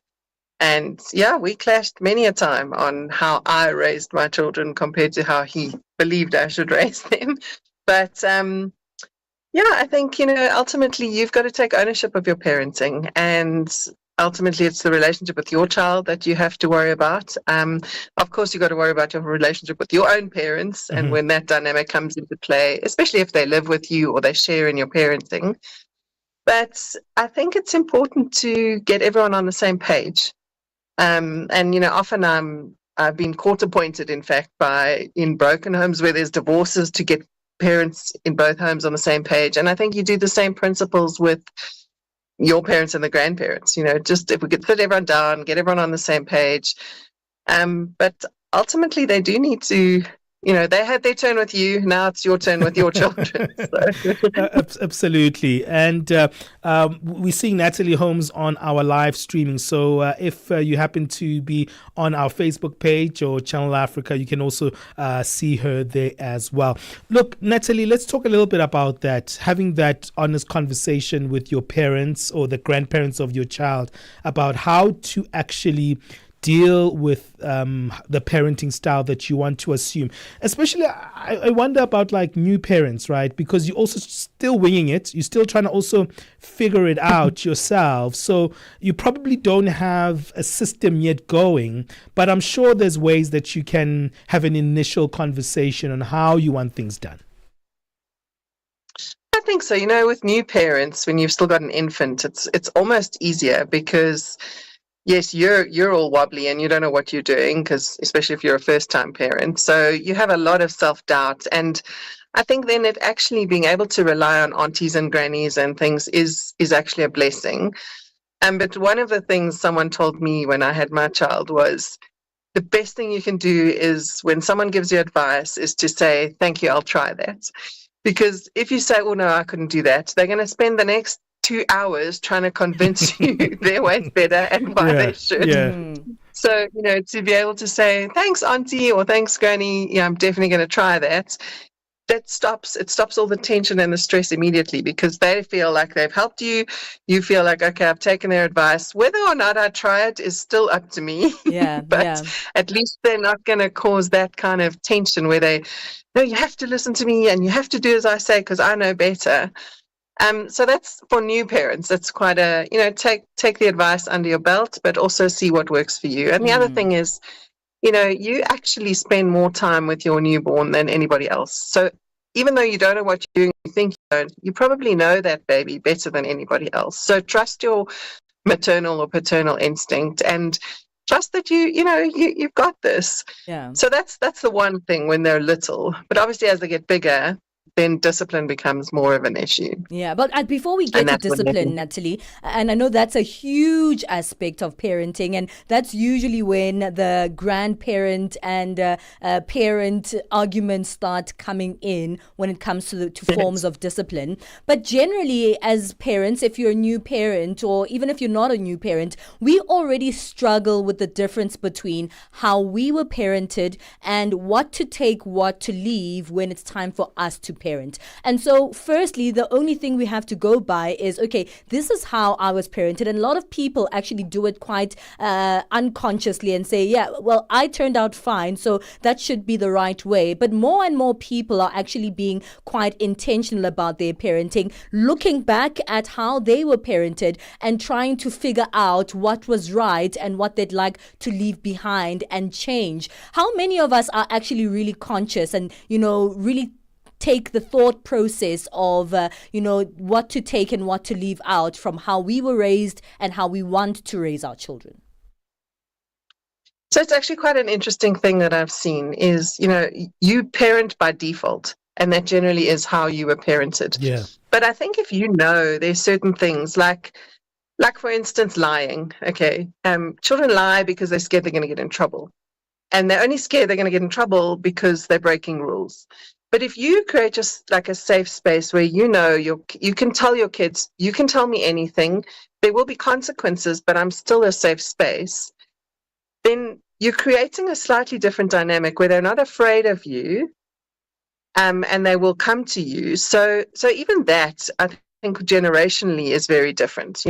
And yeah, we clashed many a time on how I raised my children compared to how he believed I should raise them. But I think, ultimately you've got to take ownership of your parenting, and ultimately it's the relationship with your child that you have to worry about. Of course, you've got to worry about your relationship with your own parents, and when that dynamic comes into play, especially if they live with you or they share in your parenting. But I think it's important to get everyone on the same page. Often I've been court appointed, in fact, in broken homes where there's divorces, to get parents in both homes on the same page. And I think you do the same principles with your parents and the grandparents, just if we could put everyone down, get everyone on the same page. But ultimately they do need to, they had their turn with you. Now it's your turn with your children. Absolutely. And we're seeing Natalie Holmes on our live streaming. So if you happen to be on our Facebook page or Channel Africa, you can also see her there as well. Look, Natalie, let's talk a little bit about that, having that honest conversation with your parents or the grandparents of your child about how to actually deal with the parenting style that you want to assume. Especially, I wonder about like new parents, right? Because you're also still winging it. You're still trying to also figure it out yourself. So you probably don't have a system yet going, but I'm sure there's ways that you can have an initial conversation on how you want things done. I think so. With new parents, when you've still got an infant, it's almost easier because yes, you're all wobbly and you don't know what you're doing, because especially if you're a first-time parent. So you have a lot of self-doubt. And I think then it actually being able to rely on aunties and grannies and things is actually a blessing. But one of the things someone told me when I had my child was the best thing you can do is when someone gives you advice is to say, thank you, I'll try that. Because if you say, oh, no, I couldn't do that, they're going to spend the next 2 hours trying to convince you their way's better and why they should. Yeah. So, to be able to say, thanks, auntie, or thanks, granny, yeah, I'm definitely going to try that. It stops all the tension and the stress immediately, because they feel like they've helped you. You feel like, okay, I've taken their advice. Whether or not I try it is still up to me. Yeah. But at least they're not going to cause that kind of tension where no, you have to listen to me and you have to do as I say because I know better. So that's for new parents. That's quite a, take the advice under your belt, but also see what works for you. And the other thing is, you actually spend more time with your newborn than anybody else. So even though you don't know what you're doing, you think you don't, you probably know that baby better than anybody else. So trust your maternal or paternal instinct and trust that you've got this. Yeah. So that's the one thing when they're little. But obviously as they get bigger, then discipline becomes more of an issue. Yeah, but before we get to discipline, Natalie, and I know that's a huge aspect of parenting, and that's usually when the grandparent and parent arguments start coming in when it comes to forms of discipline. But generally, as parents, if you're a new parent, or even if you're not a new parent, we already struggle with the difference between how we were parented and what to take, what to leave when it's time for us to parent. And so firstly, the only thing we have to go by is, okay, this is how I was parented. And a lot of people actually do it quite unconsciously and say, yeah, well, I turned out fine, so that should be the right way. But more and more people are actually being quite intentional about their parenting, looking back at how they were parented and trying to figure out what was right and what they'd like to leave behind and change. How many of us are actually really conscious and, really take the thought process of, what to take and what to leave out from how we were raised and how we want to raise our children? So it's actually quite an interesting thing that I've seen is, you parent by default, and that generally is how you were parented. Yeah. But I think if there's certain things like for instance, lying. Okay. Children lie because they're scared they're going to get in trouble. And they're only scared they're going to get in trouble because they're breaking rules. But if you create just like a safe space where you can tell your kids, you can tell me anything, there will be consequences, but I'm still a safe space, then you're creating a slightly different dynamic where they're not afraid of you, and they will come to you. So even that, I think generationally is very different.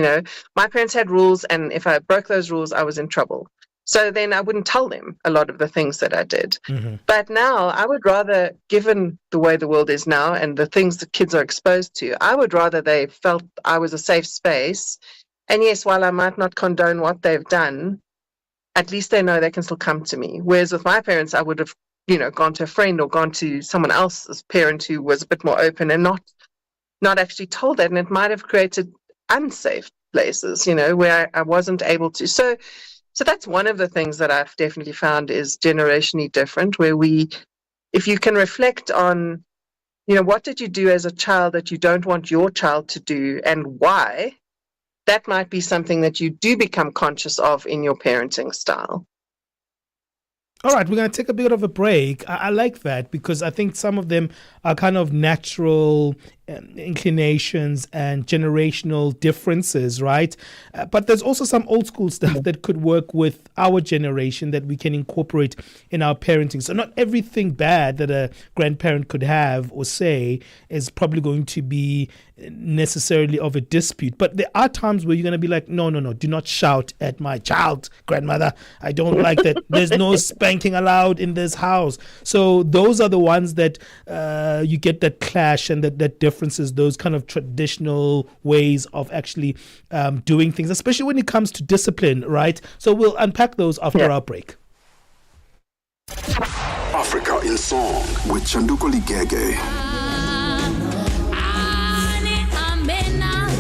My parents had rules, and if I broke those rules, I was in trouble. So then I wouldn't tell them a lot of the things that I did. Mm-hmm. But now I would rather, given the way the world is now and the things that kids are exposed to, I would rather they felt I was a safe space. And yes, while I might not condone what they've done, at least they know they can still come to me. Whereas with my parents, I would have, gone to a friend or gone to someone else's parent who was a bit more open and not actually told that. And it might have created unsafe places, where I wasn't able to. So that's one of the things that I've definitely found is generationally different, where if you can reflect on, what did you do as a child that you don't want your child to do and why, that might be something that you do become conscious of in your parenting style. All right, we're going to take a bit of a break. I like that because I think some of them are kind of natural inclinations and generational differences, right? But there's also some old school stuff that could work with our generation that we can incorporate in our parenting. So not everything bad that a grandparent could have or say is probably going to be necessarily of a dispute. But there are times where you're going to be like, no, do not shout at my child, grandmother. I don't like that. There's no spanking allowed in this house. So those are the ones that you get that clash and that differences, those kind of traditional ways of actually doing things, especially when it comes to discipline, right? So we'll unpack those after our break. Africa in Song with Chanduko Ligege.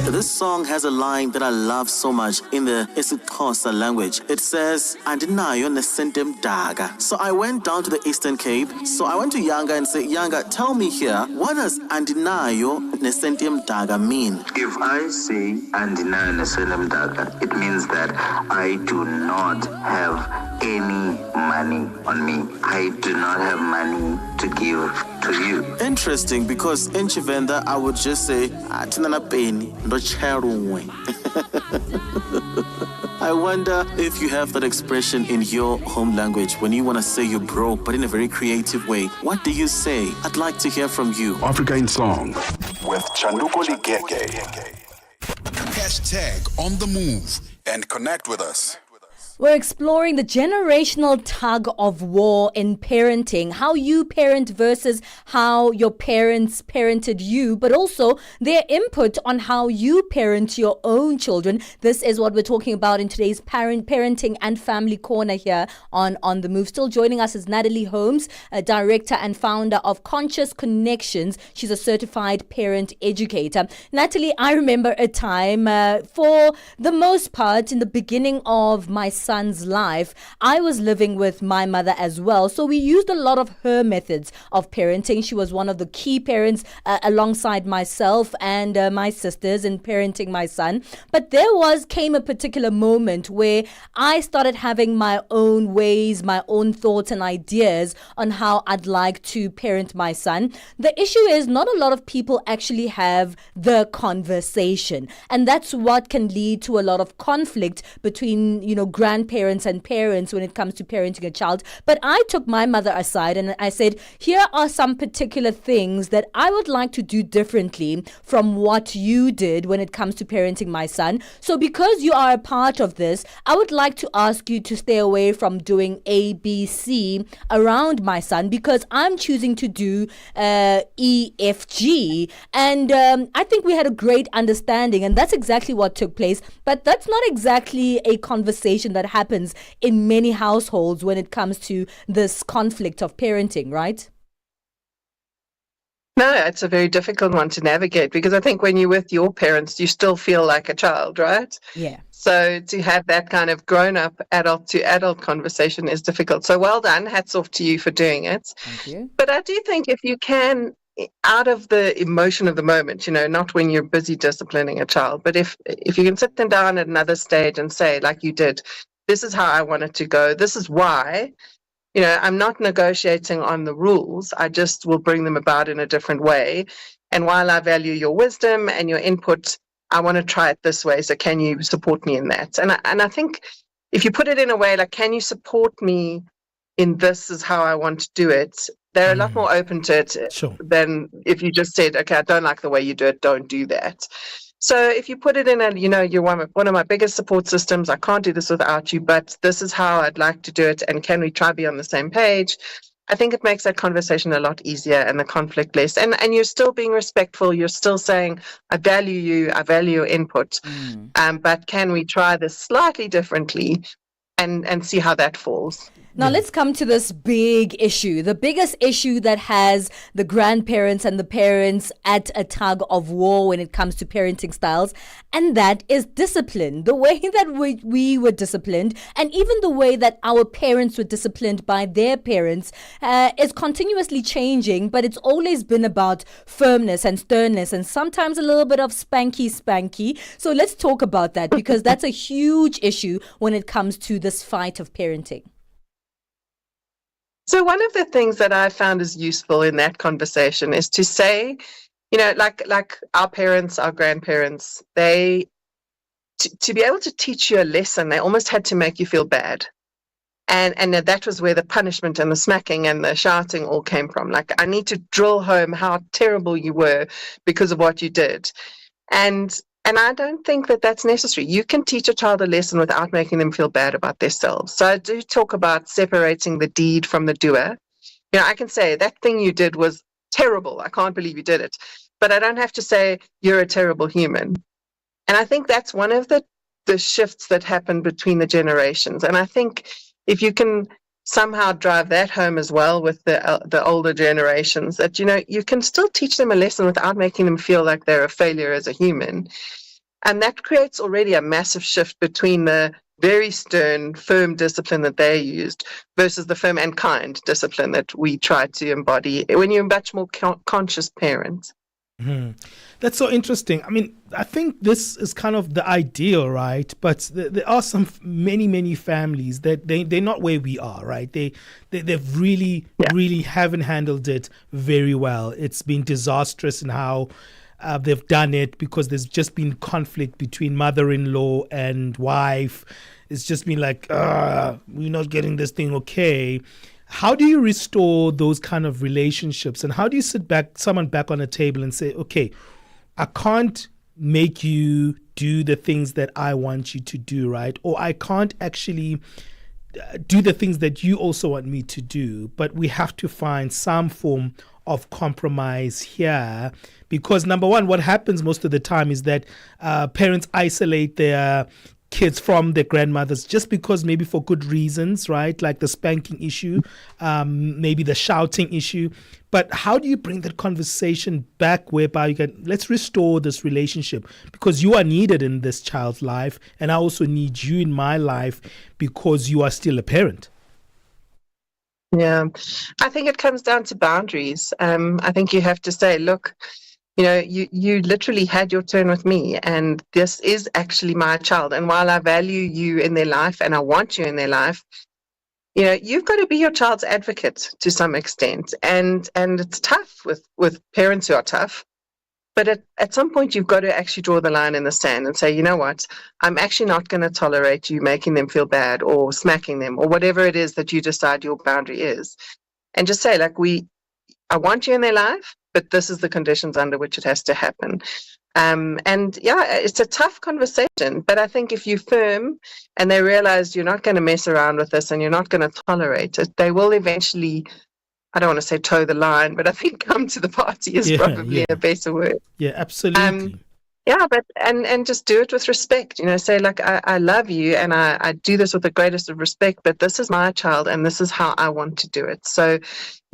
This song has a line that I love so much in the isiXhosa language. It says, Andinayo nesentem daga. So I went down to the Eastern Cape. So I went to Yanga and said, Yanga, tell me here, what does Andinayo nesentem daga mean? If I say Andinayo nesentem daga, it means that I do not have any money on me. I do not have money to give to you. Interesting, because in Chivenda, I would just say, Atinana peni, ndo cherungwe. I wonder if you have that expression in your home language when you want to say you're broke, but in a very creative way. What do you say? I'd like to hear from you. Africa in Song with Chanduko Ligege. Hashtag on the move and connect with us. We're exploring the generational tug of war in parenting, how you parent versus how your parents parented you, but also their input on how you parent your own children. This is what we're talking about in today's parenting and family corner here on the Move. Still joining us is Natalie Holmes, a director and founder of Conscious Connections. She's a certified parent educator. Natalie, I remember a time, for the most part, in the beginning of my son's life, I was living with my mother as well. So we used a lot of her methods of parenting. She was one of the key parents alongside myself and my sisters in parenting my son. But there came a particular moment where I started having my own ways, my own thoughts and ideas on how I'd like to parent my son. The issue is not a lot of people actually have the conversation. And that's what can lead to a lot of conflict between, grandparents and parents when it comes to parenting a child. But I took my mother aside and I said, here are some particular things that I would like to do differently from what you did when it comes to parenting my son. So because you are a part of this, I would like to ask you to stay away from doing A, B, C around my son, because I'm choosing to do E, F, G. And I think we had a great understanding, and that's exactly what took place. But that's not exactly a conversation that happens in many households when it comes to this conflict of parenting, right? No, it's a very difficult one to navigate, because I think when you're with your parents, you still feel like a child, right? Yeah. So to have that kind of grown-up adult to adult conversation is difficult. So well done. Hats off to you for doing it. Thank you. But I do think if you can, out of the emotion of the moment, not when you're busy disciplining a child, but if you can sit them down at another stage and say, like you did, this is how I want it to go. This is why. I'm not negotiating on the rules. I just will bring them about in a different way. And while I value your wisdom and your input, I want to try it this way. So can you support me in that? And I think if you put it in a way like, can you support me in this is how I want to do it? They're a lot more open to it than if you just said, okay, I don't like the way you do it. Don't do that. So if you put it in you're one of my biggest support systems, I can't do this without you, but this is how I'd like to do it, and can we try be on the same page? I think it makes that conversation a lot easier and the conflict less. And you're still being respectful. You're still saying, I value you, I value your input, but can we try this slightly differently and see how that falls? Now let's come to this big issue, the biggest issue that has the grandparents and the parents at a tug of war when it comes to parenting styles, and that is discipline. The way that we were disciplined, and even the way that our parents were disciplined by their parents is continuously changing, but it's always been about firmness and sternness and sometimes a little bit of spanky. So let's talk about that, because that's a huge issue when it comes to this fight of parenting. So one of the things that I found is useful in that conversation is to say, like our parents, our grandparents, they, to be able to teach you a lesson, they almost had to make you feel bad. And that was where the punishment and the smacking and the shouting all came from. Like, I need to drill home how terrible you were because of what you did. And I don't think that that's necessary. You can teach a child a lesson without making them feel bad about themselves. So I do talk about separating the deed from the doer. I can say, that thing you did was terrible. I can't believe you did it. But I don't have to say, you're a terrible human. And I think that's one of the shifts that happen between the generations. And I think if you can somehow drive that home as well with the older generations, that you can still teach them a lesson without making them feel like they're a failure as a human. And that creates already a massive shift between the very stern, firm discipline that they used versus the firm and kind discipline that we try to embody when you're a much more conscious parent. Mm-hmm. That's so interesting. I mean, I think this is kind of the ideal, right? But there are many families that they're not where we are, right? They've really haven't handled it very well. It's been disastrous in how they've done it, because there's just been conflict between mother-in-law and wife. It's just been like, we're not getting this thing okay. How do you restore those kind of relationships, and how do you sit someone back on a table and say, okay, I can't make you do the things that I want you to do, right? Or I can't actually do the things that you also want me to do, but we have to find some form of compromise here, because number one, what happens most of the time is that parents isolate their kids from their grandmothers just because maybe for good reasons, right? Like the spanking issue, maybe the shouting issue. But how do you bring that conversation back whereby you can, let's restore this relationship, because you are needed in this child's life, and I also need you in my life because you are still a parent? Yeah, I think it comes down to boundaries. I think you have to say, look, you literally had your turn with me, and this is actually my child. And while I value you in their life and I want you in their life, you've got to be your child's advocate to some extent. And it's tough with parents who are tough. But at some point, you've got to actually draw the line in the sand and say, you know what, I'm actually not going to tolerate you making them feel bad or smacking them or whatever it is that you decide your boundary is. And just say, like, I want you in their life, but this is the conditions under which it has to happen. And yeah, it's a tough conversation, but I think if you're firm and they realize you're not going to mess around with this and you're not going to tolerate it, they will eventually, I don't want to say toe the line, but I think come to the party is probably a better word. Yeah, absolutely. Yeah, but and just do it with respect. Say, like, I love you and I do this with the greatest of respect, but this is my child and this is how I want to do it. So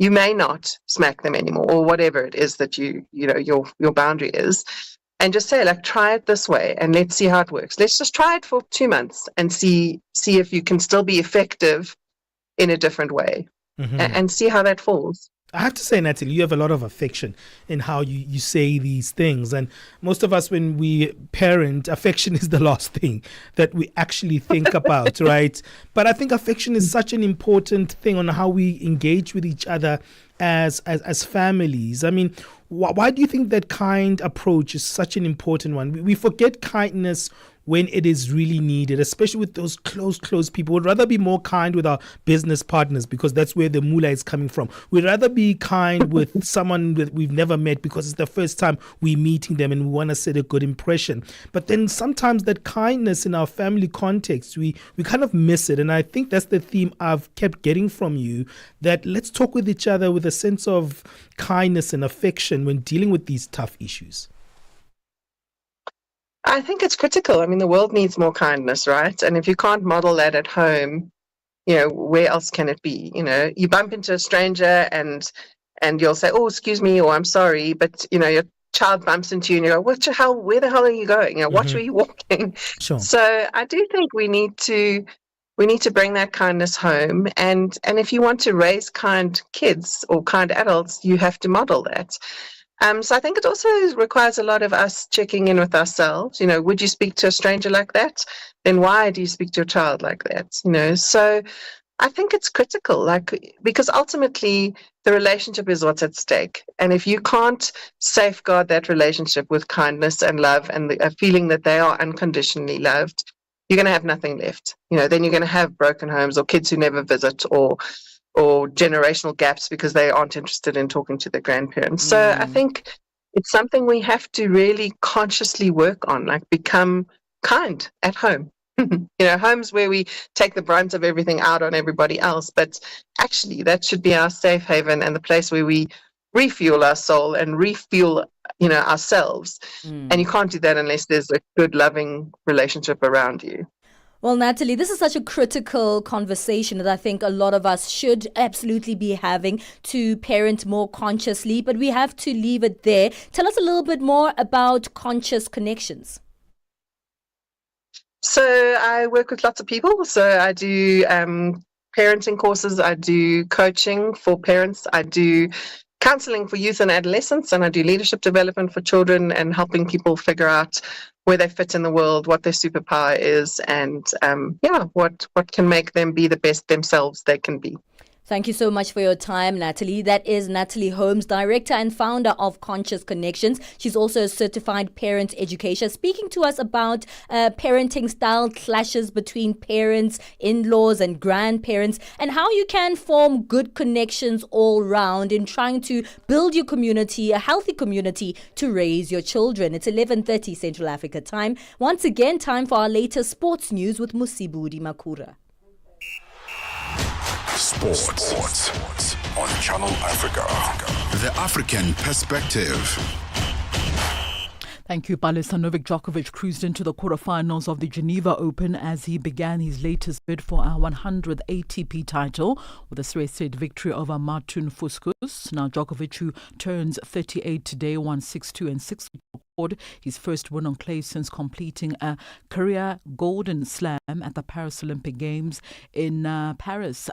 you may not smack them anymore or whatever it is that your boundary is. And just say, like, try it this way and let's see how it works. Let's just try it for 2 months and see if you can still be effective in a different way and see how that falls. I have to say, Natalie, you have a lot of affection in how you say these things. And most of us, when we parent, affection is the last thing that we actually think about, right? But I think affection is such an important thing on how we engage with each other as families. I mean, why do you think that kind approach is such an important one? We forget kindness when it is really needed, especially with those close people. We'd rather be more kind with our business partners because that's where the moolah is coming from. We'd rather be kind with someone that we've never met because it's the first time we're meeting them and we want to set a good impression. But then sometimes that kindness in our family context, we kind of miss it. And I think that's the theme I've kept getting from you, that let's talk with each other with a sense of kindness and affection when dealing with these tough issues. I think it's critical. I mean, the world needs more kindness, right? And if you can't model that at home, where else can it be? You bump into a stranger and you'll say, oh, excuse me, or I'm sorry, but, your child bumps into you and you go, where the hell are you going? What were you walking? Sure. So I do think we need to bring that kindness home. And if you want to raise kind kids or kind adults, you have to model that. So I think it also requires a lot of us checking in with ourselves. Would you speak to a stranger like that? Then why do you speak to a child like that? So I think it's critical, because ultimately the relationship is what's at stake. And if you can't safeguard that relationship with kindness and love and a feeling that they are unconditionally loved, you're going to have nothing left. Then you're going to have broken homes or kids who never visit or generational gaps because they aren't interested in talking to their grandparents. So I think it's something we have to really consciously work on, become kind at home. Homes where we take the brunt of everything out on everybody else, but actually that should be our safe haven and the place where we refuel our soul and refuel ourselves. And you can't do that unless there's a good, loving relationship around you. Well, Natalie, this is such a critical conversation that I think a lot of us should absolutely be having to parent more consciously, but we have to leave it there. Tell us a little bit more about Conscious Connections. So I work with lots of people. So I do parenting courses, I do coaching for parents, I do counseling for youth and adolescents, and I do leadership development for children and helping people figure out where they fit in the world, what their superpower is, and what can make them be the best themselves they can be. Thank you so much for your time, Natalie. That is Natalie Holmes, director and founder of Conscious Connections. She's also a certified parent educator, speaking to us about parenting style clashes between parents, in-laws and grandparents, and how you can form good connections all round in trying to build your community, a healthy community to raise your children. It's 11:30 Central Africa time. Once again, time for our latest sports news with Musibudi Makura. Sports on Channel Africa. The African perspective. Thank you, Palesa. Novak Djokovic cruised into the quarterfinals of the Geneva Open as he began his latest bid for our 100th ATP title with a straight-set victory over Martin Fuskus. Now, Djokovic, who turns 38 today, won 6-2 and 6 his first win on clay since completing a career golden slam at the Paris Olympic Games in Paris,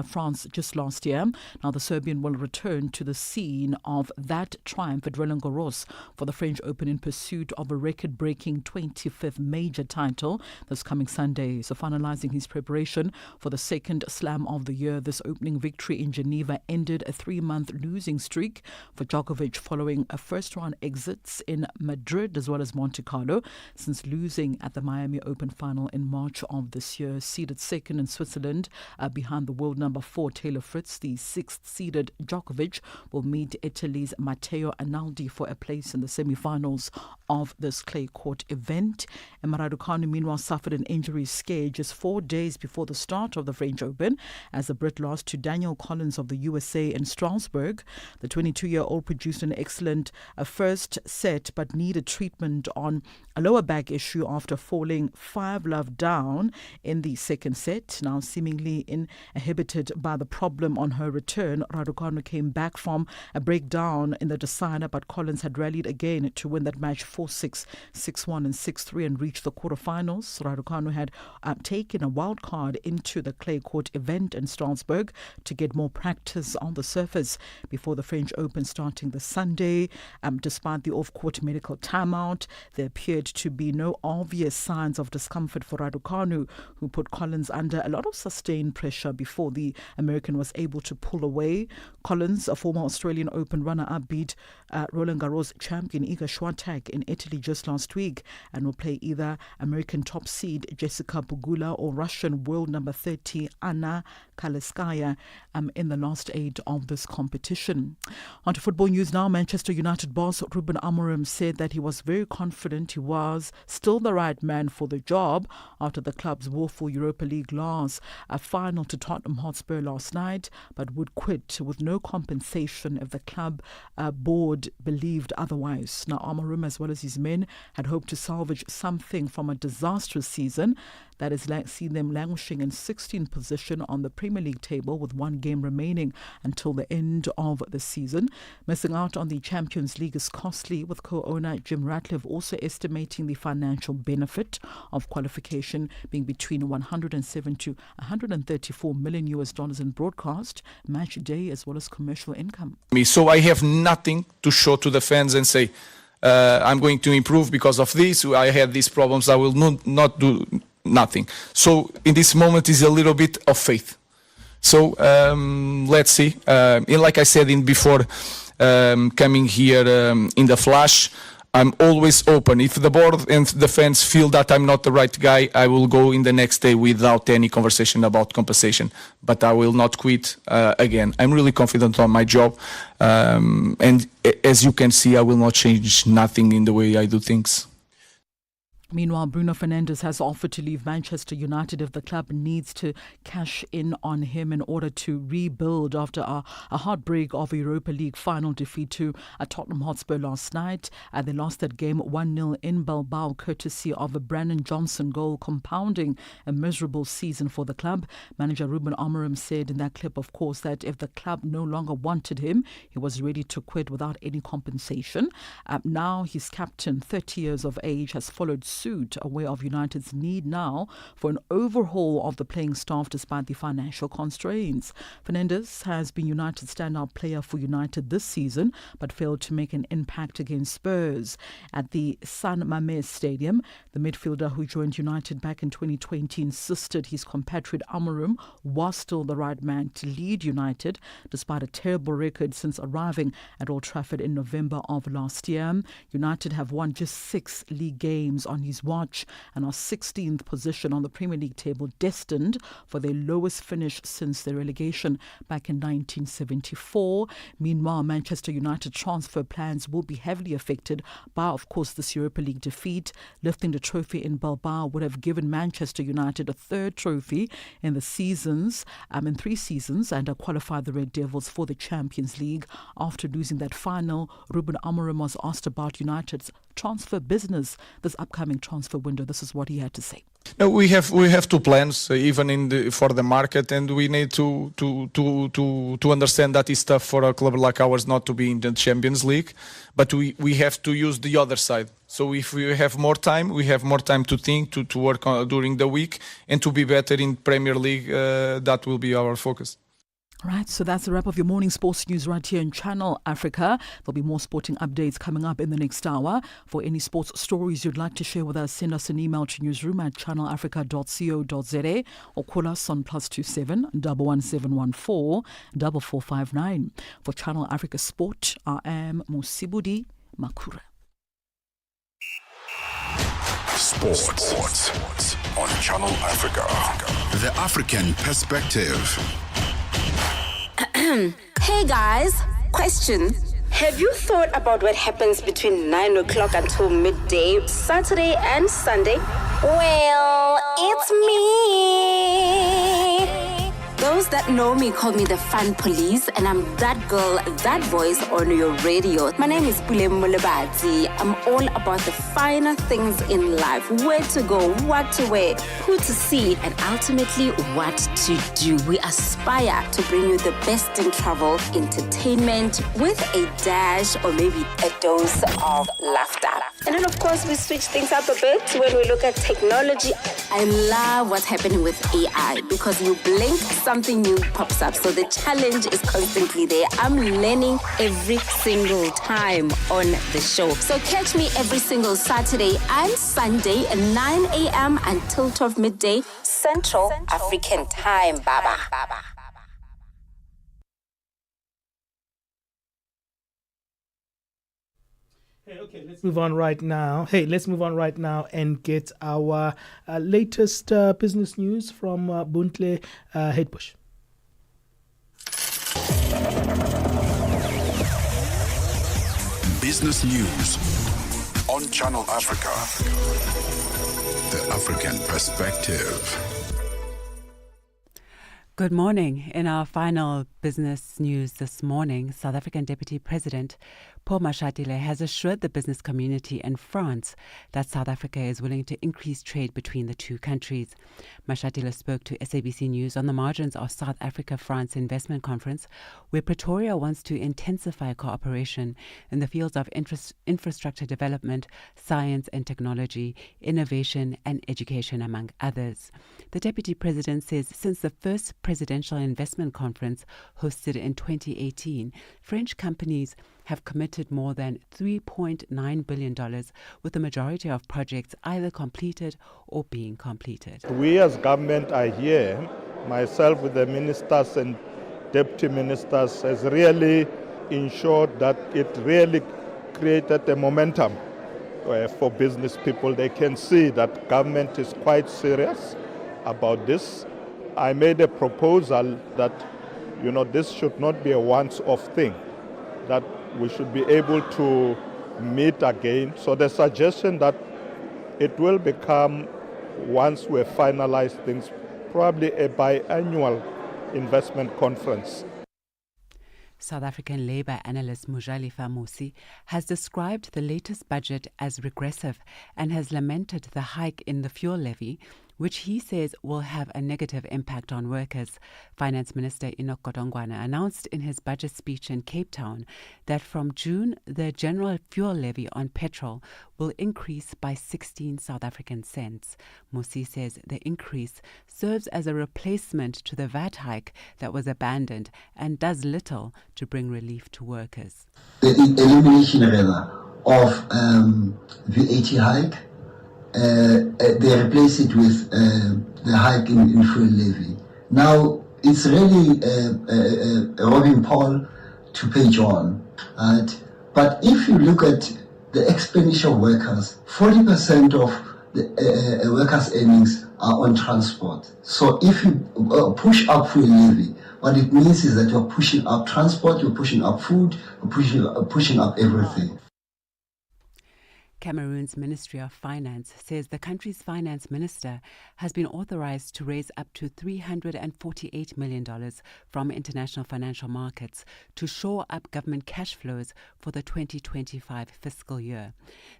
France, just last year. Now the Serbian will return to the scene of that triumph at Roland Garros for the French Open in pursuit of a record-breaking 25th major title this coming Sunday. So finalizing his preparation for the second slam of the year, this opening victory in Geneva ended a 3-month losing streak for Djokovic following a first-round exits in Madrid as well as Monte Carlo since losing at the Miami Open final in March of this year. Seeded second in Switzerland behind the world number 4 Taylor Fritz, the 6th seeded Djokovic will meet Italy's Matteo Analdi for a place in the semi-finals of this clay court event. And Raducanu meanwhile suffered an injury scare just 4 days before the start of the French Open as the Brit lost to Daniel Collins of the USA in Strasbourg. The 22-year-old produced an excellent first set but needed treatment on a lower back issue after falling 5-love down in the second set. Now seemingly inhibited by the problem on her return, Raducanu came back from a breakdown in the decider, but Collins had rallied again to win that match 4-6, 6-1 and 6-3 and reached the quarterfinals. Raducanu had taken a wild card into the clay court event in Strasbourg to get more practice on the surface before the French Open starting this Sunday. Despite the off-court medical timeout, there appeared to be no obvious signs of discomfort for Raducanu, who put Collins under a lot of sustained pressure before the American was able to pull away. Collins, a former Australian Open runner-up, beat Roland Garros champion Iga Swiatek in Italy just last week and will play either American top seed Jessica Pegula or Russian world number 30 Anna Kaleskaya in the last 8 of this competition. On to football news now. Manchester United boss Ruben Amorim said that he was very confident he was still the right man for the job after the club's woeful Europa League loss, a final to Tottenham Hotspur last night, but would quit with no compensation if the club board believed otherwise. Now Amorim, as well as his men, had hoped to salvage something from a disastrous season that has seen them languishing in 16th position on the Premier League table with 1 game remaining until the end of the season. Missing out on the Champions League is costly, with co-owner Jim Ratcliffe also estimating the financial benefit of qualification being between 107 to 134 million US dollars in broadcast, match day as well as commercial income. So I have nothing to show to the fans and say I'm going to improve because of this. I had these problems. I will not do nothing. So in this moment is a little bit of faith. So let's see. Like I said before coming here in the flash, I'm always open. If the board and the fans feel that I'm not the right guy, I will go in the next day without any conversation about compensation. But I will not quit again. I'm really confident on my job. And as you can see, I will not change nothing in the way I do things. Meanwhile, Bruno Fernandes has offered to leave Manchester United if the club needs to cash in on him in order to rebuild after a heartbreak of a Europa League final defeat to Tottenham Hotspur last night. They lost that game 1-0 in Bilbao, courtesy of a Brandon Johnson goal, compounding a miserable season for the club. Manager Ruben Amorim said in that clip, of course, that if the club no longer wanted him, he was ready to quit without any compensation. Now his captain, 30 years of age, has followed suit, aware of United's need now for an overhaul of the playing staff despite the financial constraints. Fernandes has been United's standout player for United this season, but failed to make an impact against Spurs. At the San Mamés Stadium, the midfielder who joined United back in 2020 insisted his compatriot Amorim was still the right man to lead United, despite a terrible record since arriving at Old Trafford in November of last year. United have won just 6 league games on his watch and are 16th position on the Premier League table, destined for their lowest finish since their relegation back in 1974. Meanwhile, Manchester United transfer plans will be heavily affected by, of course, this Europa League defeat. Lifting the trophy in Bilbao would have given Manchester United a 3rd trophy in the seasons, in 3 seasons, and qualified the Red Devils for the Champions League. After losing that final, Ruben Amorim was asked about United's transfer business this upcoming upcoming transfer window. This is what he had to say. No, we have two plans, even for the market, and we need to understand that it's tough for a club like ours not to be in the Champions League, but we have to use the other side. So if we have more time, we have more time to think, to work during the week, and to be better in Premier League. That will be our focus. Right, so that's a wrap of your morning sports news right here in Channel Africa. There'll be more sporting updates coming up in the next hour. For any sports stories you'd like to share with us, send us an email to newsroom@channelafrica.co.za or call us on +27 11714 4459. For Channel Africa Sport, I am Musibudi Makura. Sports on Channel Africa. The African perspective. Hey guys, question. Have you thought about what happens between 9 o'clock until midday, Saturday and Sunday? Well, it's me. Those that know me call me the fun police, and I'm that girl, that voice on your radio. My name is Pule Mulebati. I'm all about the finer things in life. Where to go, what to wear, who to see, and ultimately what to do. We aspire to bring you the best in travel, entertainment, with a dash or maybe a dose of laughter. And then of course we switch things up a bit when we look at technology. I love what's happening with AI because you blink, something new pops up. So the challenge is constantly there. I'm learning every single time on the show. So catch me every single Saturday and Sunday at 9 a.m. until 12 midday Central African Time, Baba. Let's move on right now. Let's move on right now and get our latest business news from Buntle Headbush. Business news on Channel Africa. The African perspective. Good morning. In our final business news this morning, South African Deputy President Paul Mashatile has assured the business community in France that South Africa is willing to increase trade between the two countries. Mashatile spoke to SABC News on the margins of South Africa-France Investment Conference, where Pretoria wants to intensify cooperation in the fields of infrastructure development, science and technology, innovation and education, among others. The Deputy President says since the first Presidential Investment Conference hosted in 2018, French companies have committed more than $3.9 billion, with the majority of projects either completed or being completed. We as government are here, myself with the ministers and deputy ministers, has really ensured that it really created a momentum for business people. They can see that government is quite serious about this. I made a proposal that, this should not be a once-off thing, that we should be able to meet again. So the suggestion that it will become, once we finalize things, probably a biannual investment conference. South African Labour analyst Mujalifa Musi has described the latest budget as regressive and has lamented the hike in the fuel levy, which he says will have a negative impact on workers. Finance Minister Enoch Godongwana announced in his budget speech in Cape Town that from June, the general fuel levy on petrol will increase by 16 South African cents. Musi says the increase serves as a replacement to the VAT hike that was abandoned and does little to bring relief to workers. The elimination of VAT hike, they replace it with the hike in fuel levy. Now, it's really robbing Paul to pay John. Right? But if you look at the expenditure of workers, 40% of the workers' earnings are on transport. So if you push up fuel levy, what it means is that you're pushing up transport, you're pushing up food, you're pushing up everything. Cameroon's Ministry of Finance says the country's finance minister has been authorized to raise up to $348 million from international financial markets to shore up government cash flows for the 2025 fiscal year.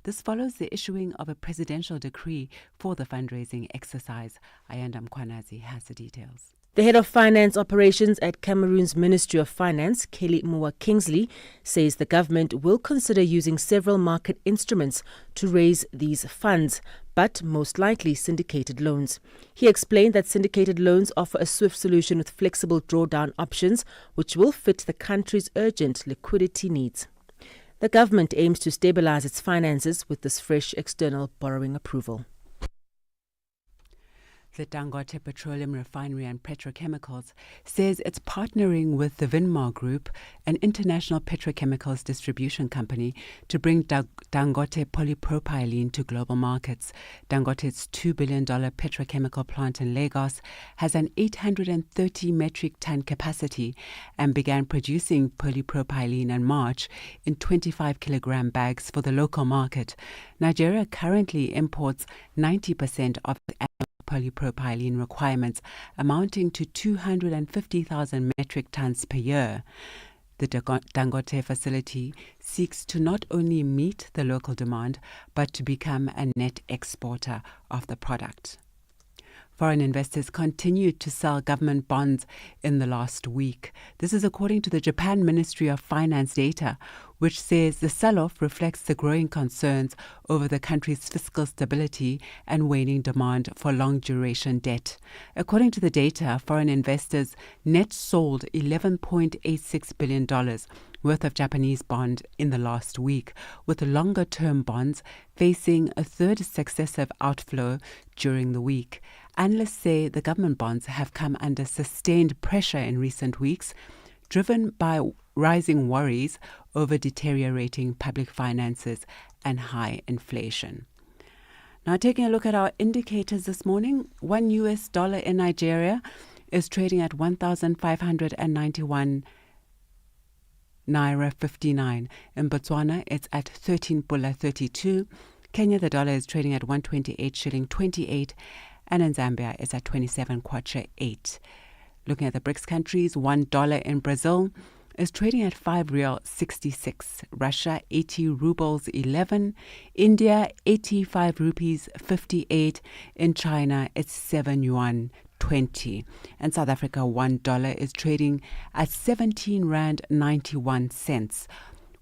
This follows the issuing of a presidential decree for the fundraising exercise. Ayanda Mkwanazi has the details. The head of finance operations at Cameroon's Ministry of Finance, Kelly Mua Kingsley, says the government will consider using several market instruments to raise these funds, but most likely syndicated loans. He explained that syndicated loans offer a swift solution with flexible drawdown options, which will fit the country's urgent liquidity needs. The government aims to stabilize its finances with this fresh external borrowing approval. The Dangote Petroleum Refinery and Petrochemicals says it's partnering with the Vinmar Group, an international petrochemicals distribution company, to bring Dangote polypropylene to global markets. Dangote's $2 billion petrochemical plant in Lagos has an 830 metric ton capacity and began producing polypropylene in March in 25 kilogram bags for the local market. Nigeria currently imports 90% of the polypropylene requirements, amounting to 250,000 metric tons per year. The Dangote facility seeks to not only meet the local demand, but to become a net exporter of the product. Foreign investors continued to sell government bonds in the last week. This is according to the Japan Ministry of Finance data, which says the sell-off reflects the growing concerns over the country's fiscal stability and waning demand for long-duration debt. According to the data, foreign investors net sold $11.86 billion worth of Japanese bond in the last week, with longer-term bonds facing a third successive outflow during the week. Analysts say the government bonds have come under sustained pressure in recent weeks, driven by rising worries over deteriorating public finances and high inflation. Now, taking a look at our indicators this morning, $1 in Nigeria is trading at 1,591 Naira 59. In Botswana, it's at 13 Pula 32. Kenya, the dollar is trading at 128 shilling 28. And in Zambia, it's at 27 kwacha 8. Looking at the BRICS countries, $1 in Brazil is trading at 5 real 66. Russia, 80 rubles 11. India, 85 rupees 58. In China, it's 7 yuan 20. And South Africa, $1 is trading at 17 rand 91 cents.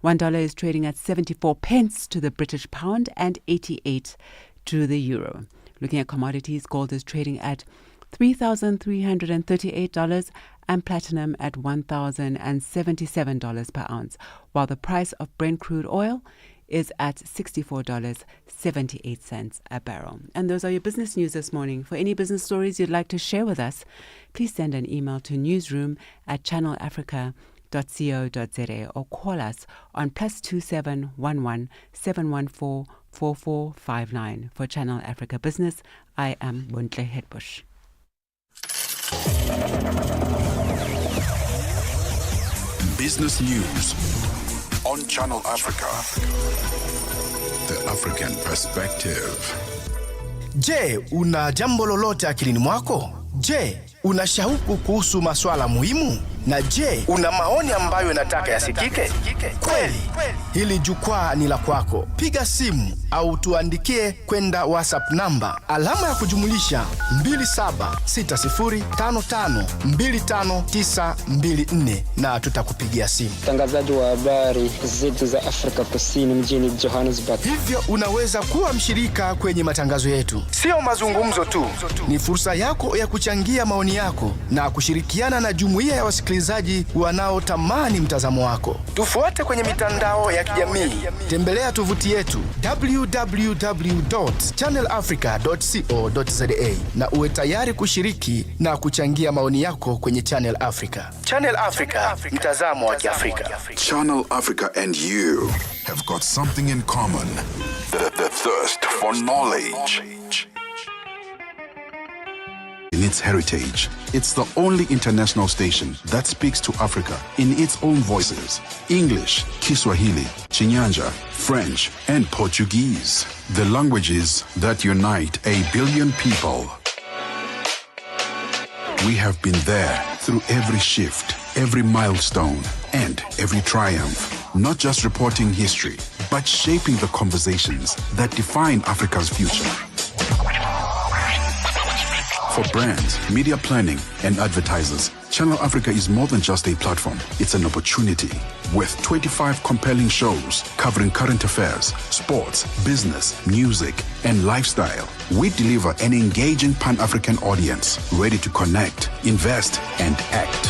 $1 is trading at 74 pence to the British pound and 88 to the euro. Looking at commodities, gold is trading at $3,338 and platinum at $1,077 per ounce, while the price of Brent crude oil is at $64.78 a barrel. And those are your business news this morning. For any business stories you'd like to share with us, please send an email to newsroom@channelafrica.co.za or call us on +27 11 714 4459. For Channel Africa Business, I am Buntle Hedbush. Business News on Channel Africa. The African Perspective. Je, una jambo lolote akilini mwako? Je, una shauku kuhusu masuala muhimu? Na je, una maoni ambayo unataka yasikike? Kweli, hili jukwaa ni la kwako. Piga simu au tuandikie kwenda WhatsApp namba alama ya kujumulisha 2760552594 na tutakupigia simu. Mtangazaji wa habari zetu za Afrika Kusini mjini Johannesburg. Hivyo unaweza kuwa mshirika kwenye matangazo yetu. Sio mazungumzo tu, ni fursa yako ya kuchangia maoni yako na kushirikiana na jumuiya ya wasikilizaji wanaotamani mtazamo wako. Tufuate kwenye mitandao ya kijamii. Tembelea tovuti yetu www.channelafrica.co.za na uwe tayari kushiriki na kuchangia maoni yako kwenye Channel Africa. Channel Africa, mtazamo wa Kiafrika. Channel Africa and you have got something in common. The thirst for knowledge. its heritage. It's the only international station that speaks to Africa in its own voices: English, Kiswahili, Chinyanja, French, and Portuguese. The languages that unite 1 billion people. We have been there through every shift, every milestone, and every triumph. Not just reporting history, but shaping the conversations that define Africa's future. For brands, media planning, and advertisers, Channel Africa is more than just a platform. It's an opportunity. With 25 compelling shows covering current affairs, sports, business, music, and lifestyle, we deliver an engaging Pan-African audience ready to connect, invest, and act.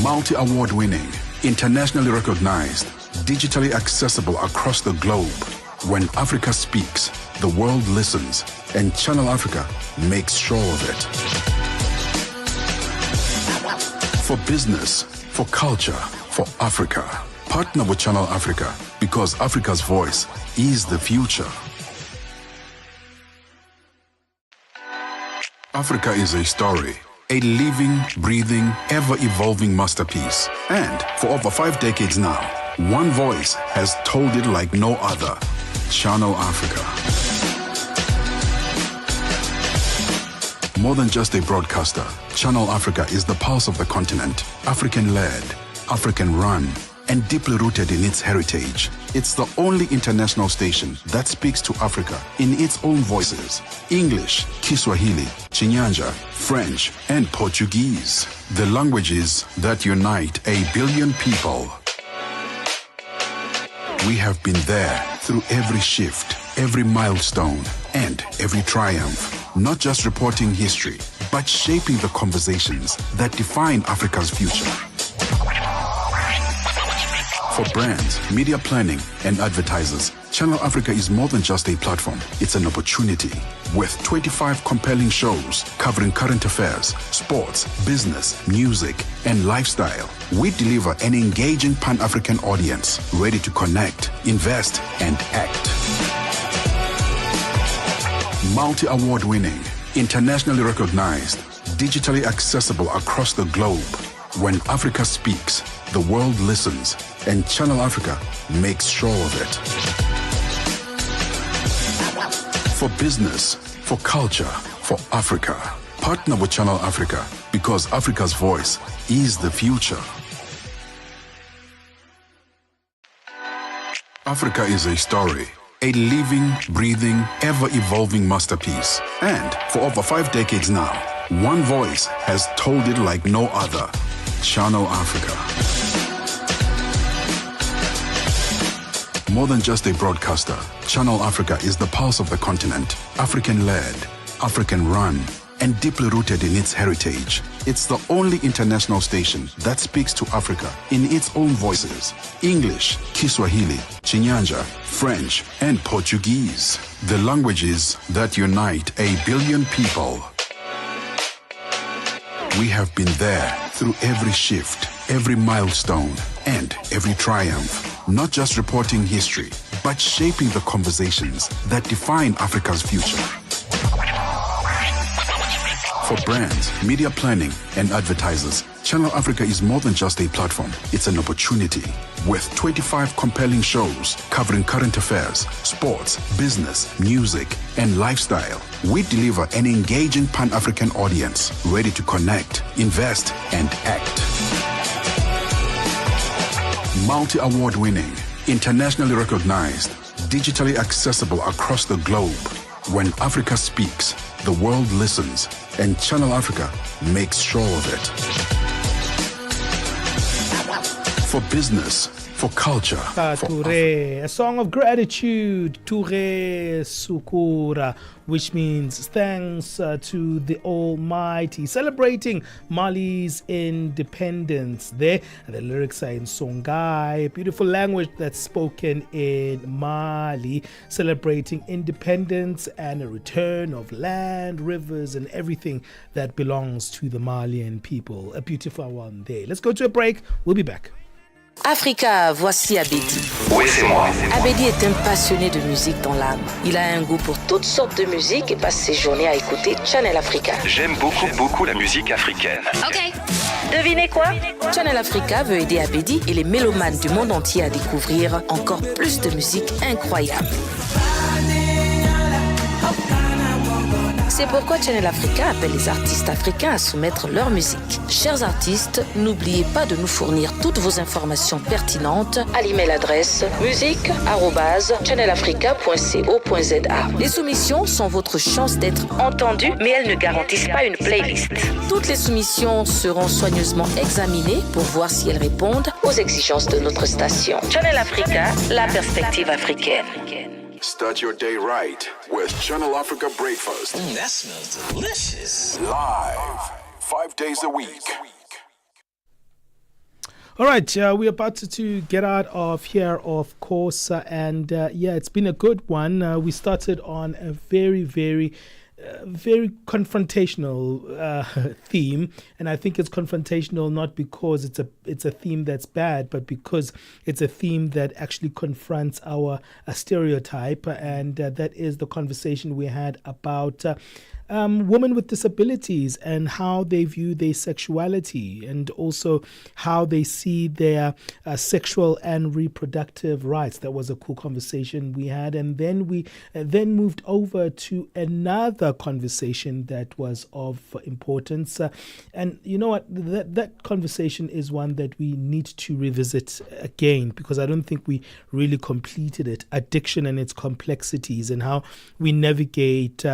Multi-award winning, internationally recognized, digitally accessible across the globe. When Africa speaks, the world listens, and Channel Africa makes sure of it. For business, for culture, for Africa, partner with Channel Africa, because Africa's voice is the future. Africa is a story, a living, breathing, ever-evolving masterpiece. And for over 5 decades now, one voice has told it like no other. Channel Africa. More than just a broadcaster, Channel Africa is the pulse of the continent, African-led, African-run, and deeply rooted in its heritage. It's the only international station that speaks to Africa in its own voices: English, Kiswahili, Chinyanja, French, and Portuguese. The languages that unite 1 billion people. We have been there through every shift, every milestone, and every triumph. Not just reporting history, but shaping the conversations that define Africa's future. For brands, media planning, and advertisers, Channel Africa is more than just a platform. It's an opportunity. With 25 compelling shows covering current affairs, sports, business, music, and lifestyle, we deliver an engaging Pan-African audience ready to connect, invest, and act. Multi-award winning, internationally recognized, digitally accessible across the globe. When Africa speaks, the world listens, and Channel Africa makes sure of it. For business, for culture, for Africa, partner with Channel Africa, because Africa's voice is the future. Africa is a story, a living, breathing, ever-evolving masterpiece. And for over 5 decades now, one voice has told it like no other. Channel Africa. More than just a broadcaster, Channel Africa is the pulse of the continent, African-led, African-run, and deeply rooted in its heritage. It's the only international station that speaks to Africa in its own voices: English, Kiswahili, Chinyanja, French, and Portuguese. The languages that unite 1 billion people. We have been there through every shift, every milestone, and every triumph. Not just reporting history, but shaping the conversations that define Africa's future. For brands, media planning, and advertisers, Channel Africa is more than just a platform. It's an opportunity. With 25 compelling shows covering current affairs, sports, business, music, and lifestyle, we deliver an engaging Pan-African audience ready to connect, invest, and act. Multi-award winning, internationally recognized, digitally accessible across the globe. When Africa speaks, the world listens, and Channel Africa makes sure of it. For business, for culture, for Ture, a song of gratitude, Ture Sukura, which means thanks to the Almighty, celebrating Mali's independence there. And the lyrics are in Songhai, a beautiful language that's spoken in Mali, celebrating independence and a return of land, rivers, and everything that belongs to the Malian people. A beautiful one there. Let's go to a break. We'll be back. Africa, voici Abedi. Oui, c'est moi. Abedi est un passionné de musique dans l'âme. Il a un goût pour toutes sortes de musique et passe ses journées à écouter Channel Africa. J'aime beaucoup la musique africaine. Ok. Devinez quoi? Channel Africa veut aider Abedi et les mélomanes du monde entier à découvrir encore plus de musique incroyable. C'est pourquoi Channel Africa appelle les artistes africains à soumettre leur musique. Chers artistes, n'oubliez pas de nous fournir toutes vos informations pertinentes à l'email adresse musique@channelafrica.co.za. Les soumissions sont votre chance d'être entendues, mais elles ne garantissent pas une playlist. Toutes les soumissions seront soigneusement examinées pour voir si elles répondent aux exigences de notre station. Channel Africa, la perspective africaine. Start your day right with Channel Africa Breakfast. That smells delicious. Live, 5 days a week. All right, we're about to get out of here, of course, and it's been a good one. We started on a very confrontational theme, and I think it's confrontational not because it's a theme that's bad, but because it's a theme that actually confronts our stereotype, and that is the conversation we had about women with disabilities and how they view their sexuality, and also how they see their sexual and reproductive rights. That was a cool conversation we had, and then we moved over to another conversation that was of importance, and you know what, that conversation is one that we need to revisit again, because I don't think we really completed it. Addiction and its complexities, and how we navigate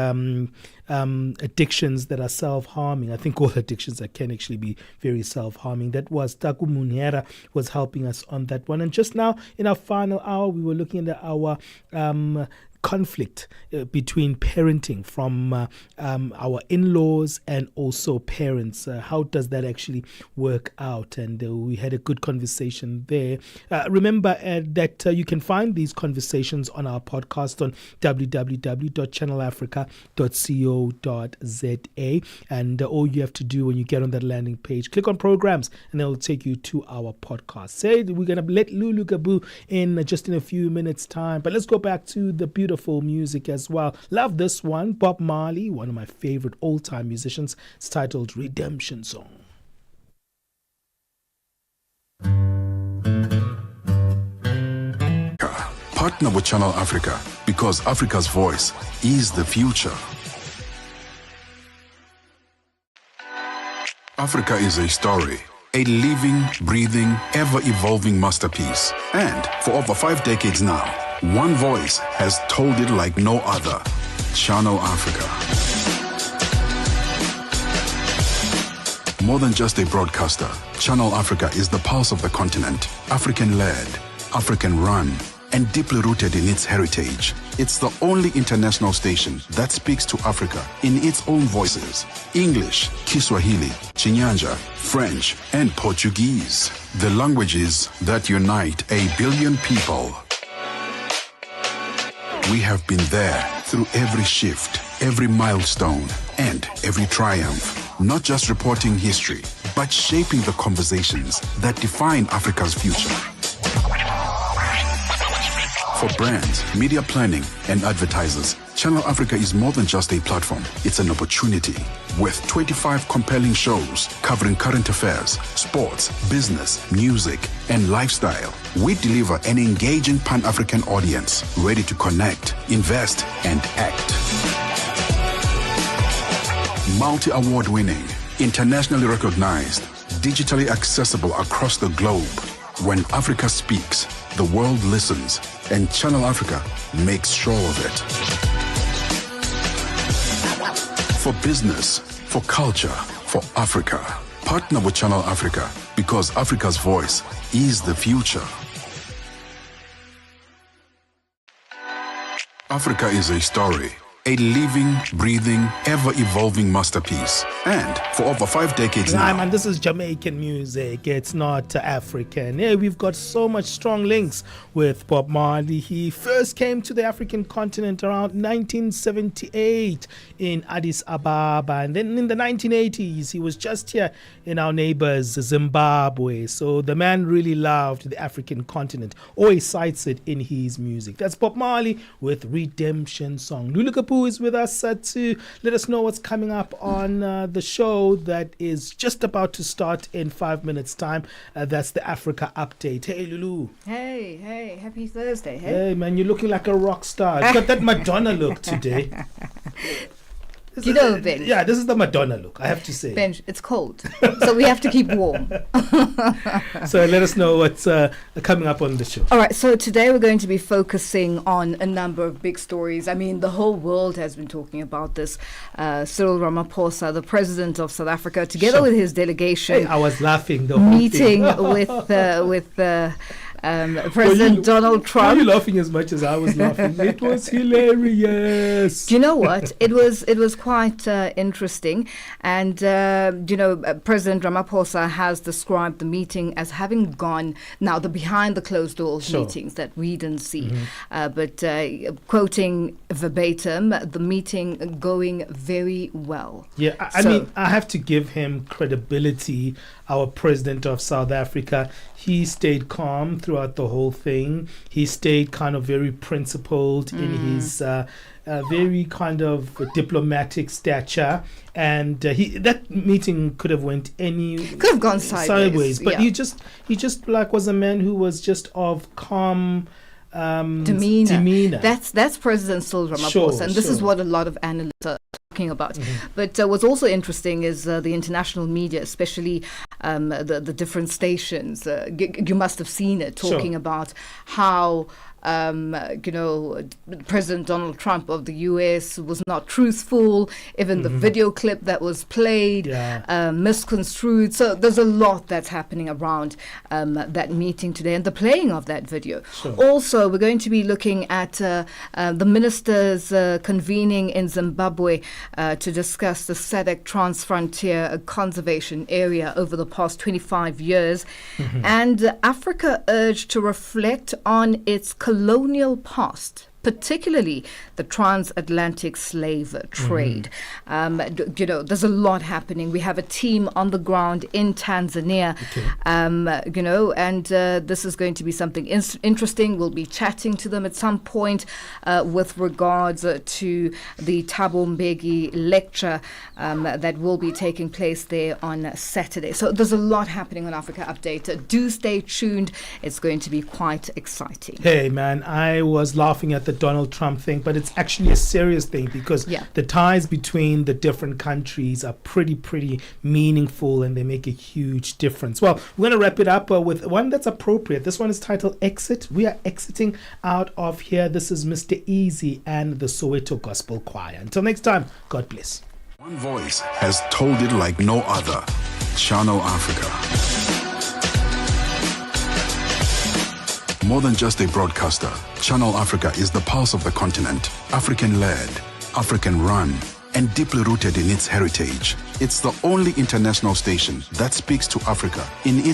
addictions that are self-harming. I think all addictions that can actually be very self-harming. That was Taku Munera was helping us on that one. And just now in our final hour, we were looking at our conflict between parenting from our in-laws and also parents. How does that actually work out? And we had a good conversation there. Remember that you can find these conversations on our podcast on www.channelafrica.co.za, and all you have to do when you get on that landing page, click on programs, and it'll take you to our podcast. Say we're going to let Lulu Gabu in just in a few minutes time, but let's go back to the beautiful music as well. Love this one. Bob Marley, one of my favorite all-time musicians. It's titled Redemption Song. Partner with Channel Africa, because Africa's voice is the future. Africa is a story, a living, breathing, ever-evolving masterpiece. And for over 5 decades now, one voice has told it like no other. Channel Africa. More than just a broadcaster, Channel Africa is the pulse of the continent. African-led, African-run, and deeply rooted in its heritage. It's the only international station that speaks to Africa in its own voices: English, Kiswahili, Chinyanja, French, and Portuguese. The languages that unite 1 billion people. We have been there through every shift, every milestone, and every triumph. Not just reporting history, but shaping the conversations that define Africa's future. For brands, media planning, and advertisers, Channel Africa is more than just a platform. It's an opportunity. With 25 compelling shows covering current affairs, sports, business, music, and lifestyle, we deliver an engaging Pan-African audience ready to connect, invest, and act. Multi-award winning, internationally recognized, digitally accessible across the globe. When Africa speaks, the world listens, and Channel Africa makes sure of it. For business, for culture, for Africa. Partner with Channel Africa, because Africa's voice is the future. Africa is a story, a living, breathing, ever-evolving masterpiece. And for over 5 decades now. Man, this is Jamaican music. It's not African. Yeah, we've got so much strong links with Bob Marley. He first came to the African continent around 1978 in Addis Ababa. And then in the 1980s, he was just here in our neighbors, Zimbabwe. So the man really loved the African continent. Always cites it in his music. That's Bob Marley with Redemption Song. Lulu Kapu is with us to let us know what's coming up on the show that is just about to start in 5 minutes' time. That's the Africa Update. Hey, Lulu. Hey, happy Thursday. Hey, man, you're looking like a rock star. You've got that Madonna look today. You know, Ben. Yeah, this is the Madonna look, I have to say. Ben, it's cold, so we have to keep warm. So let us know what's coming up on the show. All right, so today we're going to be focusing on a number of big stories. I mean, the whole world has been talking about this. Cyril Ramaphosa, the president of South Africa, together with his delegation. Hey, I was laughing the whole meeting thing. with President Donald Trump. Why are you laughing as much as I was laughing? It was hilarious. Do you know what? It was quite interesting. And, President Ramaphosa has described the meeting as having gone, now the behind the closed doors meetings that we didn't see. But quoting verbatim, the meeting going very well. Yeah, I mean, I have to give him credibility. Our president of South Africa, he stayed calm throughout the whole thing. He stayed kind of very principled in his very kind of diplomatic stature, and that meeting could have went could have gone sideways. But he just like was a man who was just of calm demeanor. That's President Cyril Ramaphosa, and this is what a lot of analysts are talking about. But what's also interesting is the international media, especially the different stations. You must have seen it talking about how President Donald Trump of the US was not truthful. Even the video clip that was played, misconstrued. So there's a lot that's happening around that meeting today and the playing of that video. Also, we're going to be looking at the ministers convening in Zimbabwe to discuss the SADC Transfrontier Conservation Area over the past 25 years. And Africa urged to reflect on its colonial past, particularly the transatlantic slave trade. There's a lot happening. We have a team on the ground in Tanzania, and this is going to be something interesting. We'll be chatting to them at some point with regards to the Thabo Mbeki lecture that will be taking place there on Saturday. So there's a lot happening on Africa Update. Do stay tuned. It's going to be quite exciting. Hey, man, I was laughing at the Donald Trump thing, but it's actually a serious thing because the ties between the different countries are pretty meaningful, and they make a huge difference. Well, we're going to wrap it up with one that's appropriate. This one is titled Exit. We are exiting out of here. This is Mr. Easy and the Soweto Gospel Choir. Until next time, God bless. One voice has told it like no other. Channel Africa. More than just a broadcaster, Channel Africa is the pulse of the continent, African-led, African-run, and deeply rooted in its heritage. It's the only international station that speaks to Africa in its